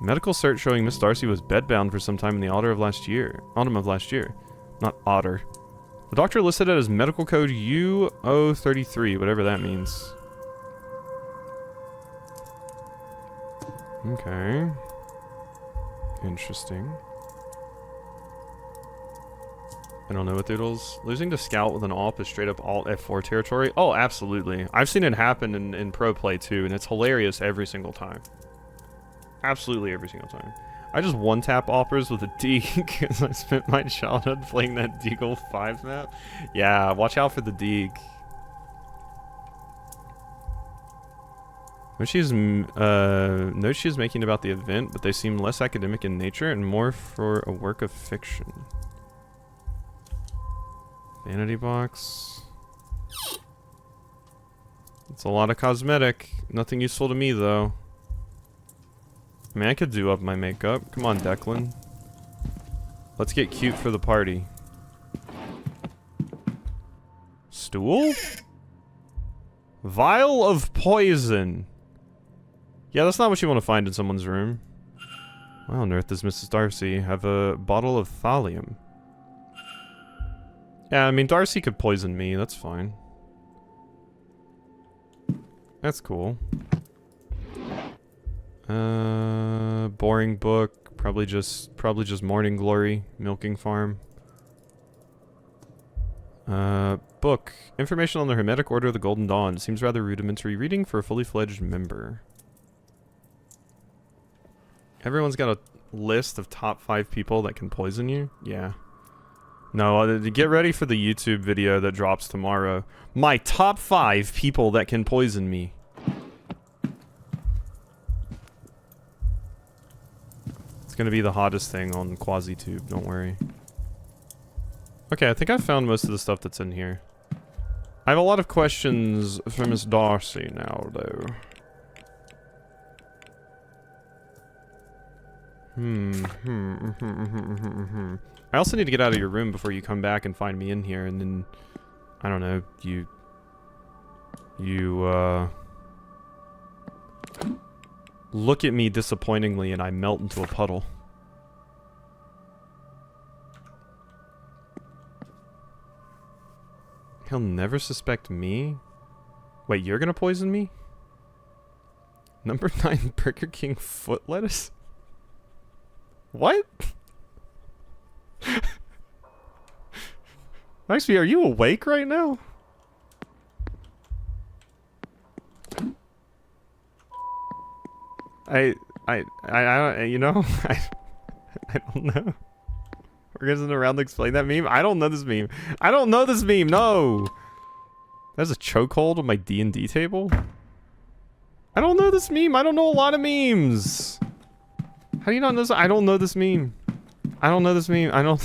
A: Medical cert showing Miss Darcy was bedbound for some time in the autumn of last year. Not otter. The doctor listed it as medical code U033, whatever that means. Okay. Interesting. I don't know what Doodles. Losing to Scout with an AWP is straight up alt F4 territory. Oh, absolutely. I've seen it happen in pro play too, and it's hilarious every single time. Absolutely every single time. I just one-tap AWPers with a Deagle because I spent my childhood playing that Deagle 5 map. Yeah, watch out for the Deagle. Note she is making about the event, but they seem less academic in nature and more for a work of fiction. Vanity box. It's a lot of cosmetic. Nothing useful to me, though. I mean, I could do up my makeup. Come on, Declan. Let's get cute for the party. Stool? Vial of poison. Yeah, that's not what you want to find in someone's room. Why on earth does Mrs. Darcy have a bottle of thallium? Yeah, I mean, Darcy could poison me. That's fine. That's cool. Boring book. Probably just Morning Glory. Milking Farm. Book. Information on the Hermetic Order of the Golden Dawn. Seems rather rudimentary reading for a fully fledged member. Everyone's got a list of top 5 people that can poison you? Yeah. No, get ready for the YouTube video that drops tomorrow. My top 5 people that can poison me. It's gonna be the hottest thing on QuasiTube, don't worry. Okay, I think I found most of the stuff that's in here. I have a lot of questions for Miss Darcy now, though. I also need to get out of your room before you come back and find me in here, and then, I don't know, you look at me disappointingly and I melt into a puddle. He'll never suspect me? Wait, you're gonna poison me? Number 9 Burger King foot lettuce? What? Actually, are you awake right now? I you know, I don't know. We're gonna around to explain that meme. I don't know this meme. I don't know this meme. No. There's a chokehold on my D&D table. I don't know this meme. I don't know a lot of memes. How do you not know this? I don't know this meme. I don't know this meme. I don't.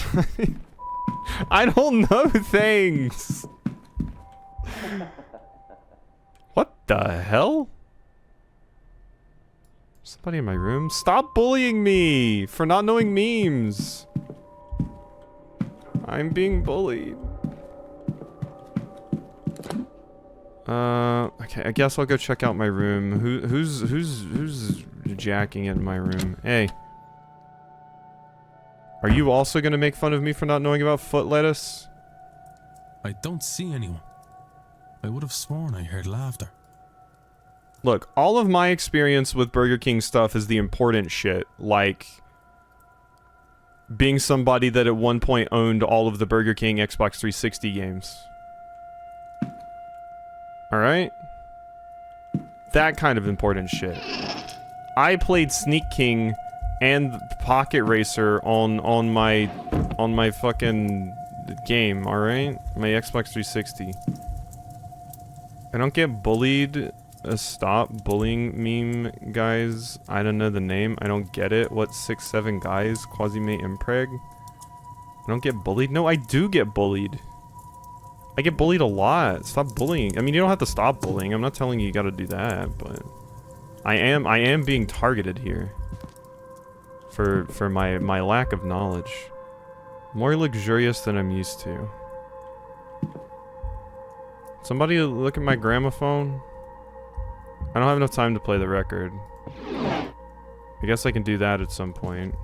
A: I don't know things. What the hell? Somebody in my room? Stop bullying me for not knowing memes. I'm being bullied. Okay, I guess I'll go check out my room. Who's jacking in my room? Hey. Are you also gonna make fun of me for not knowing about foot lettuce?
K: I don't see anyone. I would have sworn I heard laughter.
A: Look, all of my experience with Burger King stuff is the important shit. Like, being somebody that at one point owned all of the Burger King Xbox 360 games. Alright? That kind of important shit. I played Sneak King and Pocket Racer on my fucking game, alright? My Xbox 360. I don't get bullied. Stop bullying meme, guys. I don't know the name. I don't get it. What 6-7 guys? Quasimate Impreg? I don't get bullied? No, I do get bullied. I get bullied a lot. Stop bullying. I mean, you don't have to stop bullying. I'm not telling you gotta do that, but I am being targeted here for my lack of knowledge. More luxurious than I'm used to. Somebody look at my gramophone. I don't have enough time to play the record. I guess I can do that at some point.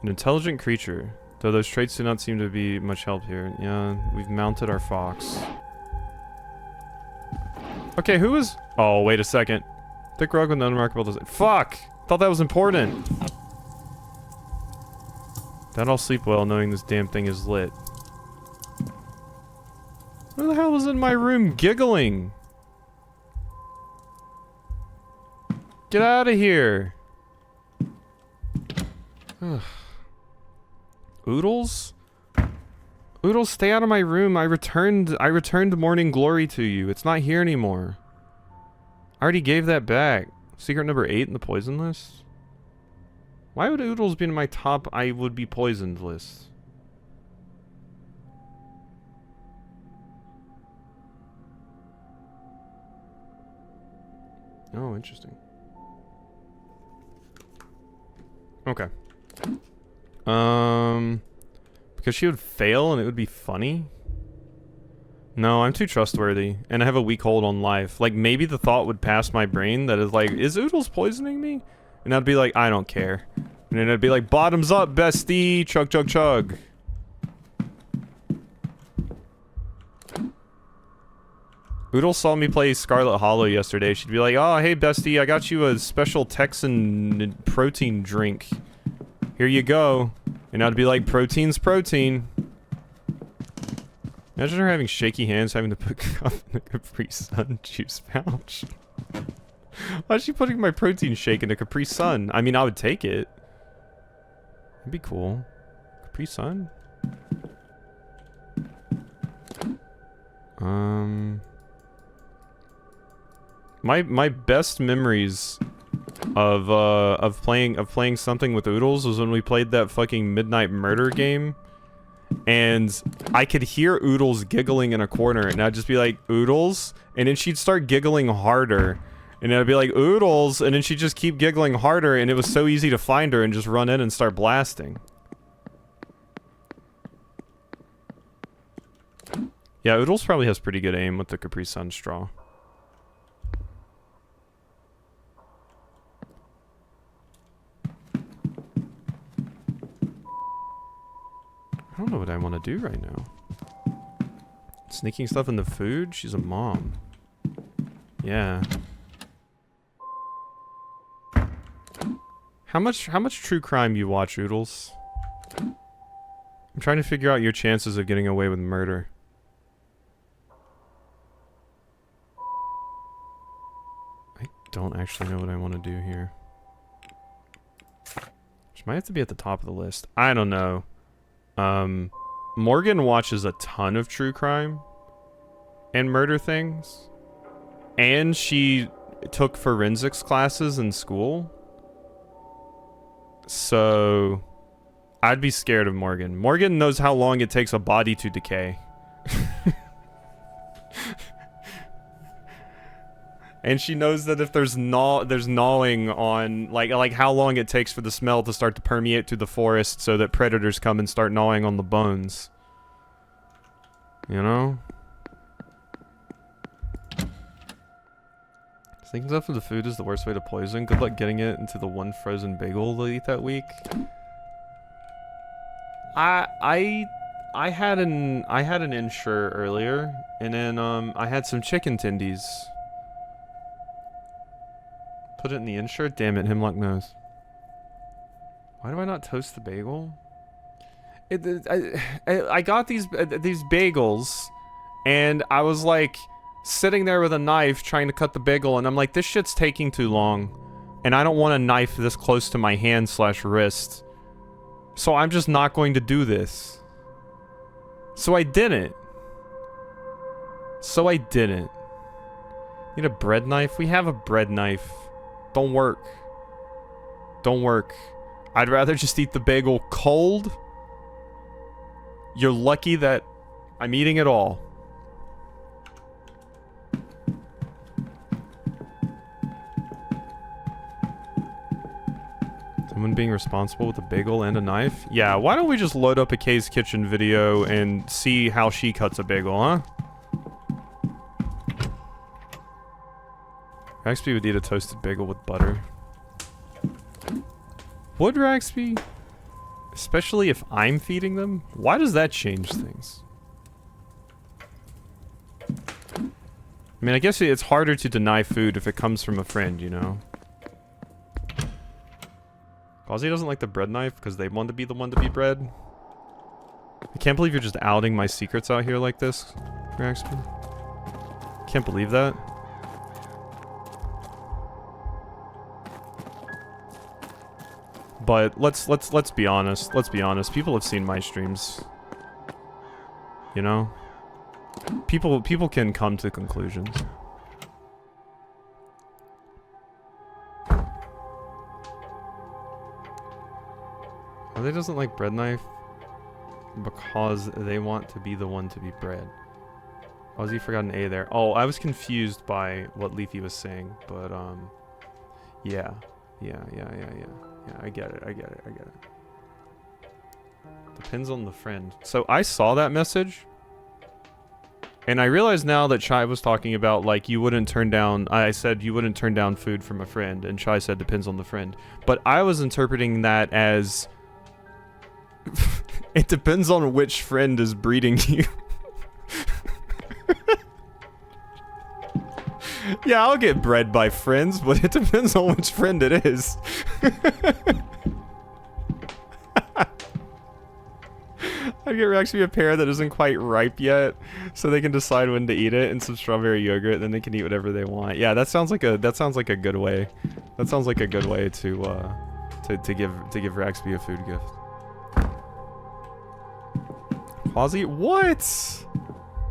A: An intelligent creature. Though those traits do not seem to be much help here. Yeah, we've mounted our fox. Okay, who is... Oh, wait a second. Thick rug with unremarkable design. Fuck! Thought that was important. Then I'll sleep well knowing this damn thing is lit. Who the hell was in my room giggling? Get out of here. Ugh. Oodles? Oodles, stay out of my room. I returned Morning Glory to you. It's not here anymore. I already gave that back. Secret number 8 in the poison list? Why would Oodles be in my top I would be poisoned list? Oh, interesting. Okay. Because she would fail and it would be funny? No, I'm too trustworthy, and I have a weak hold on life. Like, maybe the thought would pass my brain that is like, is Oodles poisoning me? And I'd be like, I don't care. And then I'd be like, bottoms up, bestie! Chug, chug, chug. Oodles saw me play Scarlet Hollow yesterday. She'd be like, oh, hey, bestie, I got you a special Texan protein drink. Here you go. And I'd be like, protein's protein. Imagine her having shaky hands, having to put cup in a Capri Sun juice pouch. Why is she putting my protein shake in a Capri Sun? I mean, I would take it. It'd be cool. Capri Sun? My best memories of playing something with Oodles was when we played that fucking Midnight Murder game. And I could hear Oodles giggling in a corner, and I'd just be like, Oodles? And then she'd start giggling harder. And I'd be like, Oodles? And then she'd just keep giggling harder, and it was so easy to find her and just run in and start blasting. Yeah, Oodles probably has pretty good aim with the Capri Sun straw. I don't know what I want to do right now. Sneaking stuff in the food? She's a mom. Yeah. How much true crime you watch, Oodles? I'm trying to figure out your chances of getting away with murder. I don't actually know what I want to do here. Which might have to be at the top of the list. I don't know. Morgan watches a ton of true crime and murder things, and she took forensics classes in school, so I'd be scared of Morgan. Morgan knows how long it takes a body to decay. And she knows that if there's gnawing on, like how long it takes for the smell to start to permeate through the forest so that predators come and start gnawing on the bones. You know? Sneaking stuff for the food is the worst way to poison. Good luck getting it into the one frozen bagel they'll eat that week. I had an insure earlier, and then I had some chicken tendies. Put it in the insure? Damn it, Hemlock knows. Why do I not toast the bagel? I got these bagels, and I was like sitting there with a knife trying to cut the bagel, and I'm like, this shit's taking too long, and I don't want a knife this close to my hand/wrist, so I'm just not going to do this. So I didn't. Need a bread knife? We have a bread knife. Don't work. Don't work. I'd rather just eat the bagel cold. You're lucky that I'm eating it all. Someone being responsible with a bagel and a knife? Yeah, why don't we just load up a Kay's Kitchen video and see how she cuts a bagel, huh? Raxby would eat a toasted bagel with butter. Would Raxby? Especially if I'm feeding them? Why does that change things? I mean, I guess it's harder to deny food if it comes from a friend, you know? Ozzy doesn't like the bread knife because they want to be the one to be bread. I can't believe you're just outing my secrets out here like this, Raxby. Can't believe that. But let's be honest. Let's be honest. People have seen my streams. You know? People can come to conclusions. They doesn't like bread knife because they want to be the one to be bread. Ozzy forgot an A there. Oh, I was confused by what Leafy was saying, but yeah, I get it. Depends on the friend. So I saw that message, and I realized now that Chai was talking about, like, you wouldn't turn down, I said you wouldn't turn down food from a friend, and Chai said depends on the friend. But I was interpreting that as it depends on which friend is breeding you. Yeah, I'll get bred by friends, but it depends on which friend it is. I'd get actually a pear that isn't quite ripe yet, so they can decide when to eat it, and some strawberry yogurt, then they can eat whatever they want. Yeah, that sounds like a good way. That sounds like a good way to give Raxby a food gift. Quasi, what?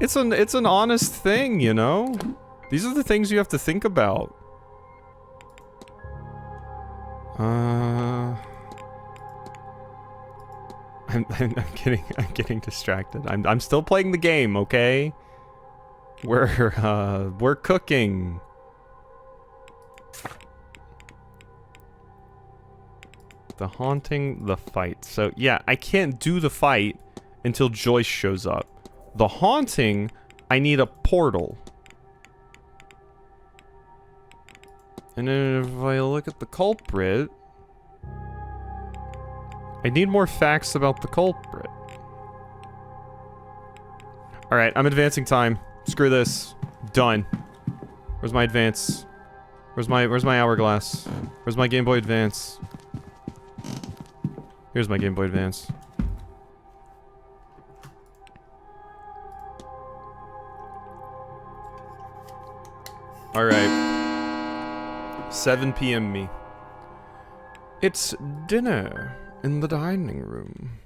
A: It's an honest thing, you know? These are the things you have to think about. I'm getting distracted. I'm still playing the game, okay? We're cooking. The haunting, the fight. So yeah, I can't do the fight until Joyce shows up. The haunting, I need a portal. And then if I look at the culprit, I need more facts about the culprit. Alright, I'm advancing time. Screw this. Done. Where's my advance? Where's my hourglass? Where's my Game Boy Advance? Here's my Game Boy Advance. Alright. 7 p.m. me. It's dinner in the dining room.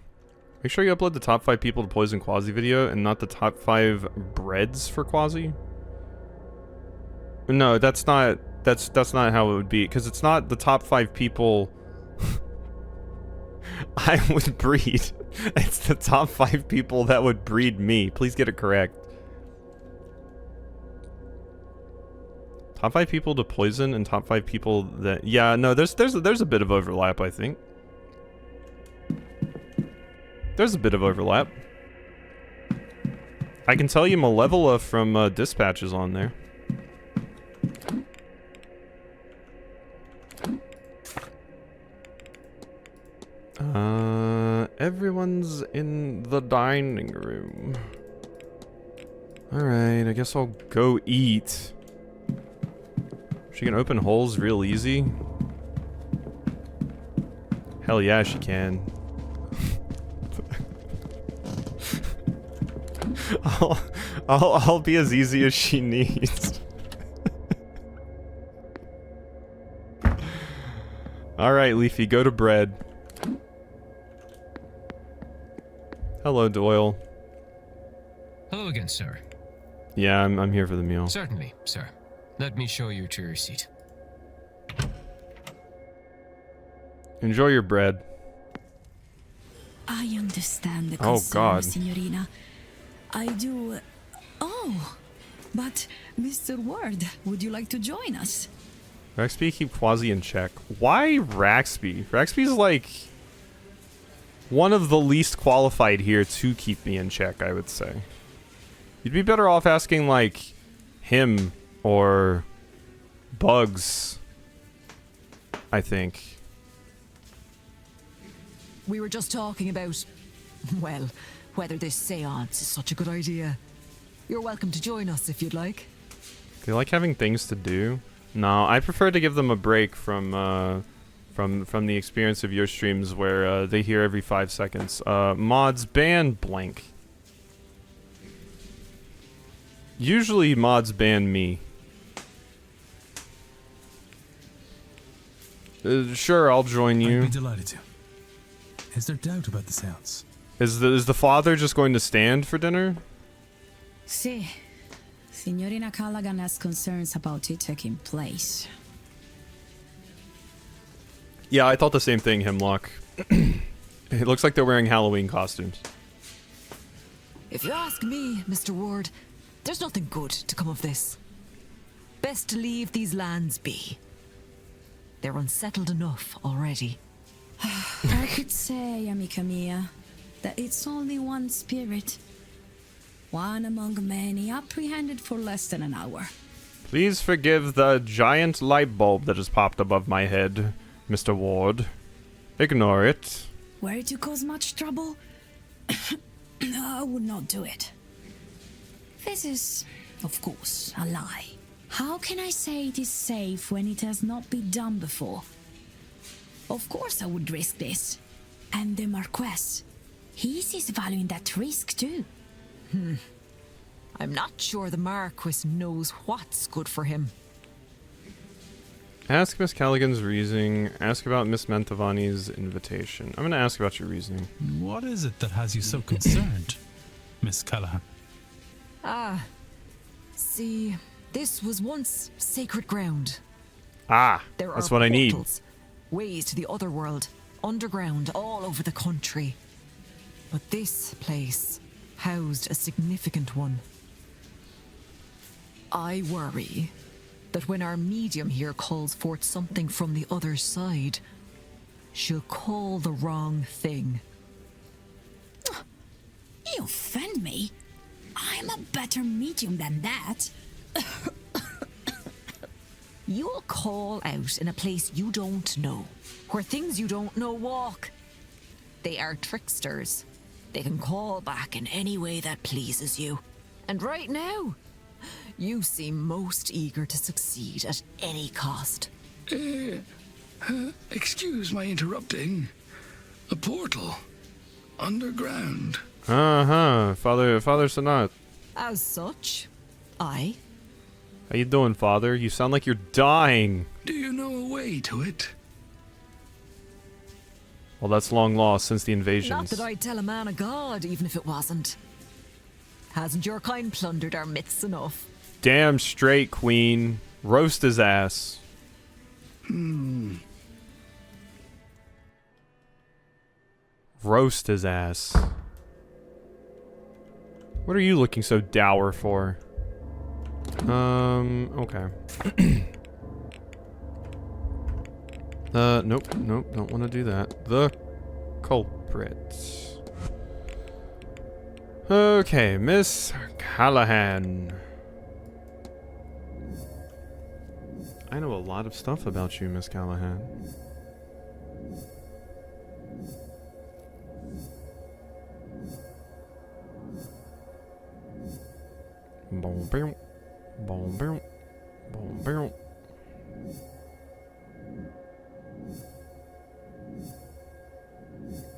A: Make sure you upload the top 5 people to poison Quasi video and not the top 5 breads for Quasi. No, that's not not how it would be, because it's not the top 5 people I would breed. It's the top 5 people that would breed me. Please get it correct. Top 5 people to poison and top 5 people that... Yeah, no, there's a bit of overlap, I think. There's a bit of overlap. I can tell you Malevola from Dispatch is on there. Everyone's in the dining room. Alright, I guess I'll go eat. She can open holes real easy. Hell yeah, she can. I'll be as easy as she needs. Alright, Leafy, go to bread. Hello, Doyle.
M: Hello again, sir.
A: Yeah, I'm here for the meal.
M: Certainly, sir. Let me show you to your seat.
A: Enjoy your bread.
D: I understand the
A: Oh,
D: concern,
A: God.
D: Signorina. I do... Oh, but Mr. Ward, would you like to join us?
A: Raxby, keep Quasi in check. Why Raxby? Raxby's like one of the least qualified here to keep me in check, I would say. You'd be better off asking, like, him or Bugs, I think.
I: We were just talking about, well, whether this seance is such a good idea. You're welcome to join us if you'd like.
A: They like having things to do. No, I prefer to give them a break from the experience of your streams where they hear every 5 seconds. Mods ban blank. Usually mods ban me. Sure, I'll join you.
K: I'd be delighted to. Is there doubt about the seance?
A: Is the father just going to stand for dinner?
D: Si. Signorina Callaghan has concerns about it taking place.
A: Yeah, I thought the same thing, Hemlock. It looks like they're wearing Halloween costumes.
I: If you ask me, Mr. Ward, There's nothing good to come of this. Best to leave these lands be. They're unsettled enough already.
D: I could say, amica mia, that it's only one spirit. One among many, apprehended for less than an hour.
A: Please forgive the giant light bulb that has popped above my head, Mr. Ward. Ignore it.
D: Were it to cause much trouble, I would not do it. This is, of course, a lie. How can I say it is safe when it has not been done before? Of course I would risk this. And the Marquess, he sees value in that risk too.
I: I'm not sure the Marquis knows what's good for him.
A: Ask Miss Callaghan's reasoning. Ask about Miss Mantovani's invitation. I'm going to ask about your reasoning.
K: What is it that has you so concerned, Miss Callahan?
I: See, this was once sacred ground.
A: There that's what I need.
I: Ways to the other world, underground, all over the country. But this place housed a significant one. I worry that when our medium here calls forth something from the other side, she'll call the wrong thing.
D: You offend me. I'm a better medium than that.
I: You'll call out in a place you don't know, where things you don't know walk. They are tricksters. They can call back in any way that pleases you. And right now, you seem most eager to succeed at any cost.
N: Excuse my interrupting. A portal. Underground.
A: Father Sanat.
I: As such, aye.
A: How you doing, Father? You sound like you're dying.
N: Do you know a way to it?
A: Well, that's long lost since the invasions.
I: Not that I'd tell a man of God, even if it wasn't. Hasn't your kind plundered our myths enough?
A: Damn straight, Queen. Roast his ass. Roast his ass. What are you looking so dour for? Okay. Nope, don't want to do that. The culprit. Okay, Miss Callahan. I know a lot of stuff about you, Miss Callahan. Boom, boom, boom, boom, boom, boom.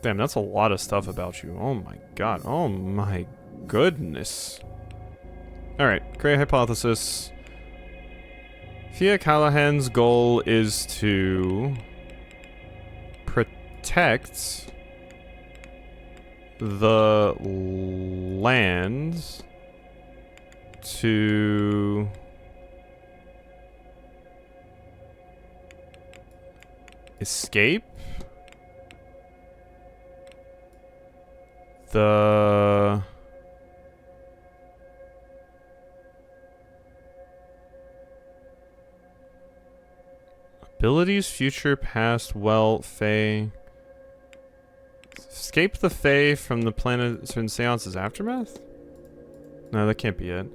A: Damn, that's a lot of stuff about you. Oh my god. Oh my goodness. Alright, great hypothesis. Fia Callahan's goal is to protect the land to escape the abilities, future, past, well, Fae. Escape the Fae from the planet in Séance's aftermath? No, that can't be it.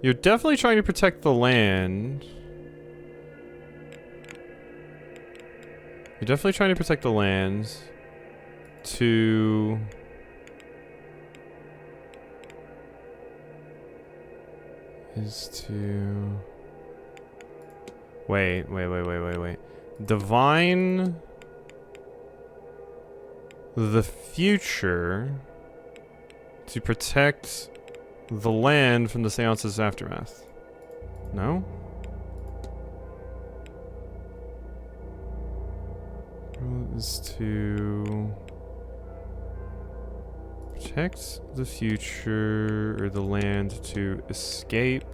A: You're definitely trying to protect the land. You're definitely trying to protect the land to wait. Divine the future to protect the land from the Séance's aftermath. No? Is to protect the future or the land to escape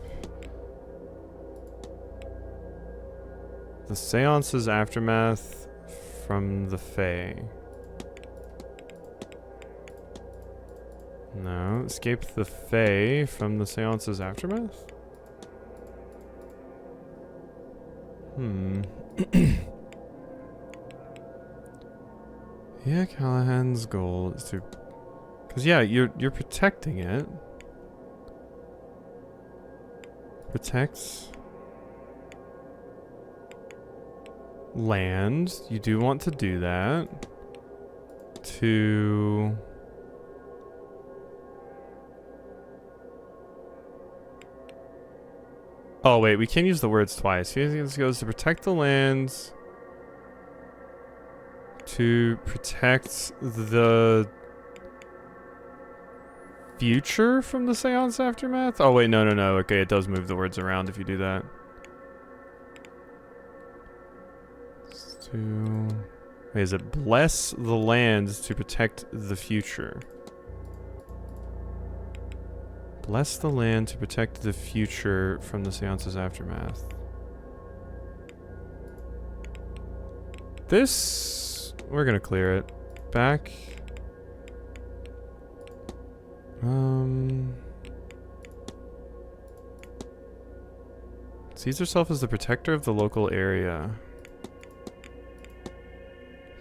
A: the Séance's aftermath from the Fae. No. Escape the Fae from the Seance's aftermath? Yeah, Callahan's goal is to... Because, yeah, you're protecting it. Protects... land. You do want to do that. To... Oh, wait, we can't use the words twice. This goes to protect the lands. To protect the future from the Seance aftermath? Oh, wait, no. Okay, it does move the words around if you do that. Wait, is it bless the lands to protect the future? Bless the land to protect the future from the Seance's aftermath. This... we're gonna clear it. Back. Sees herself as the protector of the local area.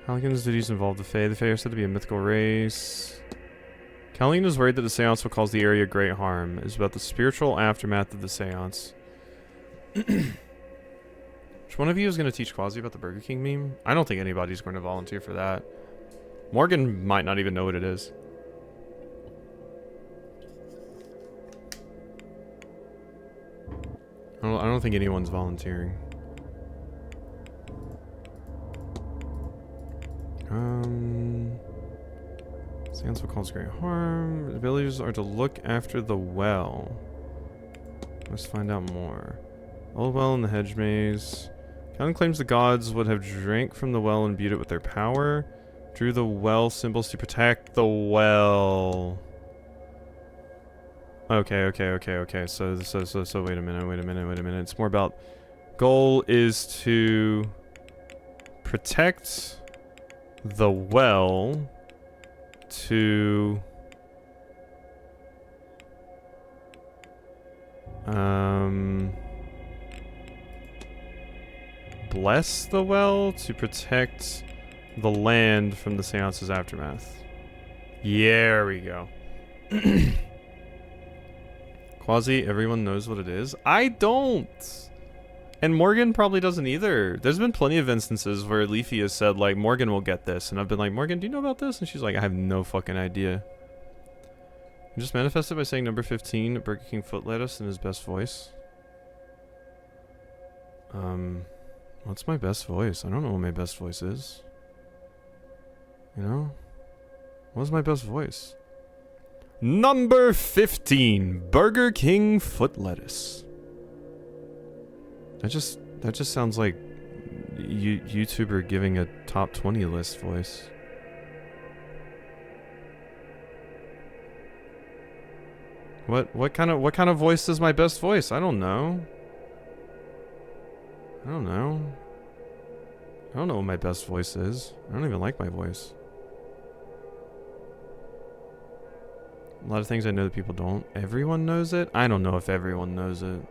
A: Callaghan's duties involve the Fae. The Fae are said to be a mythical race. Callaghan is worried that the Seance will cause the area great harm. It is about the spiritual aftermath of the Seance. Which one of you is going to teach Quasi about the Burger King meme? I don't think anybody's going to volunteer for that. Morgan might not even know what it is. I don't think anyone's volunteering. Seance will cause great harm. The villagers are to look after the well. Let's find out more. Old well in the hedge maze. Callaghan claims the gods would have drank from the well and imbued it with their power. Drew the well symbols to protect the well. Okay. So wait a minute. It's more about goal is to protect the well to bless the well to protect the land from the Seance's aftermath. Yeah, there we go. Quasi, everyone knows what it is. I don't. And Morgan probably doesn't either. There's been plenty of instances where Leafy has said, like, Morgan will get this. And I've been like, Morgan, do you know about this? And she's like, I have no fucking idea. You just manifested by saying number 15, Burger King foot lettuce in his best voice. What's my best voice? I don't know what my best voice is. You know? What's my best voice? Number 15, Burger King foot lettuce. That just sounds like YouTuber giving a top 20 list voice. What kind of voice is my best voice? I don't know. I don't know what my best voice is. I don't even like my voice. A lot of things I know that people don't. Everyone knows it? I don't know if everyone knows it.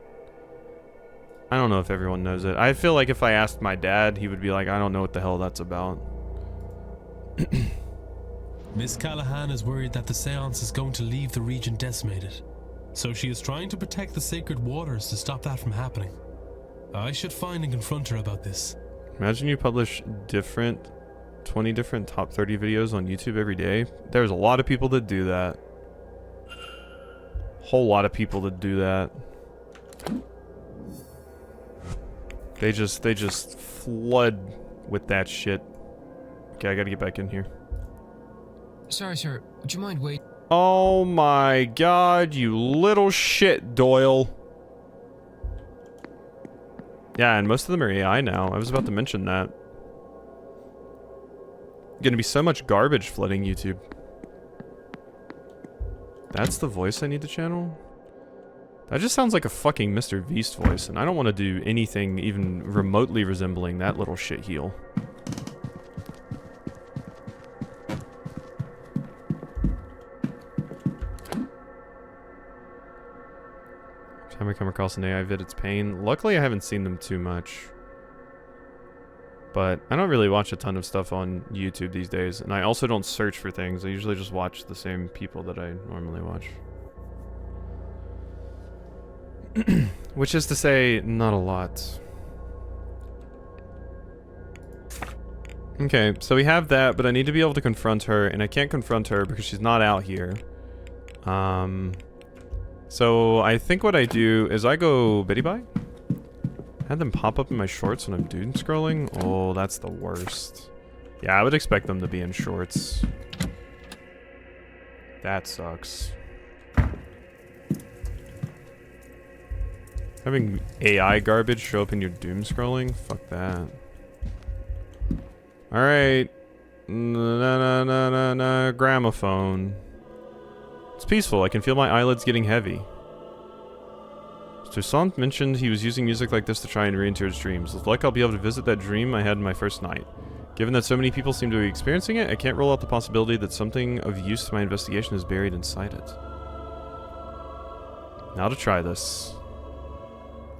A: I feel like if I asked my dad, he would be like, I don't know what the hell that's about.
B: Miss Callahan is worried that the Seance is going to leave the region decimated. So she is trying to protect the sacred waters to stop that from happening. I should find and confront her about this.
A: Imagine you publish 20 different top 30 videos on YouTube every day. There's a lot of people that do that. Whole lot of people that do that. They just flood with that shit. Okay, I gotta get back in here.
M: Sorry, sir. Would you mind waiting?
A: Oh my god, you little shit, Doyle. Yeah, and most of them are AI now. I was about to mention that. Gonna be so much garbage flooding YouTube. That's the voice I need to channel? That just sounds like a fucking Mr. Beast voice, and I don't want to do anything even remotely resembling that little shitheel. Time I come across an AI vid, it's pain. Luckily, I haven't seen them too much. But I don't really watch a ton of stuff on YouTube these days. And I also don't search for things. I usually just watch the same people that I normally watch. Which is to say, not a lot. Okay, so we have that, but I need to be able to confront her, and I can't confront her because she's not out here. So I think what I do is I go Biddy Bye. Had them pop up in my shorts when I'm doom scrolling? Oh, that's the worst. Yeah, I would expect them to be in shorts. That sucks. Having AI garbage show up in your doom scrolling? Fuck that. Alright. Na gramophone. It's peaceful. I can feel my eyelids getting heavy. Séance mentioned he was using music like this to try and re-enter his dreams. With luck, I'll be able to visit that dream I had in my first night. Given that so many people seem to be experiencing it, I can't rule out the possibility that something of use to my investigation is buried inside it. Now to try this.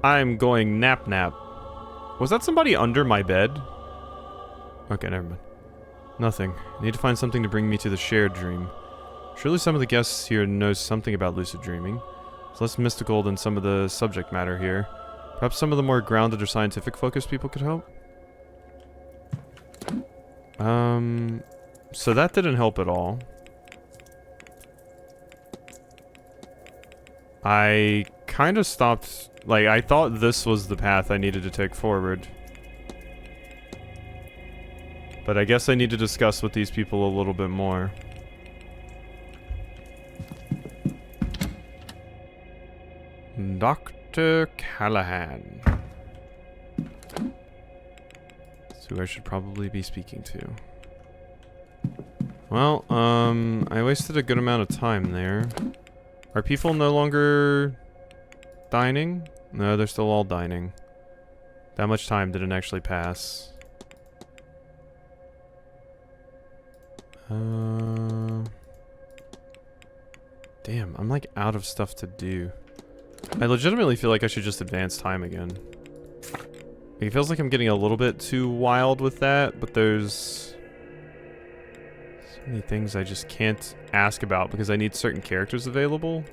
A: I'm going nap. Was that somebody under my bed? Okay, never mind. Nothing. I need to find something to bring me to the shared dream. Surely some of the guests here knows something about lucid dreaming. It's less mystical than some of the subject matter here. Perhaps some of the more grounded or scientific focused people could help? So that didn't help at all. I kind of stopped, like, I thought this was the path I needed to take forward. But I guess I need to discuss with these people a little bit more. Dr. Callahan. That's who I should probably be speaking to. Well, I wasted a good amount of time there. Are people no longer dining? No, they're still all dining. That much time didn't actually pass. Damn, I'm like out of stuff to do. I legitimately feel like I should just advance time again. It feels like I'm getting a little bit too wild with that, but there's so many things I just can't ask about because I need certain characters available.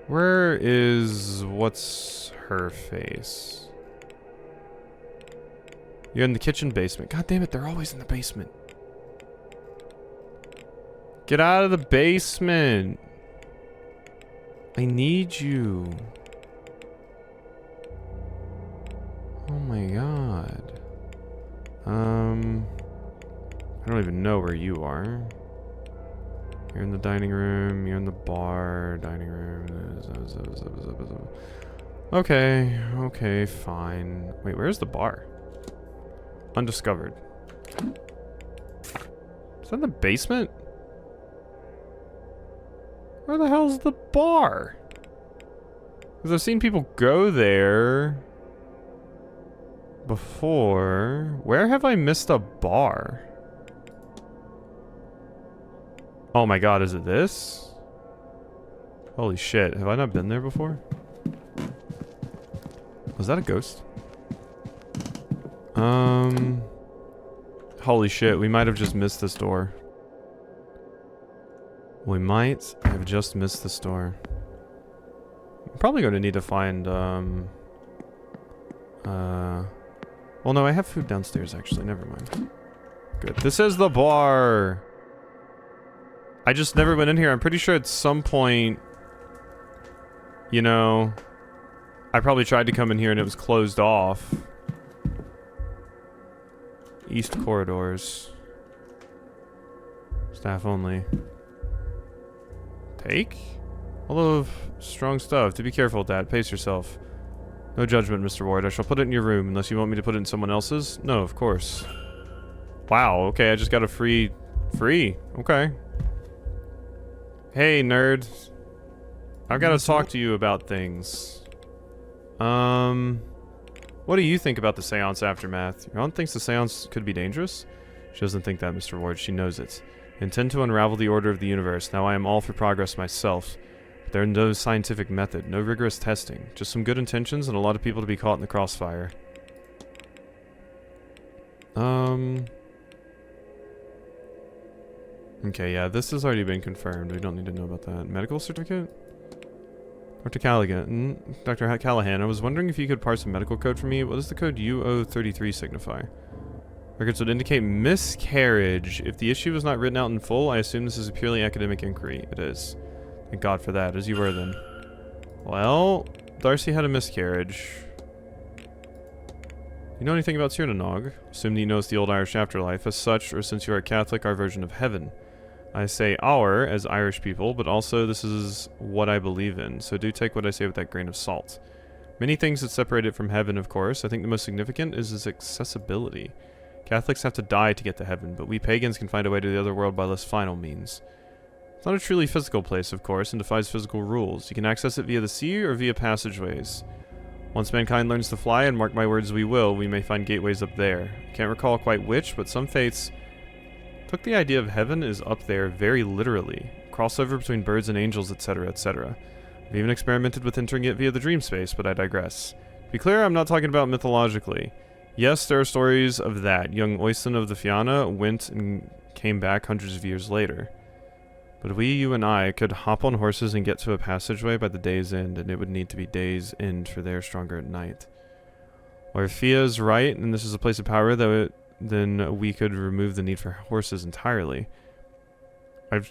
A: Where is... what's her face? You're in the kitchen basement. God damn it, they're always in the basement. Get out of the basement. I need you. Oh my god. I don't even know where you are. You're in the dining room, you're in the bar, dining room. Okay, fine. Wait, where's the bar? Undiscovered. Is that in the basement? Where the hell's the bar? Because I've seen people go there before. Where have I missed a bar? Oh my god, is it this? Holy shit, have I not been there before? Was that a ghost? Holy shit, we might have just missed this door. We might have just missed this door. I'm probably going to need to find, well, no, I have food downstairs, actually. Never mind. Good. This is the bar! I just never went in here. I'm pretty sure at some point, you know, I probably tried to come in here and it was closed off. East corridors. Staff only. Take? All of strong stuff. To be careful with that. Pace yourself. No judgment, Mr. Ward. I shall put it in your room unless you want me to put it in someone else's. No, of course. Wow, okay, I just got a free... Okay. Hey, nerd. I've got to talk to you about things. What do you think about the Séance aftermath? Your aunt thinks the Séance could be dangerous? She doesn't think that, Mr. Ward. She knows it. I intend to unravel the order of the universe. Now I am all for progress myself. There's no scientific method, no rigorous testing, just some good intentions and a lot of people to be caught in the crossfire. Okay, yeah, this has already been confirmed. We don't need to know about that. Medical certificate? Dr. Callaghan. Dr. Callahan, I was wondering if you could parse a medical code for me. What does the code UO33 signify? Records would indicate miscarriage. If the issue was not written out in full, I assume this is a purely academic inquiry. It is. Thank God for that, as you were then. Well, Darcy had a miscarriage. You know anything about Tirnanog? Assume that you know it's the old Irish afterlife. As such, or since you are a Catholic, our version of heaven. I say our, as Irish people, but also this is what I believe in, so do take what I say with that grain of salt. Many things that separate it from heaven, of course. I think the most significant is its accessibility. Catholics have to die to get to heaven, but we pagans can find a way to the other world by less final means. It's not a truly physical place, of course, and defies physical rules. You can access it via the sea or via passageways. Once mankind learns to fly, and mark my words we will, we may find gateways up there. I can't recall quite which, but some faiths took the idea of heaven is up there very literally. Crossover between birds and angels, etc., etc. I've even experimented with entering it via the dream space, but I digress. To be clear, I'm not talking about mythologically. Yes, there are stories of that. Young Oystein of the Fianna went and came back hundreds of years later. But we, you and I, could hop on horses and get to a passageway by the day's end, and it would need to be day's end for they're stronger at night. Or if Fia's right, and this is a place of power, then we could remove the need for horses entirely. I've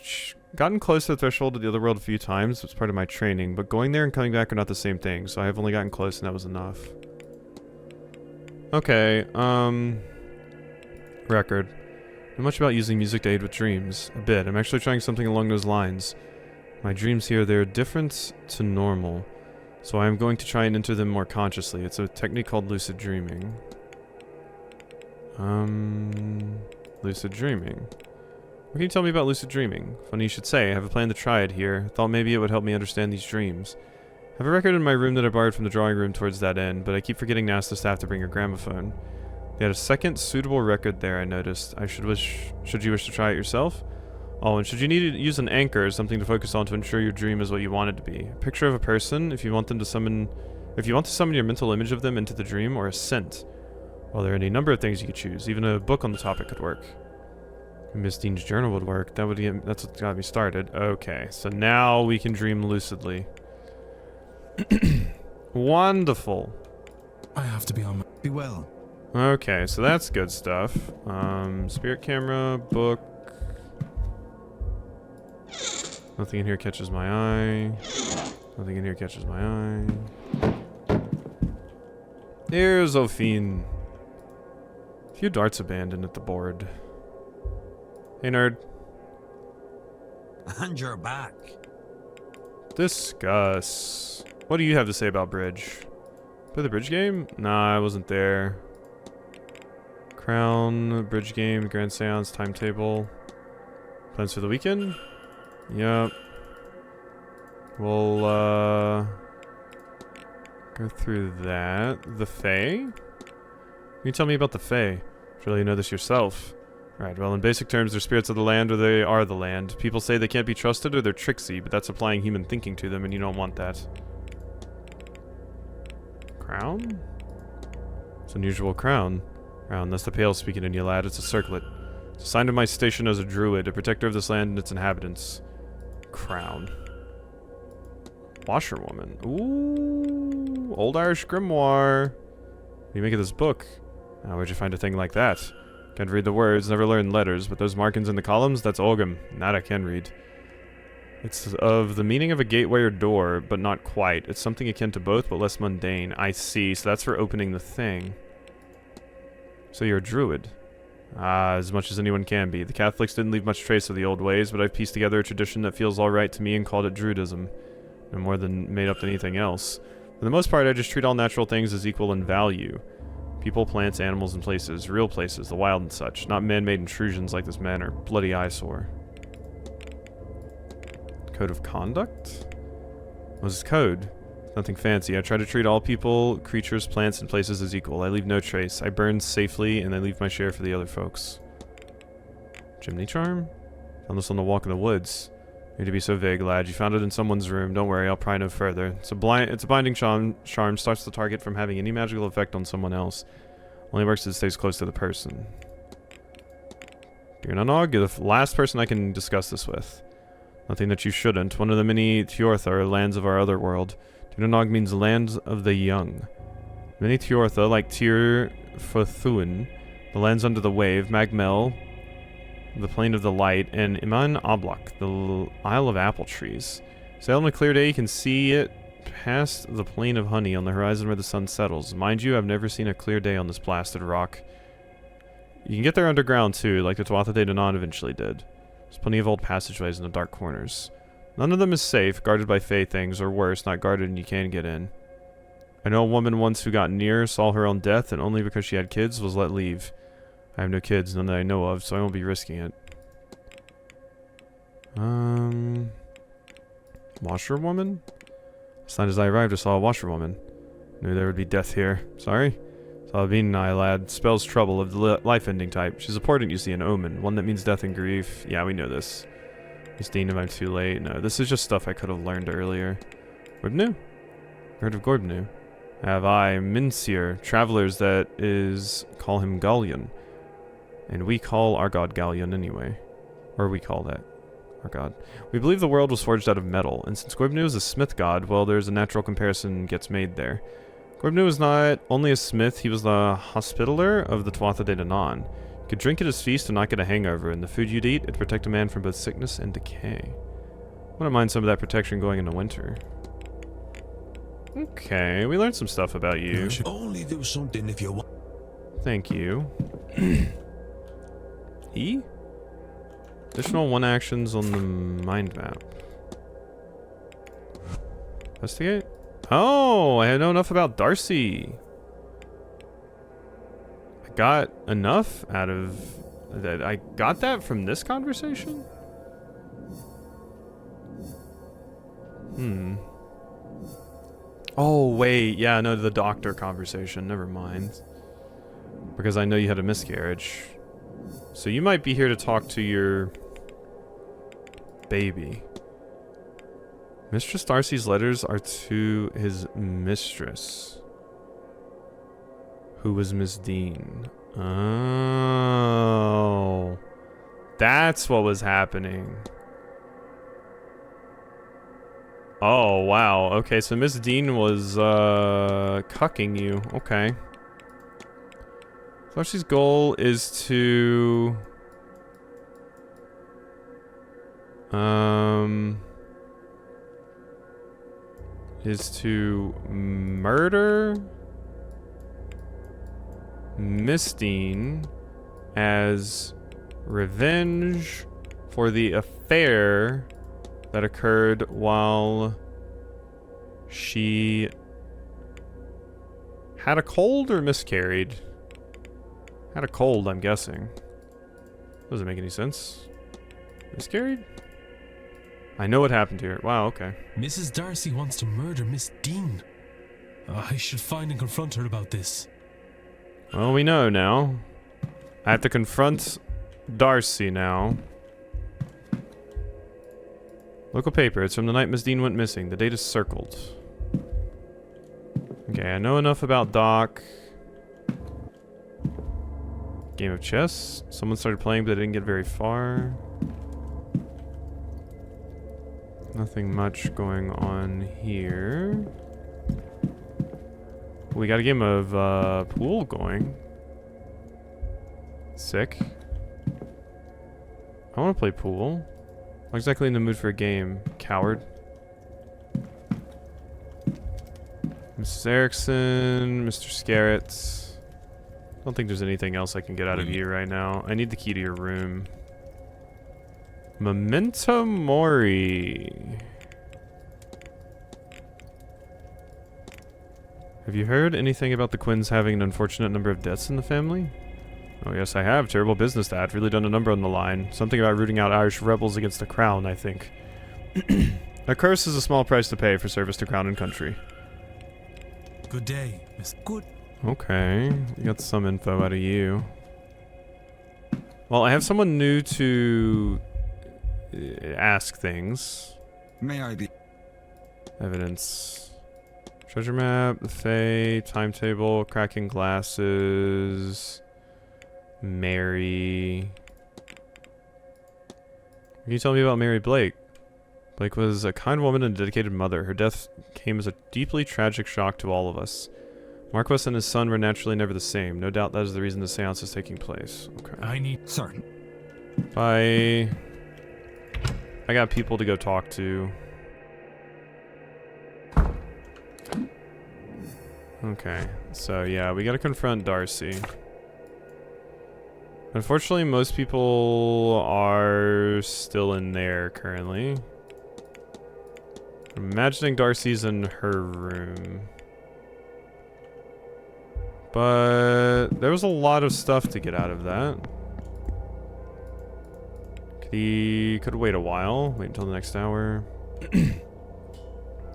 A: gotten close to the threshold of the other world a few times. It's part of my training, but going there and coming back are not the same thing, so I have only gotten close and that was enough. Okay, record. Not much about using music to aid with dreams. A bit. I'm actually trying something along those lines. My dreams here, they're different to normal, so I am going to try and enter them more consciously. It's a technique called lucid dreaming. Lucid dreaming. What can you tell me about lucid dreaming? Funny you should say. I have a plan to try it here. Thought maybe it would help me understand these dreams. I have a record in my room that I borrowed from the drawing room towards that end, but I keep forgetting to ask the staff to bring a gramophone. They had a second suitable record there, I noticed. Should you wish to try it yourself? Oh, and should you need to use an anchor, something to focus on to ensure your dream is what you want it to be. A picture of a person, if you want to summon your mental image of them into the dream, or a scent. Well, there are any number of things you could choose. Even a book on the topic could work. Miss Deane's journal would work. That's what got me started. Okay, so now we can dream lucidly. Wonderful.
K: I have to be on my...
L: Be well.
A: Okay, so that's good stuff. Spirit camera, book. Nothing in here catches my eye. Nothing in here catches my eye. Here's Ophine. A few darts abandoned at the board. Hey, nerd.
O: And you're back.
A: Discuss. What do you have to say about bridge? Play the bridge game? Nah, I wasn't there. Crown, bridge game, grand seance, timetable. Plans for the weekend? Yep. We'll, go through that. The Fae? Can you tell me about the Fae? Surely you know this yourself. Right, well, in basic terms, they're spirits of the land or they are the land. People say they can't be trusted or they're tricksy, but that's applying human thinking to them and you don't want that. Crown? It's an unusual crown. Crown, that's the Pale speaking in you, lad. It's a circlet. It's a sign of my station as a druid, a protector of this land and its inhabitants. Crown. Washerwoman. Ooh, old Irish grimoire. What do you make of this book? Where'd you find a thing like that? Can't read the words, never learned letters, but those markings in the columns, that's Ogum. That I can read. It's of the meaning of a gateway or door, but not quite. It's something akin to both, but less mundane. I see, so that's for opening the thing. So you're a druid. As much as anyone can be. The Catholics didn't leave much trace of the old ways, but I've pieced together a tradition that feels alright to me and called it druidism. No more than made up anything else. For the most part, I just treat all natural things as equal in value. People, plants, animals, and places. Real places, the wild and such. Not man-made intrusions like this manor. Bloody eyesore. Code of conduct? What's this code? Nothing fancy. I try to treat all people, creatures, plants, and places as equal. I leave no trace. I burn safely, and I leave my share for the other folks. Chimney charm? Found this on the walk in the woods. Need to be so vague, lad. You found it in someone's room. Don't worry, I'll pry no further. It's a binding charm. Starts the target from having any magical effect on someone else. Only works if it stays close to the person. Birnanog, you're the last person I can discuss this with. Nothing that you shouldn't. One of the many Tjortha are lands of our other world. Birnanog means lands of the young. Many Tjortha, like Tyr Fothuin, the lands under the wave, Magmel, the Plain of the Light, and Iman Oblak, the Isle of Apple Trees. Sail on a clear day, you can see it past the Plain of Honey on the horizon where the sun settles. Mind you, I've never seen a clear day on this blasted rock. You can get there underground too, like the Tuatha De Danann eventually did. There's plenty of old passageways in the dark corners. None of them is safe, guarded by fey things, or worse, not guarded and you can get in. I know a woman once who got near, saw her own death, and only because she had kids was let leave. I have no kids, none that I know of, so I won't be risking it. Washerwoman? As soon as I arrived, I saw a washerwoman. Knew there would be death here. Sorry? Saladin and I, lad. Spells trouble of the life-ending type. She's a portent, you see, an omen. One that means death and grief. Yeah, we know this. Miss Deane, am I too late? No, this is just stuff I could have learned earlier. Gorbnu? Heard of Gorbnu? Have I, Minsir, travelers that is, call him Gallion. And we call our god Gallion anyway. Or we call that our god. We believe the world was forged out of metal, and since Gorbnu is a smith god, well, there's a natural comparison gets made there. Gorbnu was not only a smith, he was the hospitaller of the Tuatha De Danann. You could drink at his feast and not get a hangover, and the food you'd eat, it'd protect a man from both sickness and decay. Wouldn't mind some of that protection going into winter. Okay, we learned some stuff about you.
N: You should only do something if you want.
A: Thank you. E? Additional 1 actions on the mind map. Investigate? Oh, I know enough about Darcy. I got enough out of that. I got that from this conversation? Oh, wait. Yeah, no, the doctor conversation. Never mind. Because I know you had a miscarriage. So you might be here to talk to your baby. Mistress Darcy's letters are to his mistress, who was Miss Deane. Oh. That's what was happening. Oh, wow. Okay, so Miss Deane was, cucking you. Okay. Darcy's goal is to... murder Miss Deane as revenge for the affair that occurred while she had a cold or miscarried. Had a cold, I'm guessing. Doesn't make any sense. Miscarried? I know what happened here. Wow, okay.
B: Mrs. Darcy wants to murder Miss Deane. I should find and confront her about this.
A: Well, we know now. I have to confront Darcy now. Local paper. It's from the night Miss Deane went missing. The date is circled. Okay, I know enough about Doc. Game of chess. Someone started playing, but they didn't get very far. Nothing much going on here. We got a game of pool going. Sick. I want to play pool. Not exactly in the mood for a game, coward. Mrs. Erickson, Mr. Scarrett. I don't think there's anything else I can get out of you right now. I need the key to your room. Memento Mori. Have you heard anything about the Quinns having an unfortunate number of deaths in the family? Oh yes, I have. Terrible business that. Really done a number on the line. Something about rooting out Irish rebels against the crown, I think. A curse is a small price to pay for service to crown and country.
B: Good day, Miss Good.
A: Okay, we got some info out of you. Well, I have someone new to ask things.
N: May I be?
A: Evidence. Treasure map, the Fae, timetable, cracking glasses, Mary. Can you tell me about Mary Blake? Blake was a kind woman and a dedicated mother. Her death came as a deeply tragic shock to all of us. Marquess and his son were naturally never the same. No doubt that is the reason the seance is taking place. Okay.
N: I need... Sorry.
A: Bye. I got people to go talk to. Okay, so yeah, we gotta confront Darcy. Unfortunately, most people are still in there currently. I'm imagining Darcy's in her room. But there was a lot of stuff to get out of that. Could wait a while, wait until the next hour.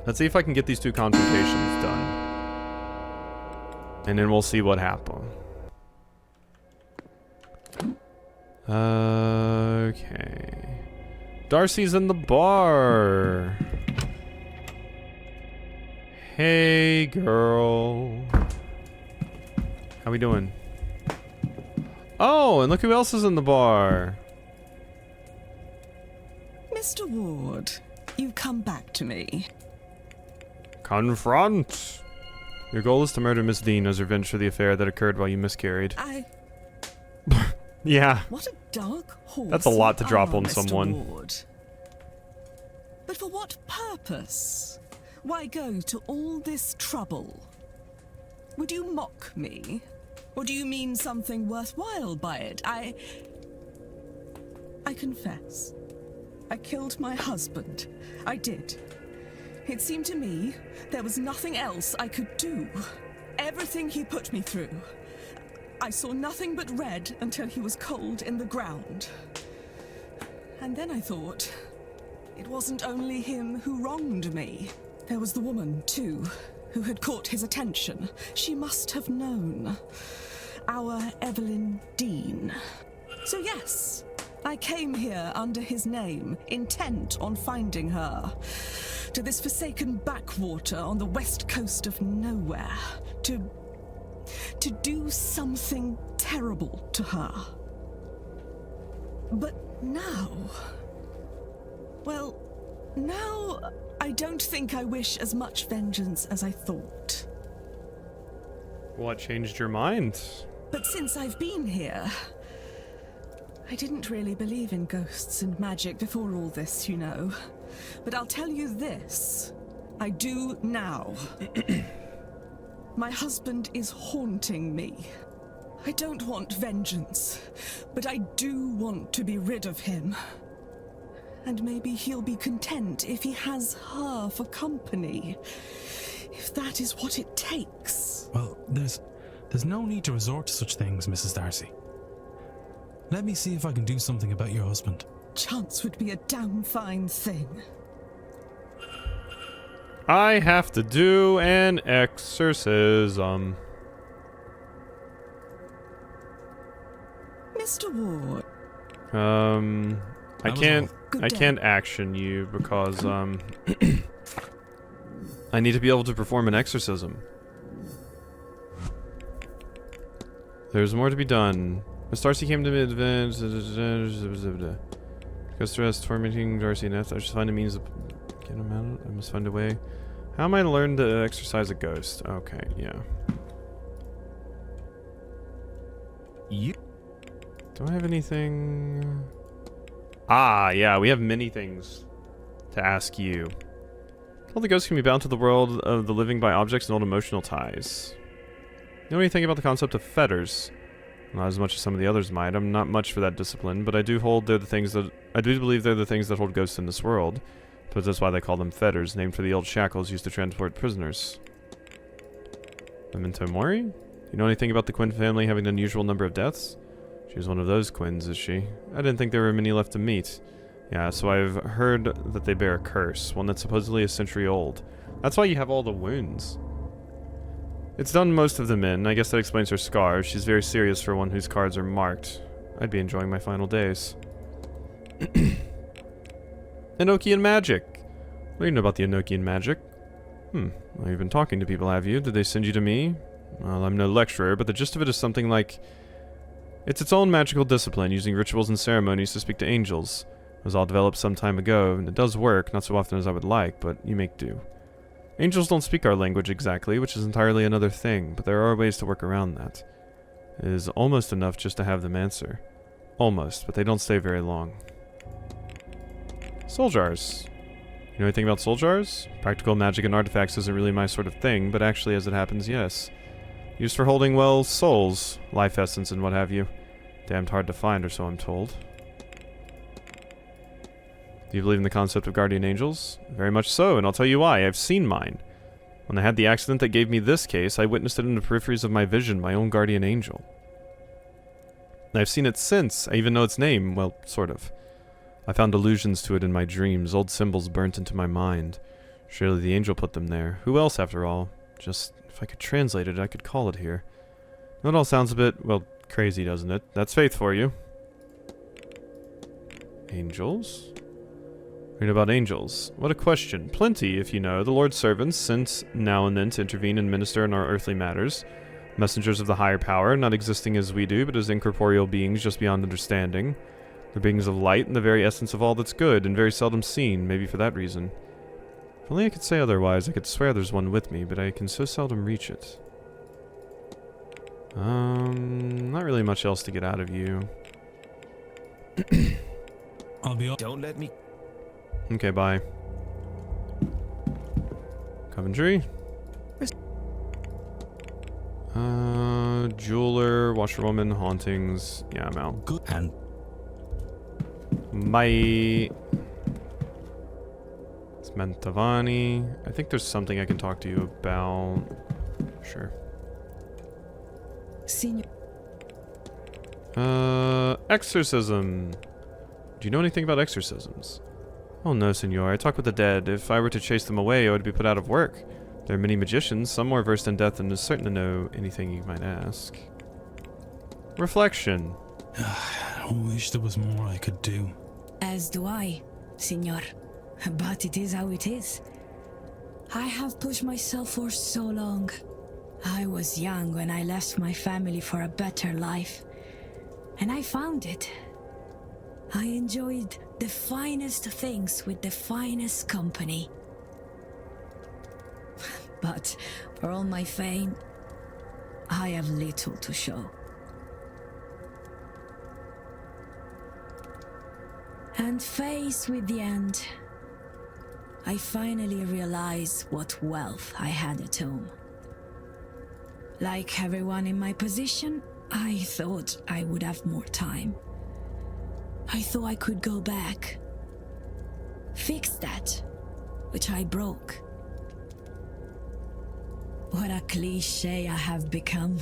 A: Let's see if I can get these 2 confrontations done. And then we'll see what happens. Okay. Darcy's in the bar. Hey, girl. How we doing? Oh, and look who else is in the bar.
H: Mr. Ward, you've come back to me.
A: Confront. Your goal is to murder Miss Deane as revenge for the affair that occurred while you miscarried. Yeah.
H: What a dark horse.
A: That's a lot to drop on
H: Mr.
A: someone.
H: Ward. But for what purpose? Why go to all this trouble? Would you mock me? Or do you mean something worthwhile by it? I confess. I killed my husband. I did. It seemed to me there was nothing else I could do. Everything he put me through. I saw nothing but red until he was cold in the ground. And then I thought, it wasn't only him who wronged me. There was the woman, too, who had caught his attention. She must have known. Our Evelyn Deane. So yes, I came here under his name, intent on finding her. To this forsaken backwater on the west coast of nowhere. To do something terrible to her. But now... Well, now I don't think I wish as much vengeance as I thought.
A: What changed your mind?
H: But since I've been here... I didn't really believe in ghosts and magic before all this, you know. But I'll tell you this. I do now. My husband is haunting me. I don't want vengeance, but I do want to be rid of him. And maybe he'll be content if he has her for company. If that is what it takes.
K: Well, there's no need to resort to such things, Mrs. Darcy. Let me see if I can do something about your husband.
H: Chance would be a damn fine thing.
A: I have to do an exorcism.
H: Mr. Ward.
A: I can't action you because I need to be able to perform an exorcism. There's more to be done. Miss Darcy came to me advance. Ghost stress tormenting Darcy and Neth. I should find a means of get him out. I must find a way. How am I to learn to exorcise a ghost? Okay, yeah. You do I have anything? Ah, yeah, we have many things to ask you. All the ghosts can be bound to the world of the living by objects and old emotional ties. You know anything about the concept of fetters? Not as much as some of the others might. I'm not much for that discipline, but I do believe they're the things that hold ghosts in this world. But that's why they call them fetters, named for the old shackles used to transport prisoners. Memento Mori? You know anything about the Quinn family having an unusual number of deaths? She was one of those Quinns, is she? I didn't think there were many left to meet. Yeah, so I've heard that they bear a curse, one that's supposedly a century old. That's why you have all the wounds. It's done most of them in. I guess that explains her scars. She's very serious for one whose cards are marked. I'd be enjoying my final days. Enochian magic. What do you know about the Enochian magic? Well, you've been talking to people, have you? Did they send you to me? Well, I'm no lecturer, but the gist of it is something like... It's its own magical discipline, using rituals and ceremonies to speak to angels. It was all developed some time ago, and it does work, not so often as I would like, but you make do. Angels don't speak our language exactly, which is entirely another thing, but there are ways to work around that. It is almost enough just to have them answer. Almost, but they don't stay very long. Soul jars. You know anything about soul jars? Practical magic and artifacts isn't really my sort of thing, but actually, as it happens, yes. Used for holding, well, souls, life essence, and what have you. Damned hard to find, or so I'm told. Do you believe in the concept of guardian angels? Very much so, and I'll tell you why. I've seen mine. When I had the accident that gave me this case, I witnessed it in the peripheries of my vision, my own guardian angel. I've seen it since. I even know its name, well, sort of. I found allusions to it in my dreams, old symbols burnt into my mind. Surely the angel put them there. Who else, after all? Just, if I could translate it, I could call it here. That all sounds a bit, well, crazy, doesn't it? That's faith for you. Angels? Read about angels. What a question. Plenty, if you know. The Lord's servants, sent now and then to intervene and minister in our earthly matters. Messengers of the higher power, not existing as we do, but as incorporeal beings just beyond understanding. They're beings of light and the very essence of all that's good, and very seldom seen, maybe for that reason. If only I could say otherwise, I could swear there's one with me, but I can so seldom reach it. Not really much else to get out of you.
N: I'll be. Don't let me.
A: Okay, bye. Coventry. Jeweler, washerwoman, hauntings. Yeah, I'm out.
N: Good. And
A: bye. It's Mantovani. I think there's something I can talk to you about. Sure.
D: Senior.
A: Exorcism. Do you know anything about exorcisms? Oh no, senor. I talk with the dead. If I were to chase them away, I would be put out of work. There are many magicians, some more versed in death than is certain to know anything you might ask. Reflection.
N: I wish there was more I could do.
D: As do I, senor. But it is how it is. I have pushed myself for so long. I was young when I left my family for a better life. And I found it. I enjoyed the finest things with the finest company. But for all my fame, I have little to show. And faced with the end, I finally realized what wealth I had at home. Like everyone in my position, I thought I would have more time. I thought I could go back, fix that, which I broke. What a cliche I have become.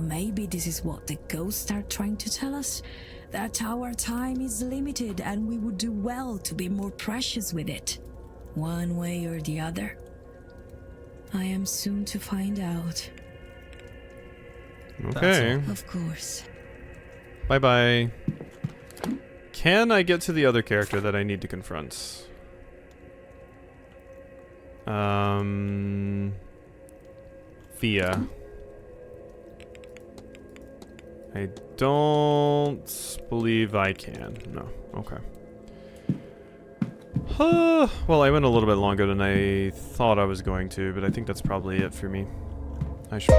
D: Maybe this is what the ghosts are trying to tell us, that our time is limited and we would do well to be more precious with it, one way or the other. I am soon to find out.
A: Okay.
D: Of course.
A: Bye-bye. Can I get to the other character that I need to confront? Thea. I don't believe I can. No. Okay. Well, I went a little bit longer than I thought I was going to, but I think that's probably it for me. I should...